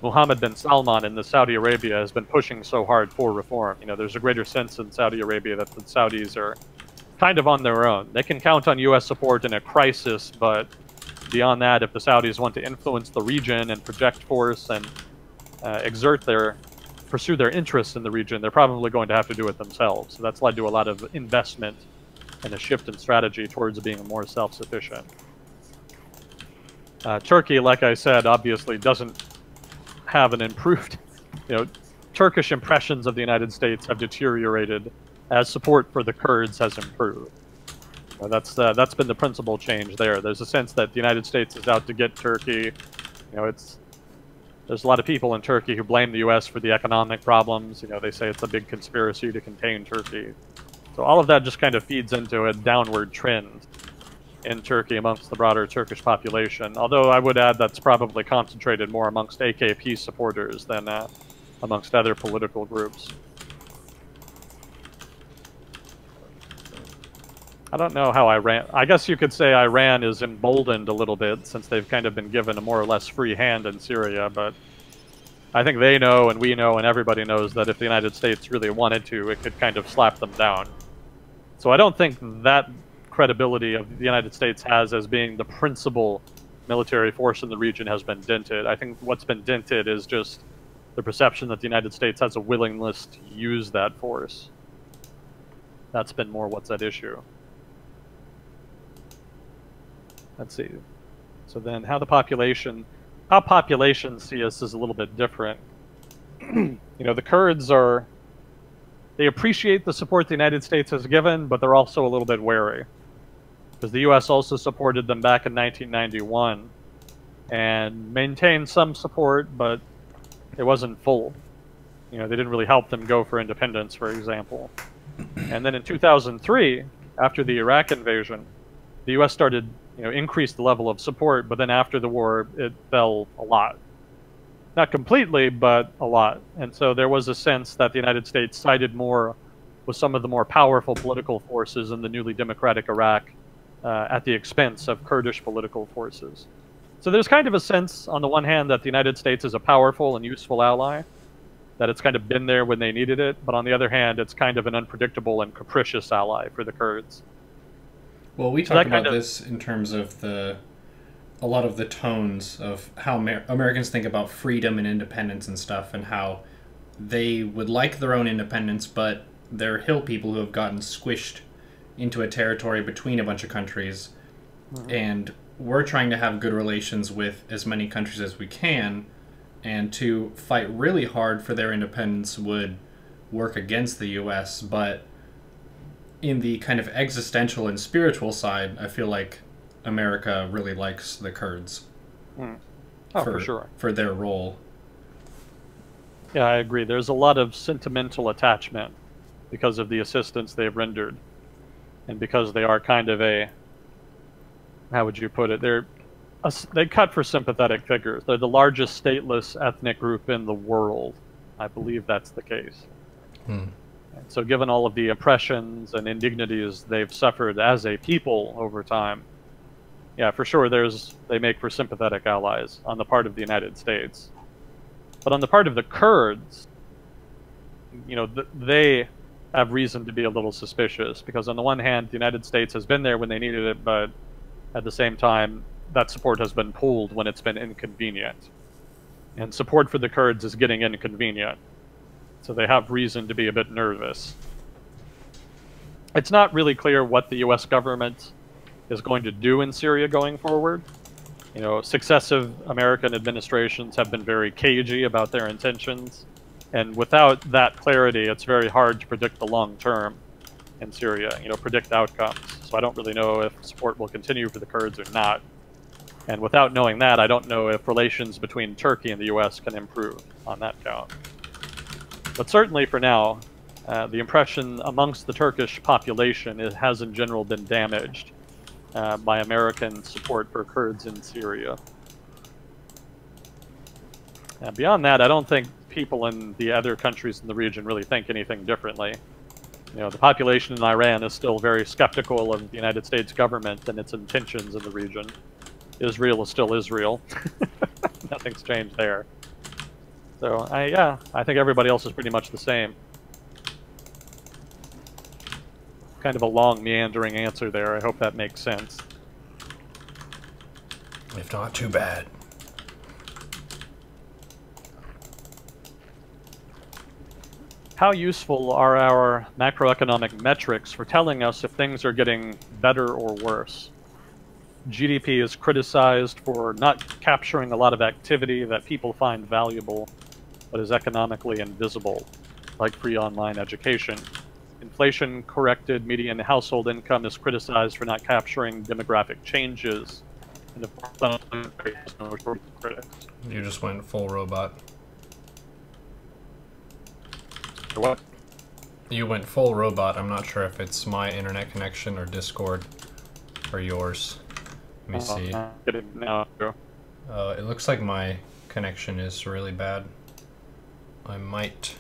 Mohammed bin Salman in Saudi Arabia has been pushing so hard for reform. There's a greater sense in Saudi Arabia that the Saudis are kind of on their own. They can count on U.S. support in a crisis, but beyond that, if the Saudis want to influence the region and project force and pursue their interests in the region, they're probably going to have to do it themselves. So that's led to a lot of investment and a shift in strategy towards being more self-sufficient. Turkey, like I said, obviously doesn't have an improved, Turkish impressions of the United States have deteriorated as support for the Kurds has improved. That's been the principal change there. There's a sense that the United States is out to get Turkey. There's a lot of people in Turkey who blame the U.S. for the economic problems. They say it's a big conspiracy to contain Turkey. So all of that just kind of feeds into a downward trend in Turkey amongst the broader Turkish population. Although I would add that's probably concentrated more amongst AKP supporters than amongst other political groups. I don't know how Iran... I guess you could say Iran is emboldened a little bit since they've kind of been given a more or less free hand in Syria, but I think they know and we know and everybody knows that if the United States really wanted to, it could kind of slap them down. So I don't think that credibility of the United States has as being the principal military force in the region has been dented. I think what's been dented is just the perception that the United States has a willingness to use that force. That's been more what's at issue. Let's see. So then how populations see us is a little bit different. You know, the Kurds they appreciate the support the United States has given, but they're also a little bit wary. Because the US also supported them back in 1991 and maintained some support, but it wasn't full. You know, they didn't really help them go for independence, for example. And then in 2003, after the Iraq invasion, the US started, you know, increased the level of support, but then after the war, it fell a lot. Not completely, but a lot. And so there was a sense that the United States sided more with some of the more powerful political forces in the newly democratic Iraq at the expense of Kurdish political forces. So there's kind of a sense, on the one hand, that the United States is a powerful and useful ally, that it's kind of been there when they needed it, but on the other hand, it's kind of an unpredictable and capricious ally for the Kurds. Well, we talked about this in terms of a lot of the tones of how Americans think about freedom and independence and stuff, and how they would like their own independence, but they're hill people who have gotten squished into a territory between a bunch of countries, and we're trying to have good relations with as many countries as we can, and to fight really hard for their independence would work against the US, but in the kind of existential and spiritual side, I feel like America really likes the Kurds. For sure. For their role. Yeah, I agree. There's a lot of sentimental attachment because of the assistance they've rendered. And because they are kind of how would you put it? They cut for sympathetic figures. They're the largest stateless ethnic group in the world. I believe that's the case. So given all of the oppressions and indignities they've suffered as a people over time, yeah, for sure, they make for sympathetic allies on the part of the United States. But on the part of the Kurds, you know, they have reason to be a little suspicious, because on the one hand, the United States has been there when they needed it, but at the same time, that support has been pulled when it's been inconvenient. And support for the Kurds is getting inconvenient. So they have reason to be a bit nervous. It's not really clear what the US government is going to do in Syria going forward. You know, successive American administrations have been very cagey about their intentions, and without that clarity, it's very hard to predict the long term in Syria, you know, predict outcomes. So I don't really know if support will continue for the Kurds or not. And without knowing that, I don't know if relations between Turkey and the US can improve on that count. But certainly for now, the impression amongst the Turkish population has in general been damaged by American support for Kurds in Syria. Beyond that, I don't think people in the other countries in the region really think anything differently. You know, the population in Iran is still very skeptical of the United States government and its intentions in the region. Israel is still Israel. Nothing's changed there. So, I think everybody else is pretty much the same. Kind of a long, meandering answer there. I hope that makes sense. If not, too bad. How useful are our macroeconomic metrics for telling us if things are getting better or worse? GDP is criticized for not capturing a lot of activity that people find valuable, but is economically invisible, like free online education. Inflation-corrected median household income is criticized for not capturing demographic changes. And of course, no critics. You just went full robot. What? You went full robot. I'm not sure if it's my internet connection or Discord or yours. Let me see. Get it now. It looks like my connection is really bad. I might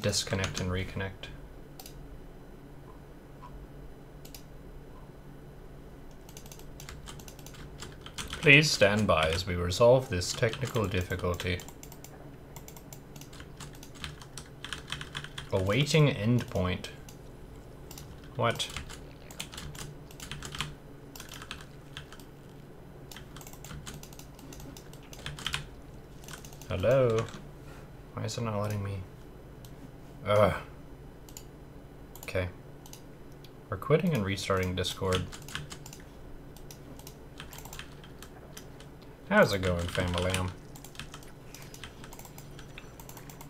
disconnect and reconnect. Please stand by as we resolve this technical difficulty. Awaiting endpoint. What? Hello? Why is it not letting me? Ugh. Okay. We're quitting and restarting Discord. How's it going, fam-a-lam?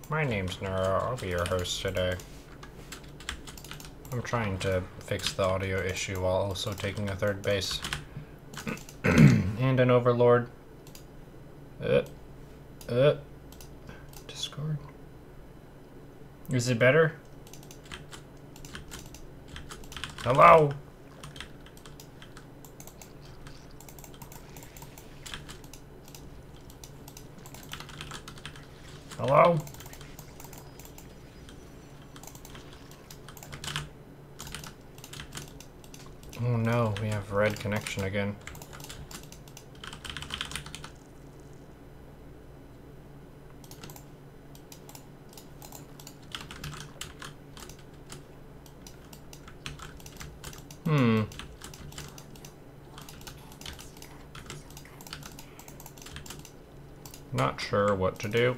My name's Neuro. I'll be your host today. I'm trying to fix the audio issue while also taking a third base. And an overlord. Discord. Is it better? Hello? Hello? Oh no, we have red connection again. Not sure what to do.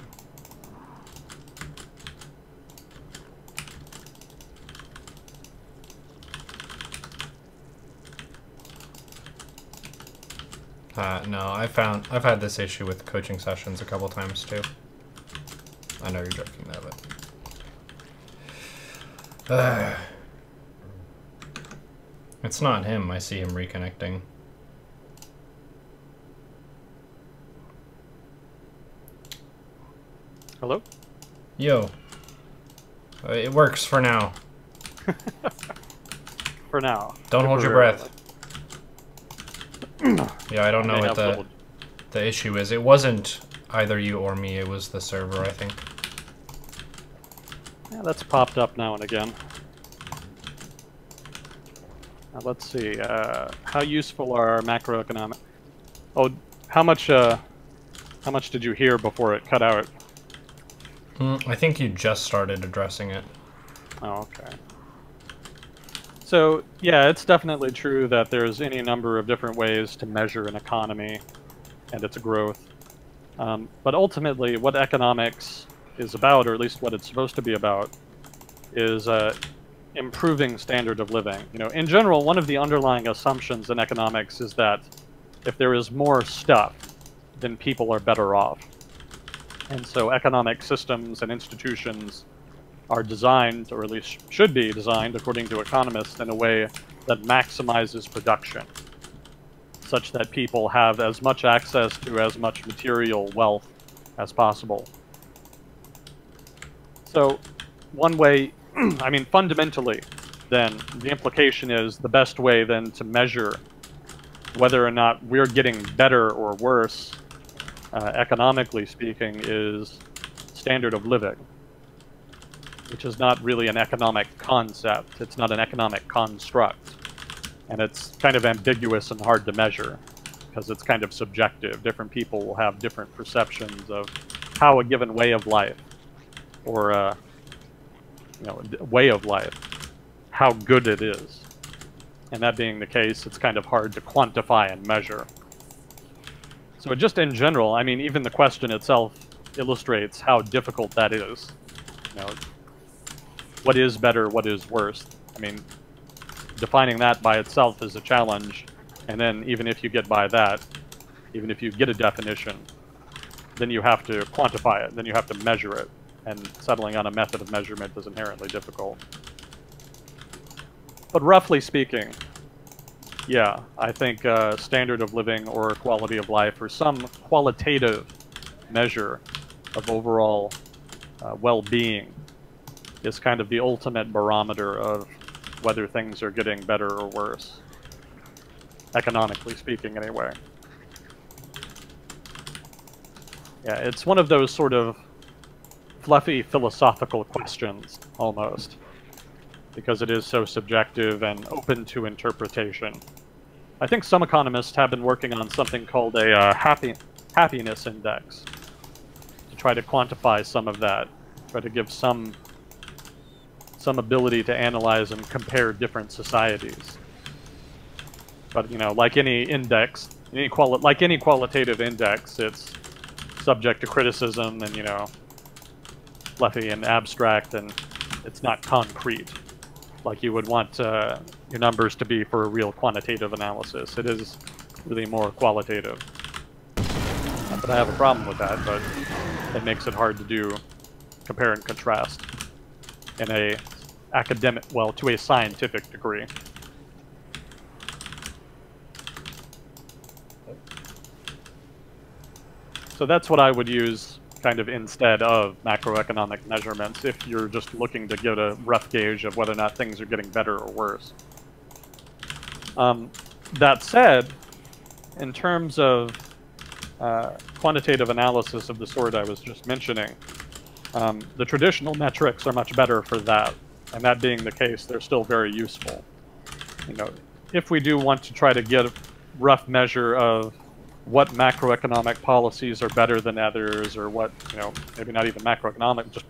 No, I've had this issue with coaching sessions a couple times too. I know you're joking though, but it's not him. I see him reconnecting. Hello? Yo. It works for now. For now. Don't hold your breath. Yeah, I don't know what the issue is. It wasn't either you or me, it was the server, I think. Yeah, that's popped up now and again. Now let's see, how useful are macroeconomic... Oh, how much did you hear before it cut out? I think you just started addressing it. Oh, okay. So, yeah, it's definitely true that there's any number of different ways to measure an economy and its growth. But ultimately, what economics is about, or at least what it's supposed to be about, is improving standard of living. You know, in general, one of the underlying assumptions in economics is that if there is more stuff, then people are better off. And so economic systems and institutions are designed, or at least should be designed, according to economists, in a way that maximizes production, such that people have as much access to as much material wealth as possible. So, one way, I mean, fundamentally, then, the implication is the best way, then, to measure whether or not we're getting better or worse, economically speaking, is standard of living, which is not really an economic concept. It's not an economic construct. And it's kind of ambiguous and hard to measure because it's kind of subjective. Different people will have different perceptions of how a given way of life or way of life, how good it is. And that being the case, it's kind of hard to quantify and measure. So just in general, I mean, even the question itself illustrates how difficult that is. You know, what is better, what is worse? I mean, defining that by itself is a challenge, and then even if you get by that, even if you get a definition, then you have to quantify it, then you have to measure it, and settling on a method of measurement is inherently difficult. But roughly speaking, yeah, I think standard of living or quality of life or some qualitative measure of overall well-being is kind of the ultimate barometer of whether things are getting better or worse. Economically speaking, anyway. Yeah, it's one of those sort of fluffy philosophical questions, almost, because it is so subjective and open to interpretation. I think some economists have been working on something called a happiness index to try to quantify some of that, try to give some ability to analyze and compare different societies. But, you know, like any index, like any qualitative index, it's subject to criticism and, you know, fluffy and abstract, and it's not concrete like you would want your numbers to be for a real quantitative analysis. It is really more qualitative. Not that I have a problem with that, but it makes it hard to do compare and contrast in a academic, well, to a scientific degree. So that's what I would use kind of instead of macroeconomic measurements if you're just looking to get a rough gauge of whether or not things are getting better or worse. That said, in terms of quantitative analysis of the sort I was just mentioning, the traditional metrics are much better for that. And that being the case, they're still very useful. You know, if we do want to try to get a rough measure of what macroeconomic policies are better than others, or what, you know, maybe not even macroeconomic, just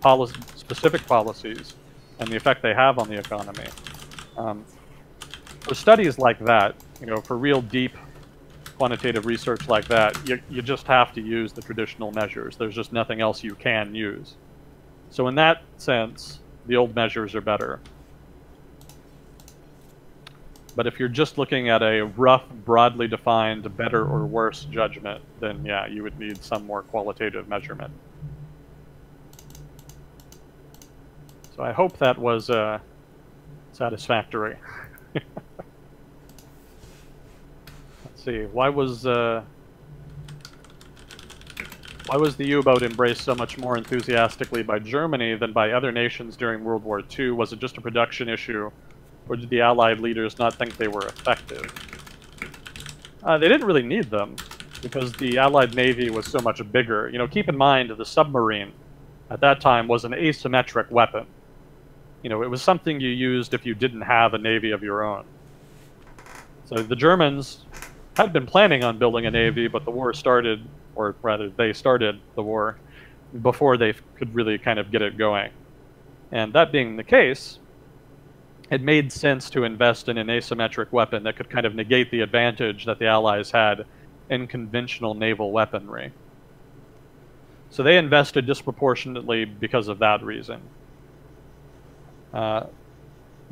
specific policies and the effect they have on the economy. For studies like that, you know, for real deep quantitative research like that, you just have to use the traditional measures. There's just nothing else you can use. So in that sense, the old measures are better. But if you're just looking at a rough, broadly defined better or worse judgment, then yeah, you would need some more qualitative measurement. So I hope that was satisfactory. Let's see, why was the U-boat embraced so much more enthusiastically by Germany than by other nations during World War II? Was it just a production issue? Or did the Allied leaders not think they were effective? They didn't really need them, because the Allied Navy was so much bigger. You know, keep in mind, the submarine at that time was an asymmetric weapon. You know, it was something you used if you didn't have a navy of your own. So the Germans had been planning on building a navy, but the war started, or rather, they started the war before they could really kind of get it going. And that being the case, it made sense to invest in an asymmetric weapon that could kind of negate the advantage that the Allies had in conventional naval weaponry. So they invested disproportionately because of that reason. The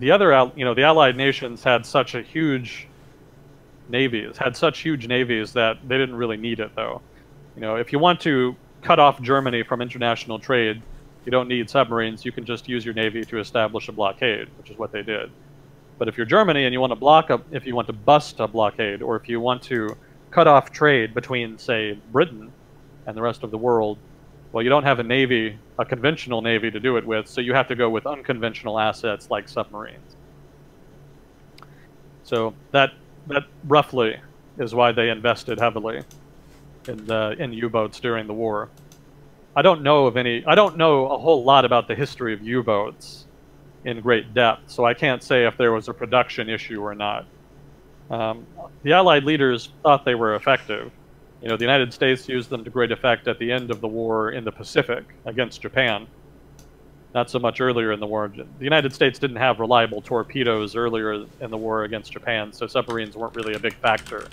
Allied nations had such huge navies that they didn't really need it, though. You know, if you want to cut off Germany from international trade, you don't need submarines. You can just use your navy to establish a blockade, which is what they did. But if you're Germany and you want to if you want to bust a blockade, or if you want to cut off trade between, say, Britain and the rest of the world, well, you don't have a navy, a conventional navy to do it with, so you have to go with unconventional assets like submarines. So that roughly is why they invested heavily in U-boats during the war. I don't know a whole lot about the history of U-boats in great depth, so I can't say if there was a production issue or not. The Allied leaders thought they were effective. You know, the United States used them to great effect at the end of the war in the Pacific against Japan. Not so much earlier in the war. The United States didn't have reliable torpedoes earlier in the war against Japan, so submarines weren't really a big factor.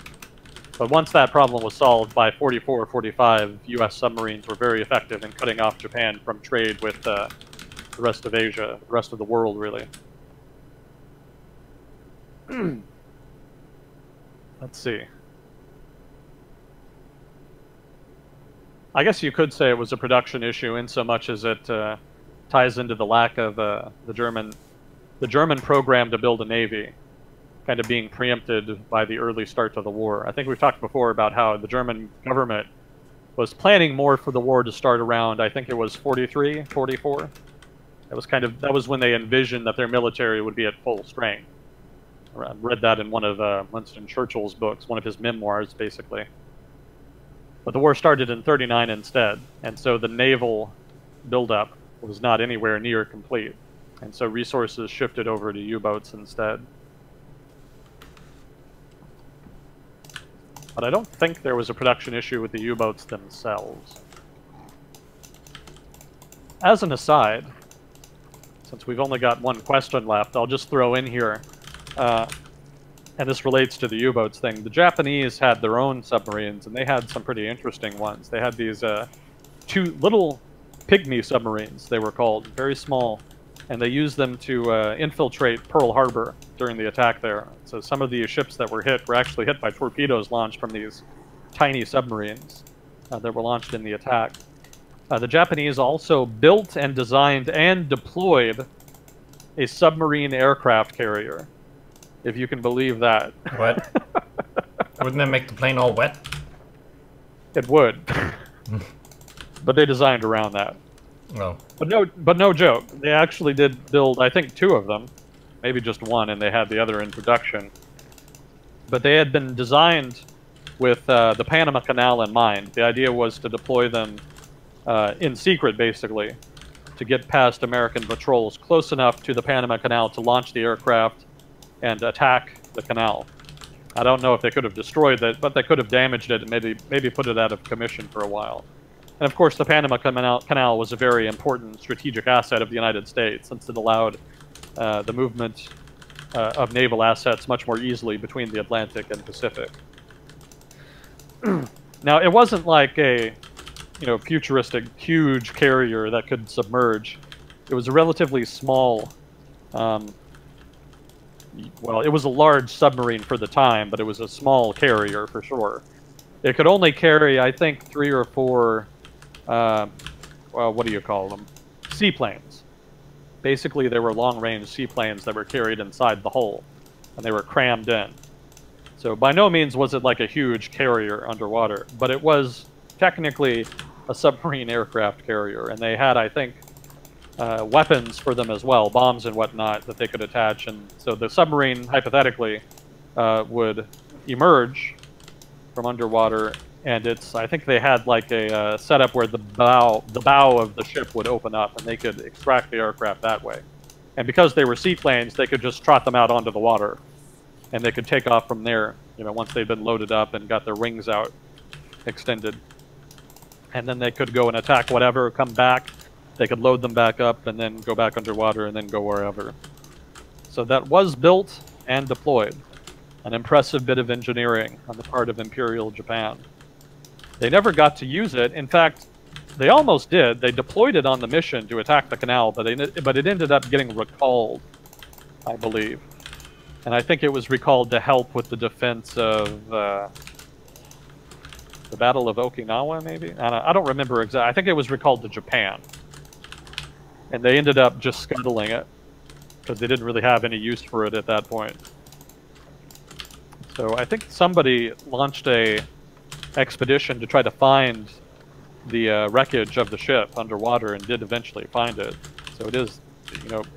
But once that problem was solved, by 44 or 45, U.S. submarines were very effective in cutting off Japan from trade with the rest of Asia, the rest of the world, really. Let's see. I guess you could say it was a production issue in so much as it ties into the lack of the German program to build a navy kind of being preempted by the early start of the war. I think we've talked before about how the German government was planning more for the war to start around, I think it was 43, 44. That was when they envisioned that their military would be at full strength. I read that in one of Winston Churchill's books, one of his memoirs, basically. But the war started in 39 instead, and so the naval buildup was not anywhere near complete. And so resources shifted over to U-boats instead. But I don't think there was a production issue with the U-boats themselves. As an aside, since we've only got one question left, I'll just throw in here, and this relates to the U-boats thing. The Japanese had their own submarines, and they had some pretty interesting ones. They had these two little pygmy submarines, they were called, very small, and they used them to infiltrate Pearl Harbor during the attack there. So some of the ships that were hit were actually hit by torpedoes launched from these tiny submarines that were launched in the attack. The Japanese also built and designed and deployed a submarine aircraft carrier, if you can believe that. What? Wouldn't that make the plane all wet? It would. But they designed around that. Oh. But no joke. They actually did build, I think, 2 of them. Maybe just 1, and they had the other in production. But they had been designed with the Panama Canal in mind. The idea was to deploy them in secret, basically, to get past American patrols close enough to the Panama Canal to launch the aircraft and attack the canal. I don't know if they could have destroyed it, but they could have damaged it and maybe put it out of commission for a while. And of course, the Panama Canal was a very important strategic asset of the United States, since it allowed the movement of naval assets much more easily between the Atlantic and Pacific. Now, it wasn't like a futuristic, huge carrier that could submerge. It was a relatively small, well, it was a large submarine for the time, but it was a small carrier for sure. It could only carry, I think, 3 or 4, well, what do you call them? Seaplanes. Basically, they were long-range seaplanes that were carried inside the hull, and they were crammed in. So by no means was it like a huge carrier underwater, but it was technically a submarine aircraft carrier, and they had, I think, weapons for them as well, bombs and whatnot that they could attach, and so the submarine, hypothetically, would emerge from underwater, and I think they had like a setup where the bow of the ship would open up, and they could extract the aircraft that way. And because they were seaplanes, they could just trot them out onto the water, and they could take off from there, once they'd been loaded up and got their wings out extended. And then they could go and attack whatever, come back. They could load them back up and then go back underwater and then go wherever. So that was built and deployed. An impressive bit of engineering on the part of Imperial Japan. They never got to use it. In fact, they almost did. They deployed it on the mission to attack the canal, but it ended up getting recalled, I believe. And I think it was recalled to help with the defense of the Battle of Okinawa, maybe? I don't remember exactly. I think it was recalled to Japan. And they ended up just scuttling it, because they didn't really have any use for it at that point. So I think somebody launched a expedition to try to find the wreckage of the ship underwater, and did eventually find it. So it is,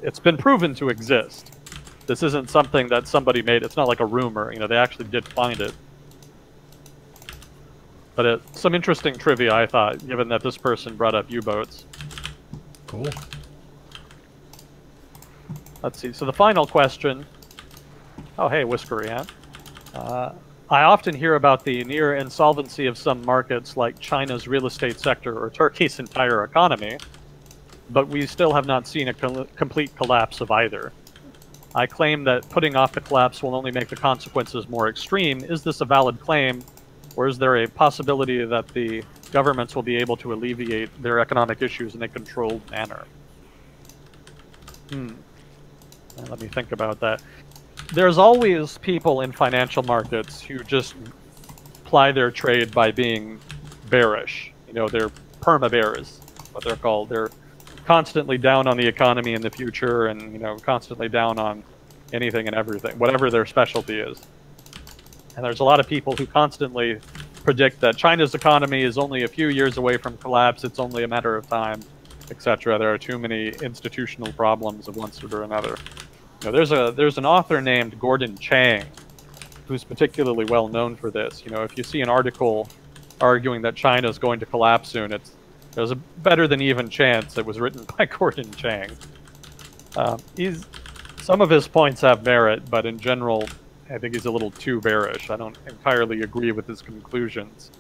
it's been proven to exist. This isn't something that somebody made. It's not like a rumor. They actually did find it. But some interesting trivia, I thought, given that this person brought up U-boats. Cool. Let's see. So the final question. Oh, hey, Whiskery Ant. I often hear about the near insolvency of some markets like China's real estate sector or Turkey's entire economy, but we still have not seen a complete collapse of either. I claim that putting off the collapse will only make the consequences more extreme. Is this a valid claim, or is there a possibility that the governments will be able to alleviate their economic issues in a controlled manner? Let me think about that. There's always people in financial markets who just ply their trade by being bearish. They're perma-bears, what they're called. They're constantly down on the economy in the future, and constantly down on anything and everything, whatever their specialty is. And there's a lot of people who constantly predict that China's economy is only a few years away from collapse, it's only a matter of time, etc. There are too many institutional problems of one sort or another. There's an author named Gordon Chang who's particularly well known for this. If you see an article arguing that China is going to collapse soon, there's a better than even chance it was written by Gordon Chang. Some of his points have merit, but in general, I think he's a little too bearish. I don't entirely agree with his conclusions.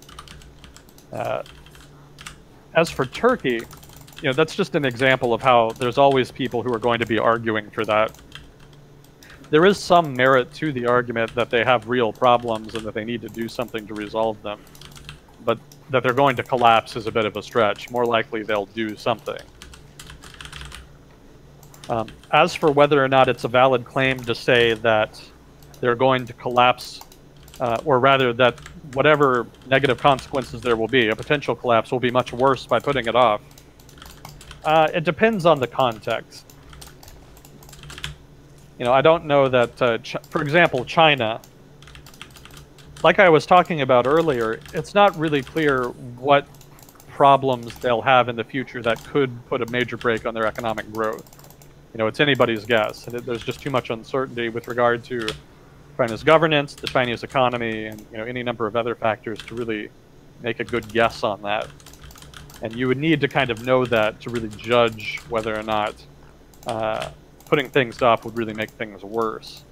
As for Turkey, that's just an example of how there's always people who are going to be arguing for that. There is some merit to the argument that they have real problems and that they need to do something to resolve them. but that they're going to collapse is a bit of a stretch. More likely they'll do something. As for whether or not it's a valid claim to say that they're going to collapse, or rather that whatever negative consequences there will be, a potential collapse will be much worse by putting it off, it depends on the context. You know, I don't know that, for example, China, like I was talking about earlier, it's not really clear what problems they'll have in the future that could put a major brake on their economic growth. You know, it's anybody's guess. There's just too much uncertainty with regard to China's governance, the Chinese economy, and, you know, any number of other factors to really make a good guess on that. And you would need to kind of know that to really judge whether or not putting things off would really make things worse.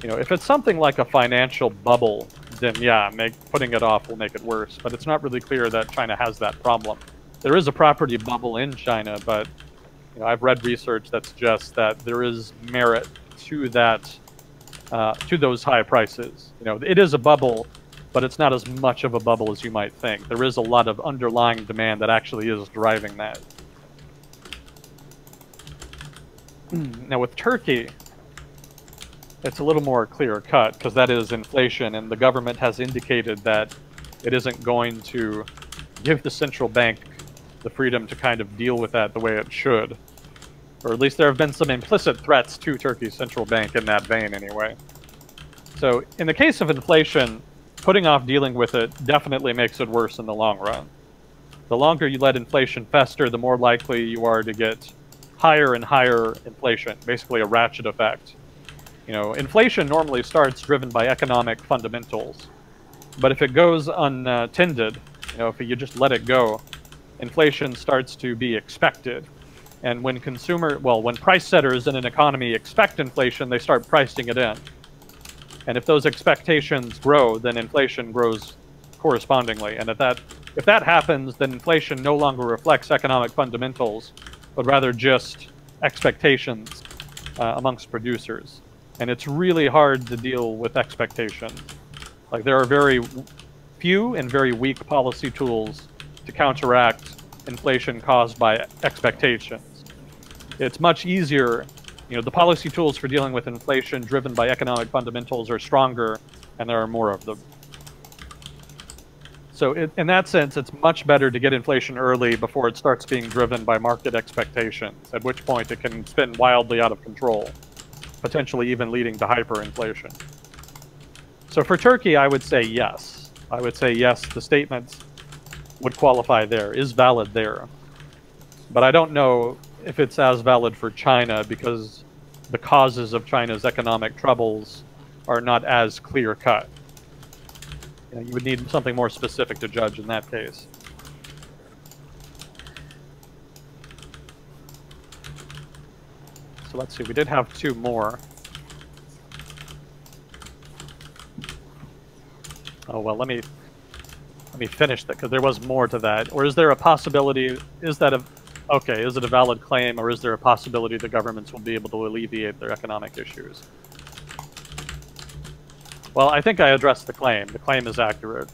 You know, if it's something like a financial bubble, then yeah, putting it off will make it worse. But it's not really clear that China has that problem. There is a property bubble in China, but you know, I've read research that suggests that there is merit to that, to those high prices. You know, it is a bubble, but it's not as much of a bubble as you might think. There is a lot of underlying demand that actually is driving that. Now with Turkey, it's a little more clear-cut, because that is inflation, and the government has indicated that it isn't going to give the central bank the freedom to kind of deal with that the way it should. Or at least there have been some implicit threats to Turkey's central bank in that vein, anyway. So, in the case of inflation, putting off dealing with it definitely makes it worse in the long run. The longer you let inflation fester, the more likely you are to get higher and higher inflation, basically a ratchet effect. You know, inflation normally starts driven by economic fundamentals, but if it goes untended, you know, if you just let it go, inflation starts to be expected. And when when price setters in an economy expect inflation, they start pricing it in. And if those expectations grow, then inflation grows correspondingly. And if that happens, then inflation no longer reflects economic fundamentals, but rather just expectations amongst producers. And it's really hard to deal with expectations. Like, there are very few and very weak policy tools to counteract inflation caused by expectations. It's much easier, you know, the policy tools for dealing with inflation driven by economic fundamentals are stronger, and there are more of them. So in that sense, it's much better to get inflation early before it starts being driven by market expectations, at which point it can spin wildly out of control, potentially even leading to hyperinflation. So for Turkey, I would say yes. I would say yes, the statement would qualify there, is valid there. But I don't know if it's as valid for China, because the causes of China's economic troubles are not as clear-cut. You know, you would need something more specific to judge in that case. So let's see, we did have two more. Oh, well, let me finish that, because there was more to that. Or is there a possibility, is it a valid claim, or is there a possibility the governments will be able to alleviate their economic issues? Well, I think I addressed the claim. The claim is accurate.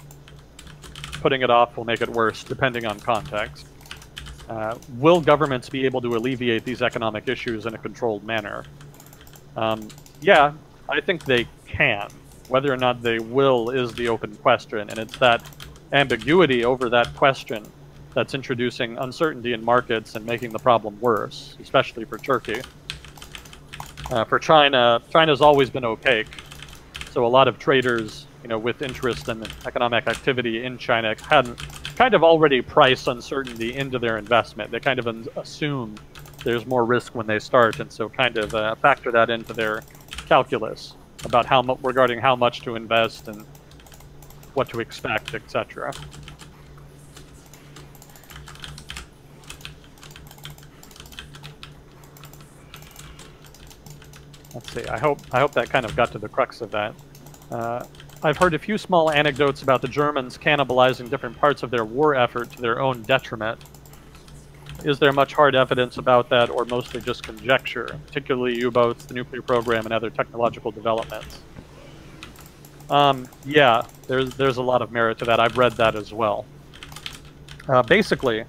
Putting it off will make it worse, depending on context. Will governments be able to alleviate these economic issues in a controlled manner? Yeah, I think they can. Whether or not they will is the open question, and it's that ambiguity over that question that's introducing uncertainty in markets and making the problem worse, especially for Turkey. For China, China's always been opaque. So a lot of traders, you know, with interest in economic activity in China had kind of already priced uncertainty into their investment. They kind of assume there's more risk when they start, and so kind of factor that into their calculus about regarding how much to invest and what to expect, etc. Let's see, I hope that kind of got to the crux of that. I've heard a few small anecdotes about the Germans cannibalizing different parts of their war effort to their own detriment. Is there much hard evidence about that, or mostly just conjecture, particularly U-boats, the nuclear program, and other technological developments? Yeah, there's a lot of merit to that. I've read that as well. Basically,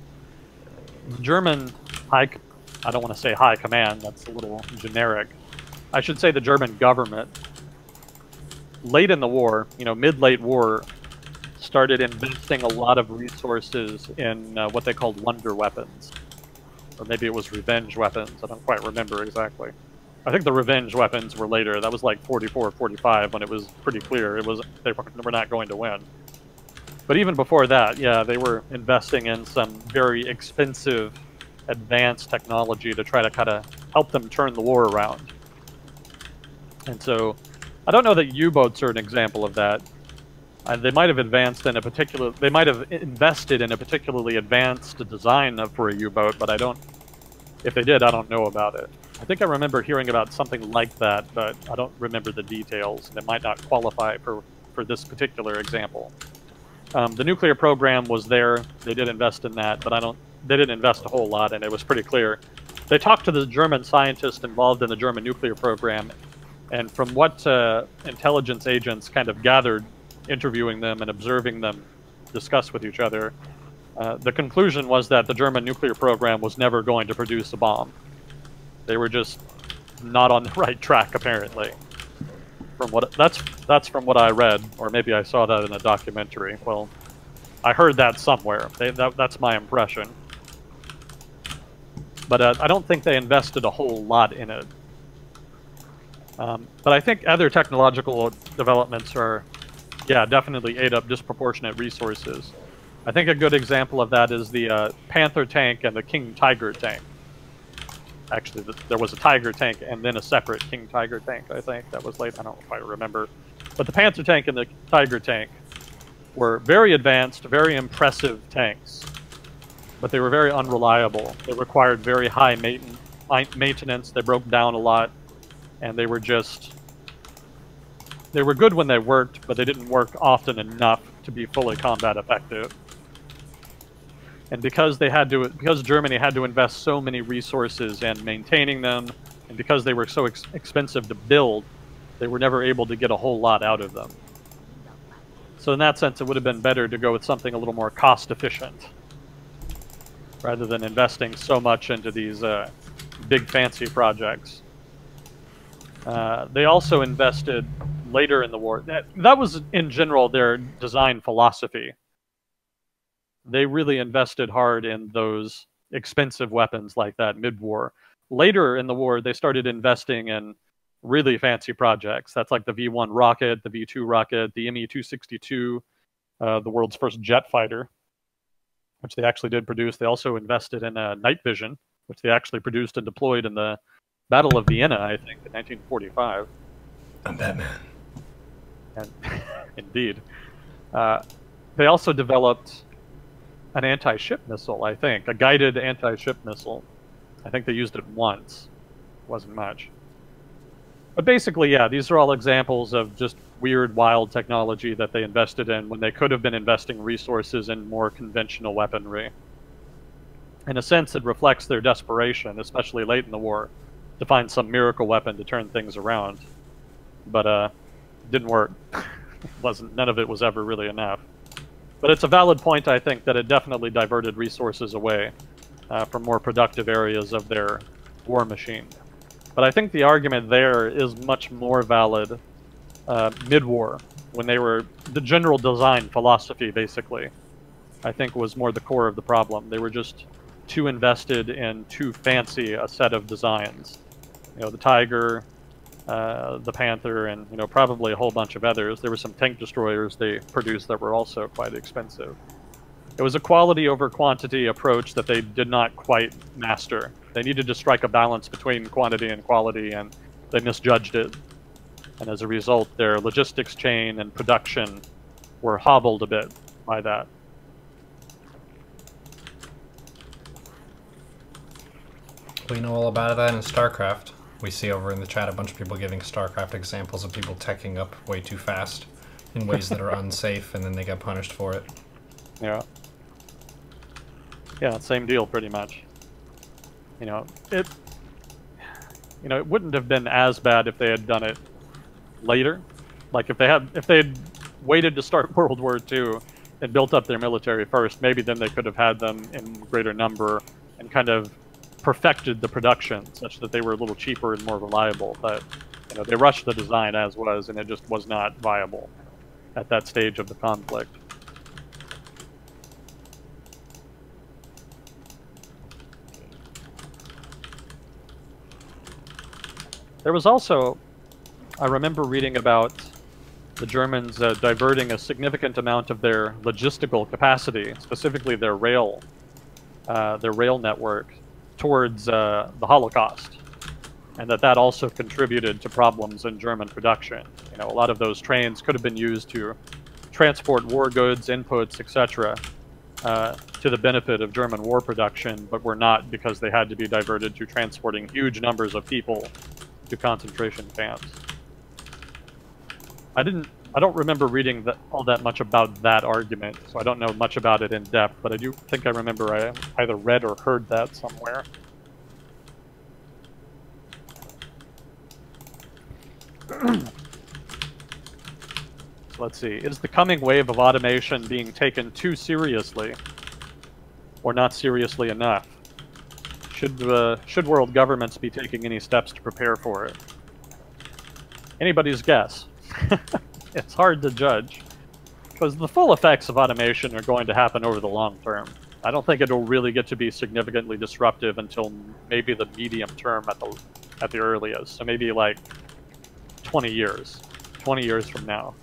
the German I don't want to say high command, that's a little generic. I should say the German government, late in the war, mid-late war, started investing a lot of resources in what they called wonder weapons. Or maybe it was revenge weapons, I don't quite remember exactly. I think the revenge weapons were later. That was like 44, 45 when it was pretty clear they were not going to win. But even before that, yeah, they were investing in some very expensive, advanced technology to try to kind of help them turn the war around. And so, I don't know that U-boats are an example of that. They might have invested in a particularly advanced design for a U-boat, but if they did, I don't know about it. I think I remember hearing about something like that, but I don't remember the details, and it might not qualify for this particular example. The nuclear program was there. They did invest in that, but they didn't invest a whole lot, and it was pretty clear. They talked to the German scientists involved in the German nuclear program, and from what intelligence agents kind of gathered, interviewing them and observing them discuss with each other, the conclusion was that the German nuclear program was never going to produce a bomb. They were just not on the right track, apparently. That's from what I read, or maybe I saw that in a documentary. Well, I heard that somewhere. That's my impression. But I don't think they invested a whole lot in it. But I think other technological developments definitely ate up disproportionate resources. I think a good example of that is the Panther tank and the King Tiger tank. Actually, there was a Tiger tank and then a separate King Tiger tank, I think. That was late. I don't quite remember. But the Panther tank and the Tiger tank were very advanced, very impressive tanks. But they were very unreliable. They required very high maintenance. They broke down a lot. And they were good when they worked, but they didn't work often enough to be fully combat effective. And because Germany had to invest so many resources in maintaining them, and because they were so expensive to build, they were never able to get a whole lot out of them. So in that sense, it would have been better to go with something a little more cost efficient, rather than investing so much into these big fancy projects. They also invested later in the war. That was, in general, their design philosophy. They really invested hard in those expensive weapons like that mid-war. Later in the war, they started investing in really fancy projects. That's like the V-1 rocket, the V-2 rocket, the Me-262, the world's first jet fighter, which they actually did produce. They also invested in night vision, which they actually produced and deployed in the Battle of Vienna, I think, in 1945. I'm Batman. And indeed. They also developed an anti-ship missile, I think. A guided anti-ship missile. I think they used it once. Wasn't much. But basically, yeah, these are all examples of just weird, wild technology that they invested in when they could have been investing resources in more conventional weaponry. In a sense, it reflects their desperation, especially late in the war, to find some miracle weapon to turn things around. But didn't work. None of it was ever really enough. But it's a valid point, I think, that it definitely diverted resources away from more productive areas of their war machine. But I think the argument there is much more valid mid-war, when the general design philosophy, basically, I think was more the core of the problem. They were just too invested in too fancy a set of designs. The Tiger, the Panther, and probably a whole bunch of others. There were some tank destroyers they produced that were also quite expensive. It was a quality over quantity approach that they did not quite master. They needed to strike a balance between quantity and quality, and they misjudged it. And as a result, their logistics chain and production were hobbled a bit by that. We know all about that in StarCraft. We see over in the chat a bunch of people giving StarCraft examples of people teching up way too fast in ways that are unsafe, and then they get punished for it. Yeah. Yeah, same deal, pretty much. It wouldn't have been as bad if they had done it later, Like if they'd waited to start World War II and built up their military first, maybe then they could have had them in greater number and kind of perfected the production such that they were a little cheaper and more reliable. But you know, they rushed the design as was, and it just was not viable at that stage of the conflict. There was also, I remember reading about the Germans diverting a significant amount of their logistical capacity, specifically their rail network, towards the Holocaust, and that also contributed to problems in German production. You know, a lot of those trains could have been used to transport war goods, inputs, etc., to the benefit of German war production, but were not, because they had to be diverted to transporting huge numbers of people to concentration camps. I don't remember reading all that much about that argument, so I don't know much about it in depth, but I do think I remember I either read or heard that somewhere. So let's see. Is the coming wave of automation being taken too seriously, or not seriously enough? Should world governments be taking any steps to prepare for it? Anybody's guess. It's hard to judge, because the full effects of automation are going to happen over the long term. I don't think it'll really get to be significantly disruptive until maybe the medium term at the earliest. So maybe like 20 years from now,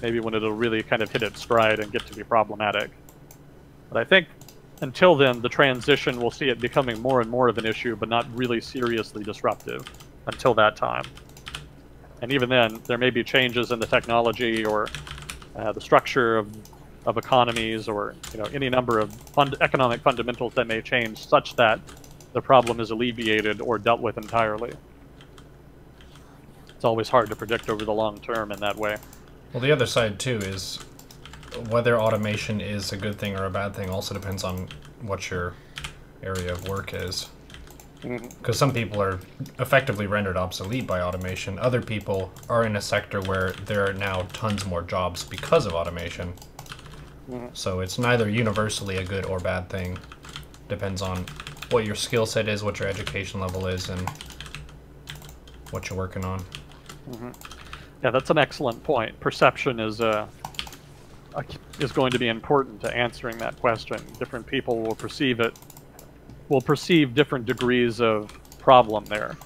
maybe when it'll really kind of hit its stride and get to be problematic. But I think until then, the transition will see it becoming more and more of an issue, but not really seriously disruptive until that time. And even then, there may be changes in the technology or the structure of economies, or any number of economic fundamentals that may change such that the problem is alleviated or dealt with entirely. It's always hard to predict over the long term in that way. Well, the other side too is whether automation is a good thing or a bad thing also depends on what your area of work is. Because some people are effectively rendered obsolete by automation. Other people are in a sector where there are now tons more jobs because of automation. So it's neither universally a good or bad thing. Depends on what your skill set is, what your education level is, and what you're working on. Yeah, that's an excellent point. Perception is going to be important to answering that question. Different people will perceive different degrees of problem there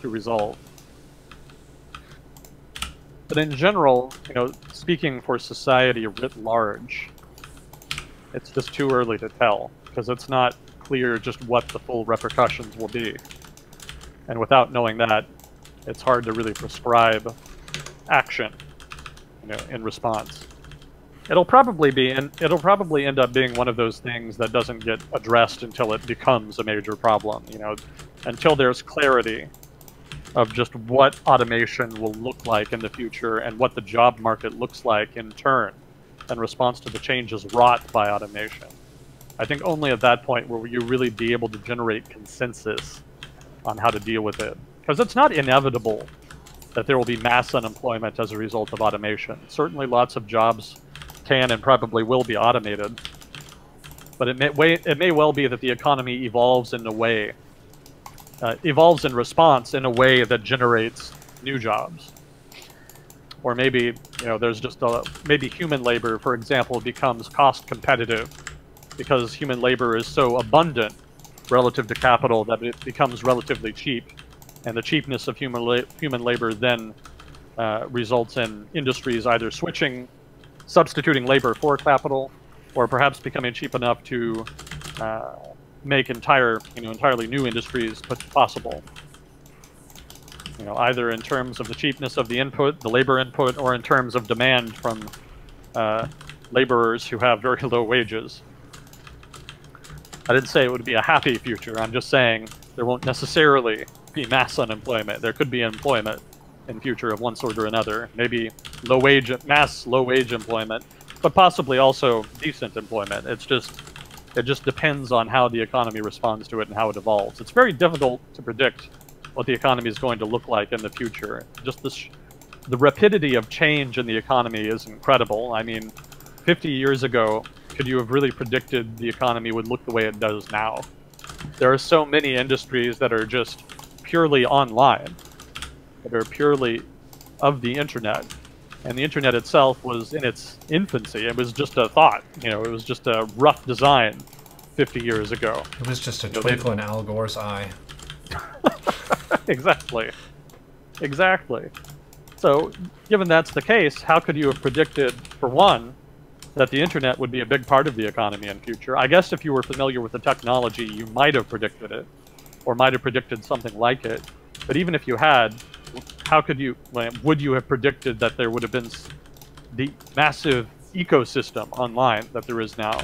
to resolve. But in general, speaking for society writ large, it's just too early to tell, because it's not clear just what the full repercussions will be. And without knowing that, it's hard to really prescribe action, in response. It'll probably end up being one of those things that doesn't get addressed until it becomes a major problem, until there's clarity of just what automation will look like in the future and what the job market looks like in turn in response to the changes wrought by automation. I think only at that point will you really be able to generate consensus on how to deal with it. Because it's not inevitable that there will be mass unemployment as a result of automation. Certainly lots of jobs can and probably will be automated, but it may well be that the economy evolves in response in a way that generates new jobs. Or maybe there's just maybe human labor, for example, becomes cost competitive because human labor is so abundant relative to capital that it becomes relatively cheap, and the cheapness of human labor then results in industries either substituting labor for capital, or perhaps becoming cheap enough to make entirely new industries possible. Either in terms of the cheapness of the input, the labor input, or in terms of demand from laborers who have very low wages. I didn't say it would be a happy future. I'm just saying there won't necessarily be mass unemployment. There could be employment in future of one sort or another. Maybe mass low-wage employment, but possibly also decent employment. It just depends on how the economy responds to it and how it evolves. It's very difficult to predict what the economy is going to look like in the future. Just the rapidity of change in the economy is incredible. I mean, 50 years ago, could you have really predicted the economy would look the way it does now? There are so many industries that are just purely online, that are purely of the internet. And the internet itself was in its infancy. It was just a thought, you know, it was just a rough design 50 years ago. It was just a twinkle in Al Gore's eye. Exactly. Exactly. So, given that's the case, how could you have predicted, for one, that the internet would be a big part of the economy in future? I guess if you were familiar with the technology, you might have predicted it, or might have predicted something like it. But even if you had, how could you, would you have predicted that there would have been the massive ecosystem online that there is now?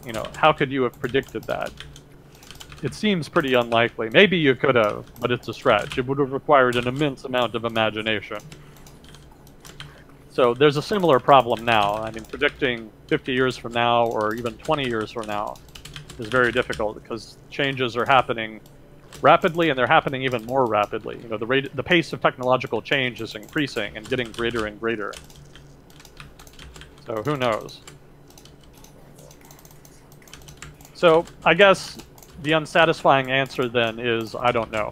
You know, how could you have predicted that? It seems pretty unlikely. Maybe you could have, but it's a stretch. It would have required an immense amount of imagination. So there's a similar problem now. I mean, predicting 50 years from now or even 20 years from now is very difficult because changes are happening rapidly, and they're happening even more rapidly. You know, the pace of technological change is increasing and getting greater and greater. So who knows? So I guess the unsatisfying answer then is I don't know.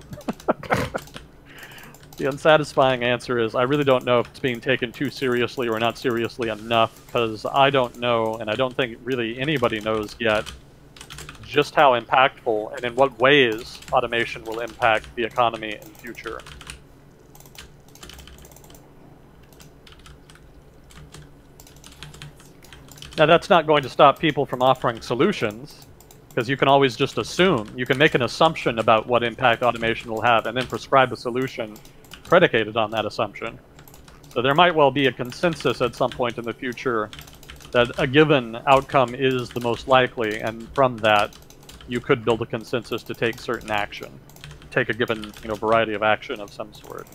The unsatisfying answer is I really don't know if it's being taken too seriously or not seriously enough, because I don't know, and I don't think really anybody knows yet, just how impactful and in what ways automation will impact the economy in the future. Now that's not going to stop people from offering solutions, because you can always just assume. You can make an assumption about what impact automation will have and then prescribe a solution predicated on that assumption. So there might well be a consensus at some point in the future that a given outcome is the most likely, and from that you could build a consensus to take certain action, take a given, you know, variety of action of some sort.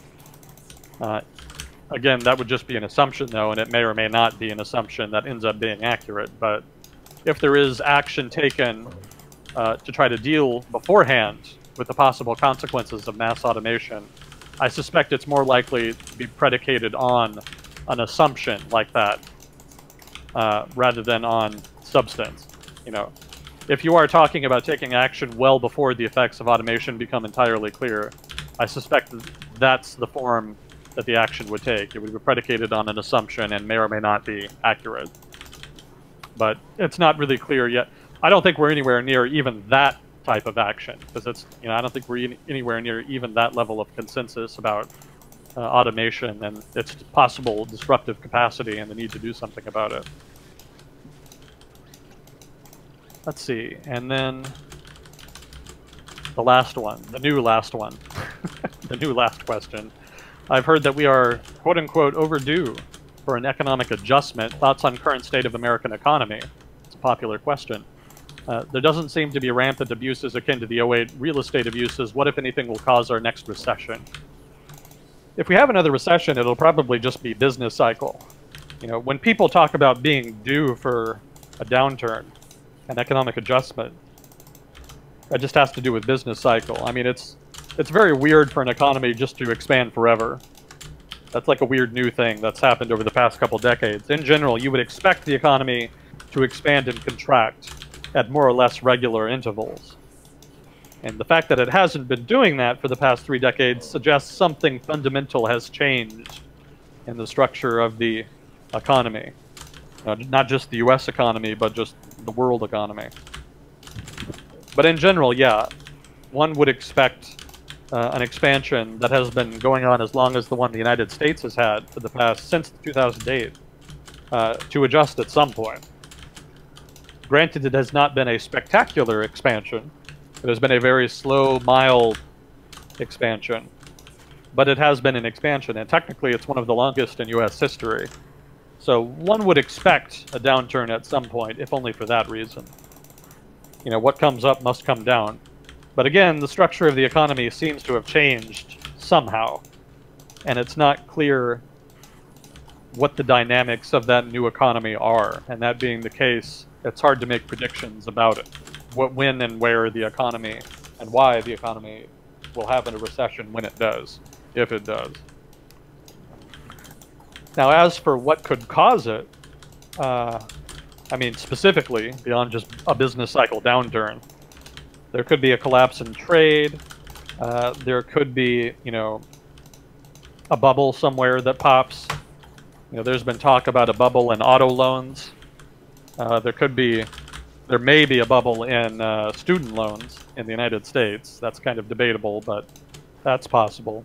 Again, that would just be an assumption though, and it may or may not be an assumption that ends up being accurate. But if there is action taken to try to deal beforehand with the possible consequences of mass automation, I suspect it's more likely to be predicated on an assumption like that, rather than on substance. You know, if you are talking about taking action well before the effects of automation become entirely clear, I suspect that's the form that the action would take. It would be predicated on an assumption and may or may not be accurate. But it's not really clear yet. I don't think we're anywhere near even that type of action, because it's, you know, I don't think we're anywhere near even that level of consensus about automation and its possible disruptive capacity and the need to do something about it. Let's see, and then the last one, the new last one, the new last question. I've heard that we are, quote-unquote, overdue for an economic adjustment. Thoughts on current state of American economy? It's a popular question. There doesn't seem to be rampant abuses akin to the '08 real estate abuses. What, if anything, will cause our next recession? If we have another recession, it'll probably just be business cycle. You know, when people talk about being due for a downturn, an economic adjustment, it just has to do with business cycle. I mean, it's very weird for an economy just to expand forever. That's like a weird new thing that's happened over the past couple decades. In general, you would expect the economy to expand and contract at more or less regular intervals. And the fact that it hasn't been doing that for the past 3 decades suggests something fundamental has changed in the structure of the economy. Not just the US economy, but just the world economy. But in general, yeah, one would expect an expansion that has been going on as long as the one the United States has had for the past, since 2008, to adjust at some point. Granted, it has not been a spectacular expansion. It has been a very slow, mild expansion. But it has been an expansion, and technically it's one of the longest in US history. So one would expect a downturn at some point, if only for that reason. You know, what comes up must come down. But again, the structure of the economy seems to have changed somehow. And it's not clear what the dynamics of that new economy are. And that being the case, it's hard to make predictions about it. When and where the economy, and why the economy will have a recession when it does, if it does. Now, as for what could cause it, I mean, specifically, beyond just a business cycle downturn, there could be a collapse in trade. There could be, a bubble somewhere that pops. There's been talk about a bubble in auto loans. There may be a bubble in student loans in the United States. That's kind of debatable, but that's possible.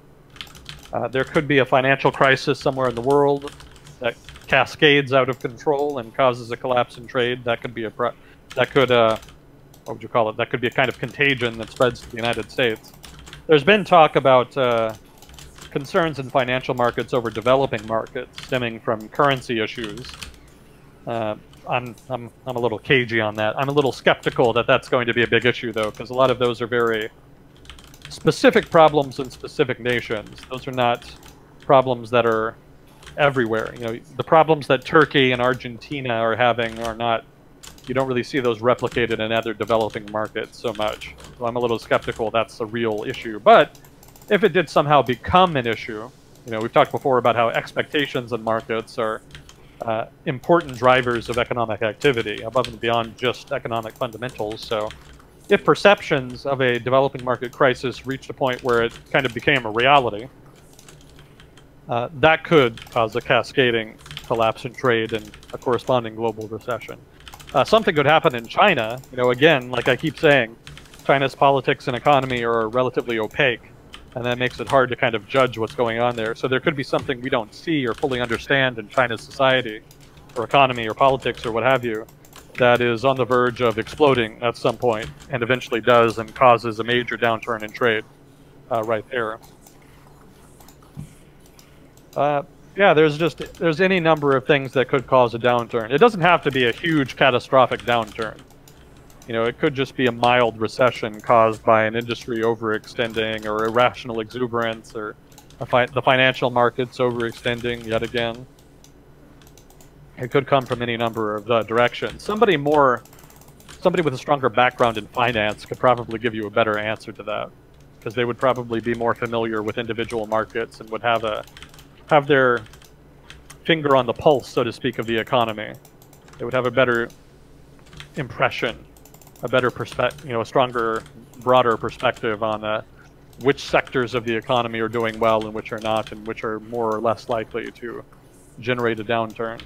There could be a financial crisis somewhere in the world that cascades out of control and causes a collapse in trade. That could be what would you call it? That could be a kind of contagion that spreads to the United States. There's been talk about concerns in financial markets over developing markets stemming from currency issues. I'm a little cagey on that. I'm a little skeptical that that's going to be a big issue, though, because a lot of those are very specific problems in specific nations. Those are not problems that are everywhere. The problems that Turkey and Argentina are having are not. You don't really see those replicated in other developing markets so much. So I'm a little skeptical that's a real issue. But if it did somehow become an issue, we've talked before about how expectations in markets are important drivers of economic activity, above and beyond just economic fundamentals. So if perceptions of a developing market crisis reached a point where it kind of became a reality, that could cause a cascading collapse in trade and a corresponding global recession. Something could happen in China. Again, like I keep saying, China's politics and economy are relatively opaque, and that makes it hard to kind of judge what's going on there. So there could be something we don't see or fully understand in China's society, or economy, or politics, or what have you, that is on the verge of exploding at some point, and eventually does and causes a major downturn in trade right there. Yeah, there's any number of things that could cause a downturn. It doesn't have to be a huge catastrophic downturn. It could just be a mild recession caused by an industry overextending or irrational exuberance or the financial markets overextending yet again. It could come from any number of directions. Somebody with a stronger background in finance could probably give you a better answer to that, because they would probably be more familiar with individual markets and would have their finger on the pulse, so to speak, of the economy. They would have a better impression, a better perspective, a stronger, broader perspective on which sectors of the economy are doing well and which are not, and which are more or less likely to generate a downturn.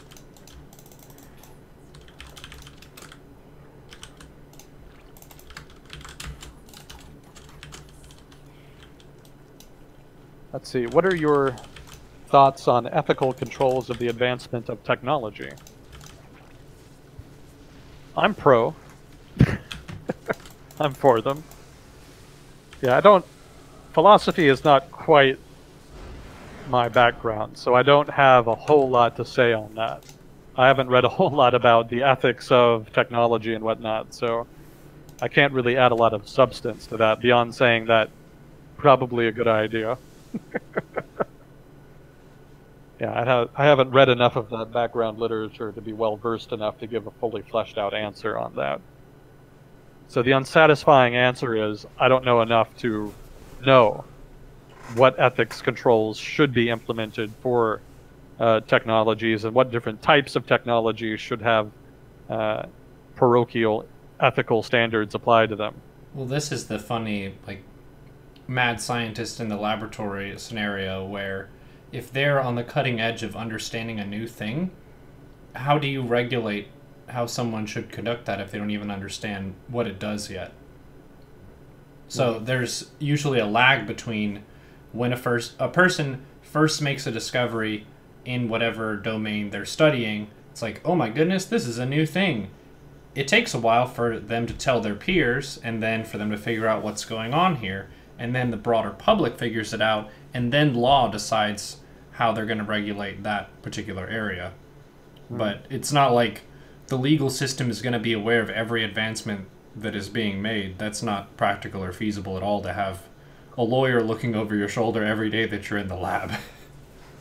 Let's see, what are your thoughts on ethical controls of the advancement of technology? I'm pro. I'm for them. Yeah, philosophy is not quite my background, so I don't have a whole lot to say on that. I haven't read a whole lot about the ethics of technology and whatnot, so I can't really add a lot of substance to that beyond saying that probably a good idea. Yeah, I haven't read enough of that background literature to be well versed enough to give a fully fleshed out answer on that. So the unsatisfying answer is I don't know enough to know what ethics controls should be implemented for technologies and what different types of technologies should have parochial ethical standards applied to them. Well, this is the funny, mad scientist in the laboratory scenario where if they're on the cutting edge of understanding a new thing, how do you regulate how someone should conduct that if they don't even understand what it does yet? So there's usually a lag between when a person first makes a discovery in whatever domain they're studying. It's like, oh my goodness, this is a new thing. It takes a while for them to tell their peers, and then for them to figure out what's going on here. And then the broader public figures it out, and then law decides how they're going to regulate that particular area. But it's not like the legal system is going to be aware of every advancement that is being made. That's not practical or feasible at all, to have a lawyer looking over your shoulder every day that you're in the lab.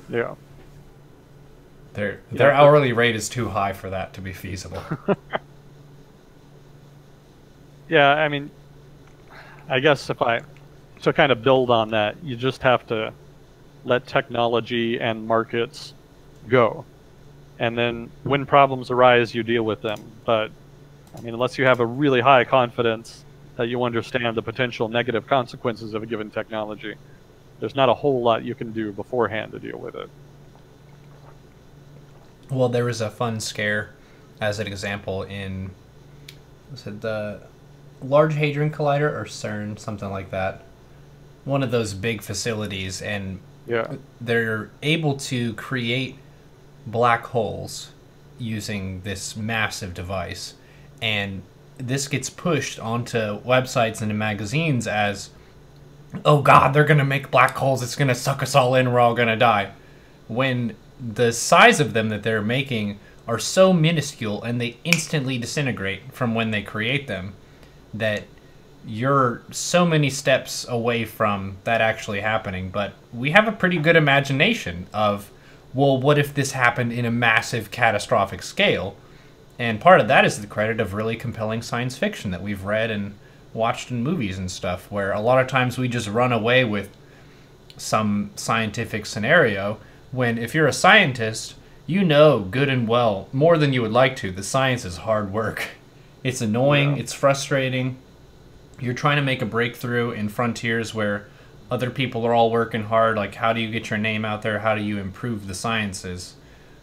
Yeah. Their hourly rate is too high for that to be feasible. Yeah, I mean, I guess to kind of build on that, you just have to let technology and markets go. And then when problems arise, you deal with them. But, I mean, unless you have a really high confidence that you understand the potential negative consequences of a given technology, there's not a whole lot you can do beforehand to deal with it. Well, there was a fun scare, as an example, in, was it the Large Hadron Collider or CERN, something like that. One of those big facilities, and Yeah. they're able to create black holes using this massive device. And this gets pushed onto websites and in magazines as, oh god, they're going to make black holes, it's going to suck us all in, we're all going to die. When the size of them that they're making are so minuscule and they instantly disintegrate from when they create them that you're so many steps away from that actually happening. But we have a pretty good imagination of, well, what if this happened in a massive catastrophic scale? And part of that is the credit of really compelling science fiction that we've read and watched in movies and stuff, where a lot of times we just run away with some scientific scenario, when if you're a scientist, you know good and well, more than you would like to, the science is hard work. It's annoying, it's frustrating. You're trying to make a breakthrough in frontiers where other people are all working hard, like how do you get your name out there, how do you improve the sciences,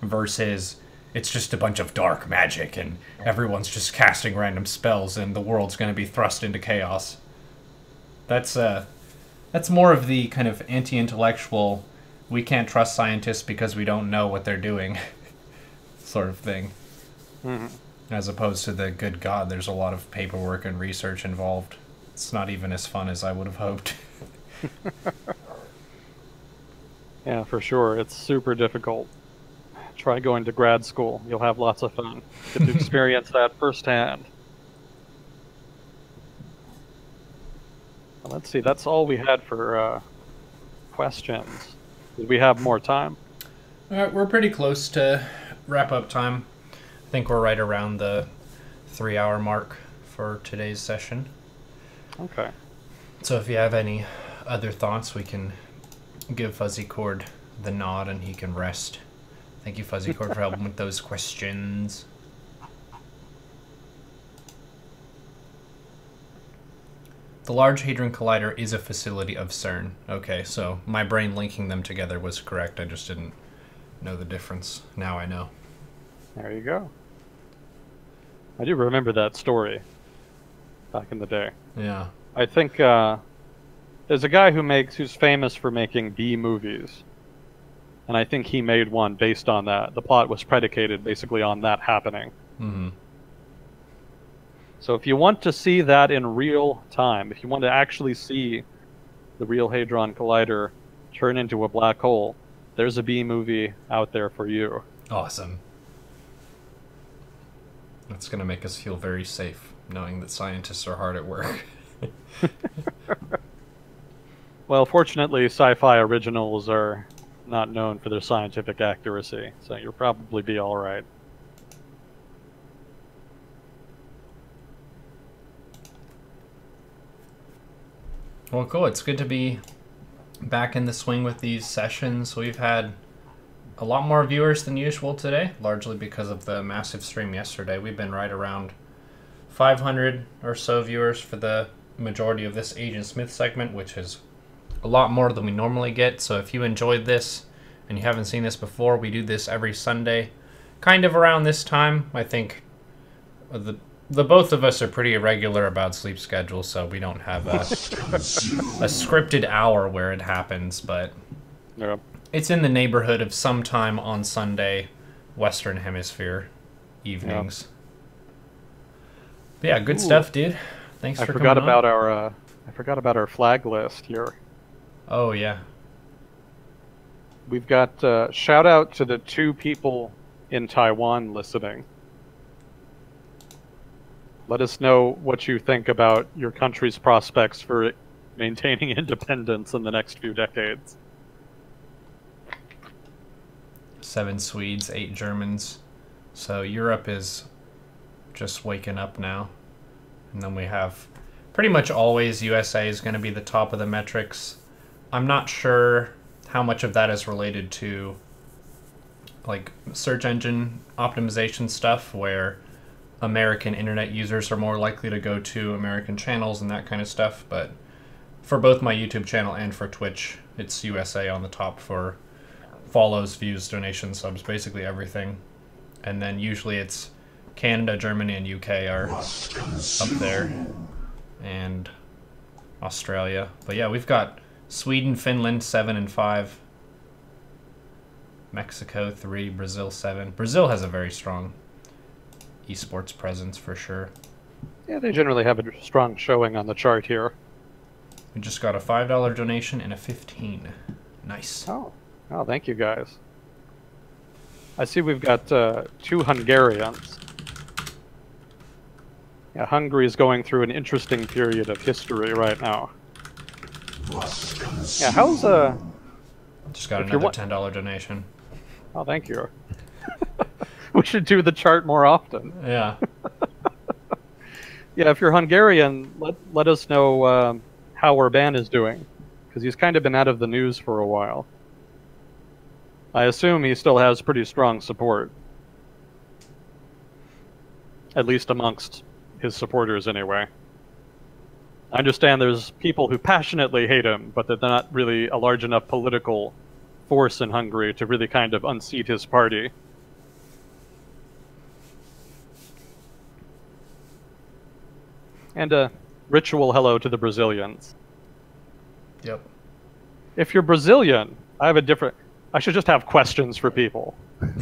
versus it's just a bunch of dark magic and everyone's just casting random spells and the world's going to be thrust into chaos. That's more of the kind of anti-intellectual, we can't trust scientists because we don't know what they're doing sort of thing. Mm-hmm. As opposed to the good God, there's a lot of paperwork and research involved. It's not even as fun as I would have hoped. Yeah, for sure. It's super difficult. Try going to grad school. You'll have lots of fun. Get to experience that firsthand. Well, let's see. That's all we had for questions. Did we have more time? All right, we're pretty close to wrap up time. I think we're right around the 3-hour mark for today's session. Okay. So if you have any other thoughts, we can give Fuzzy Cord the nod and he can rest. Thank you, Fuzzy Cord, for helping with those questions. The Large Hadron Collider is a facility of CERN. Okay, so my brain linking them together was correct. I just didn't know the difference. Now I know. There you go. I do remember that story back in the day. Yeah. I think there's a guy who's famous for making B movies. And I think he made one based on that. The plot was predicated basically on that happening. Mm-hmm. So if you want to see that in real time, if you want to actually see the real Hadron Collider turn into a black hole, there's a B movie out there for you. Awesome. That's going to make us feel very safe, knowing that scientists are hard at work. Well, fortunately, sci-fi originals are not known for their scientific accuracy, so you'll probably be all right. Well, cool. It's good to be back in the swing with these sessions. We've had a lot more viewers than usual today, largely because of the massive stream yesterday. We've been right around 500 or so viewers for the majority of this Agent Smith segment, which is a lot more than we normally get. So if you enjoyed this and you haven't seen this before, we do this every Sunday, kind of around this time. I think the both of us are pretty irregular about sleep schedules, so we don't have a scripted hour where it happens, but Yeah. it's in the neighborhood of sometime on Sunday, Western Hemisphere evenings. But yeah, good stuff, dude. Thanks for coming on. I forgot about our flag list here. Oh yeah. We've got shout out to the 2 people in Taiwan listening. Let us know what you think about your country's prospects for maintaining independence in the next few decades. 7 Swedes, 8 Germans. So Europe is just waking up now. And then we have pretty much always USA is going to be the top of the metrics. I'm not sure how much of that is related to like search engine optimization stuff where American internet users are more likely to go to American channels and that kind of stuff. But for both my YouTube channel and for Twitch, it's USA on the top for follows, views, donations, subs, basically everything. And then usually it's Canada, Germany, and UK are up there, and Australia. But yeah, we've got Sweden, Finland 7 and 5, Mexico 3, Brazil 7. Brazil has a very strong esports presence for sure. Yeah, they generally have a strong showing on the chart here. We just got a $5 donation and a 15. Nice. Oh, thank you guys. I see we've got 2 Hungarians. Yeah, Hungary is going through an interesting period of history right now. Yeah, how's Just got another $10 donation. Oh, thank you. We should do the chart more often. Yeah. Yeah, if you're Hungarian, let us know how Orbán is doing, because he's kind of been out of the news for a while. I assume he still has pretty strong support, at least amongst his supporters anyway. I understand there's people who passionately hate him, but that they're not really a large enough political force in Hungary to really kind of unseat his party. And a ritual hello to the Brazilians. Yep. If you're Brazilian, I should just have questions for people.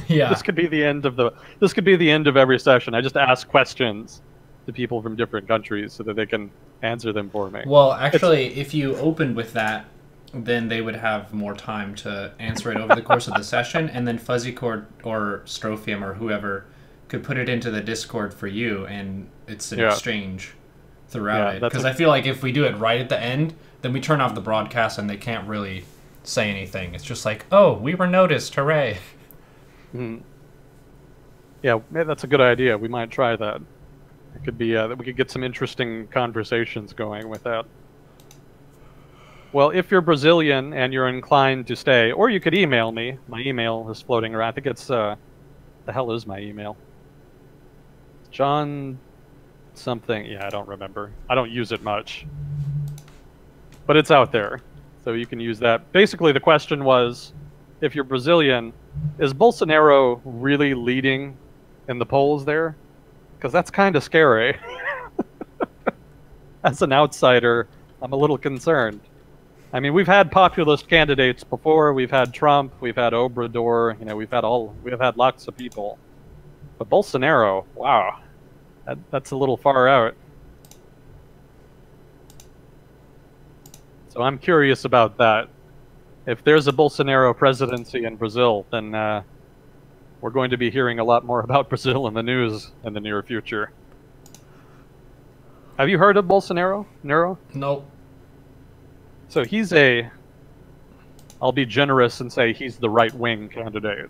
Yeah. This could be the end of every session. I just ask questions to people from different countries so that they can answer them for me. Well, actually, if you opened with that, then they would have more time to answer it over the course of the session, and then Fuzzycord or Strophium or whoever could put it into the Discord for you, and it's an exchange throughout it. Because I feel like if we do it right at the end, then we turn off the broadcast and they can't really say anything. It's just like, oh, we were noticed, hooray. Mm. Yeah, that's a good idea. We might try that. It could be that we could get some interesting conversations going with that. Well, if you're Brazilian and you're inclined to stay, or you could email me. My email is floating around. I think it's the hell is my email? John something. Yeah, I don't remember. I don't use it much. But it's out there, so you can use that. Basically, the question was, if you're Brazilian, is Bolsonaro really leading in the polls there? Because that's kind of scary. As an outsider, I'm a little concerned. I mean, we've had populist candidates before. We've had Trump. We've had Obrador. You know, we've had lots of people. But Bolsonaro, wow, that's a little far out. So I'm curious about that. If there's a Bolsonaro presidency in Brazil, then we're going to be hearing a lot more about Brazil in the news in the near future. Have you heard of Bolsonaro, Neuro? Nope. So he's I'll be generous and say he's the right-wing candidate.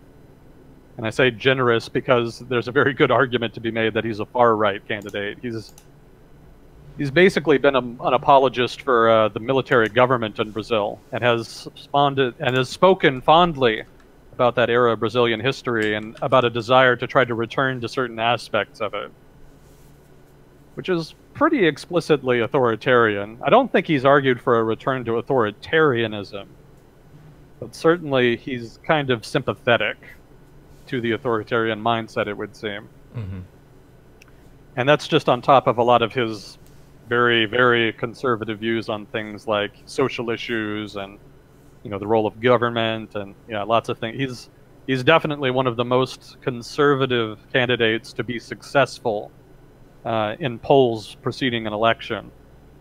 And I say generous because there's a very good argument to be made that he's a far-right candidate. He's basically been an apologist for the military government in Brazil and has spoken fondly about that era of Brazilian history and about a desire to try to return to certain aspects of it, which is pretty explicitly authoritarian. I don't think he's argued for a return to authoritarianism, but certainly he's kind of sympathetic to the authoritarian mindset, it would seem. Mm-hmm. And that's just on top of a lot of his very, very conservative views on things like social issues and, you know, the role of government and, lots of things. He's definitely one of the most conservative candidates to be successful in polls preceding an election.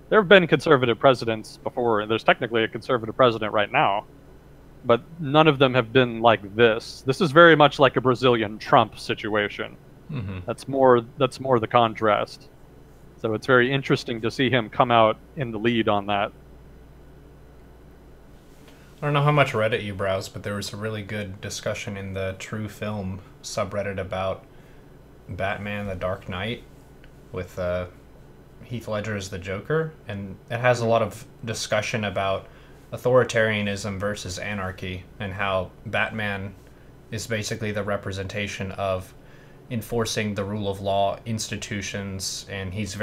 There have been conservative presidents before, and there's technically a conservative president right now, but none of them have been like this. This is very much like a Brazilian Trump situation. Mm-hmm. That's more the contrast. So it's very interesting to see him come out in the lead on that. I don't know how much Reddit you browse, but there was a really good discussion in the True Film subreddit about Batman the Dark Knight with Heath Ledger as the Joker, and it has a lot of discussion about authoritarianism versus anarchy and how Batman is basically the representation of enforcing the rule of law institutions, and he's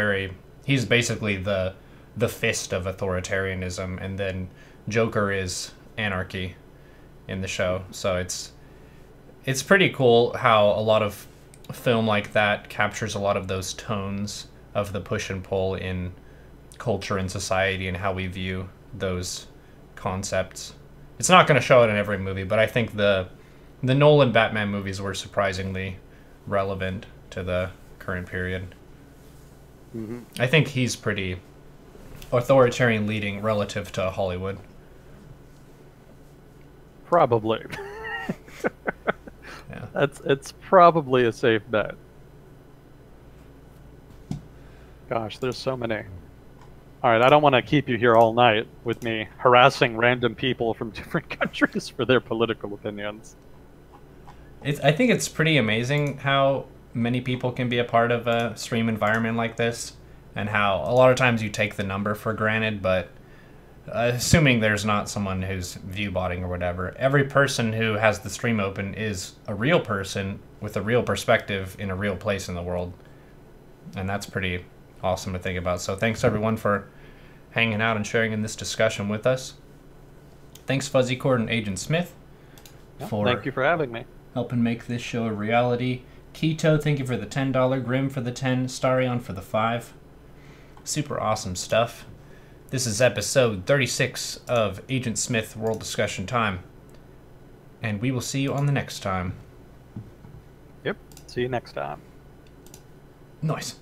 basically the fist of authoritarianism, and then Joker is anarchy in the show. So it's pretty cool how a lot of film like that captures a lot of those tones of the push and pull in culture and society and how we view those concepts. It's not going to show it in every movie, but I think the Nolan Batman movies were surprisingly relevant to the current period. Mm-hmm. I think he's pretty authoritarian leading relative to Hollywood. Probably. Yeah. It's probably a safe bet. Gosh, there's so many. All right, I don't want to keep you here all night with me harassing random people from different countries for their political opinions. I think it's pretty amazing how many people can be a part of a stream environment like this, and how a lot of times you take the number for granted, but assuming there's not someone who's view botting or whatever, every person who has the stream open is a real person with a real perspective in a real place in the world. And that's pretty awesome to think about. So thanks everyone for hanging out and sharing in this discussion with us. Thanks Fuzzy Cord and Agent Smith for thank you for having me. helping make this show a reality. Keto, thank you for the $10. Grim for the 10. Starion for the 5. Super awesome stuff. This is episode 36 of Agent Smith World Discussion Time. And we will see you on the next time. Yep. See you next time. Nice.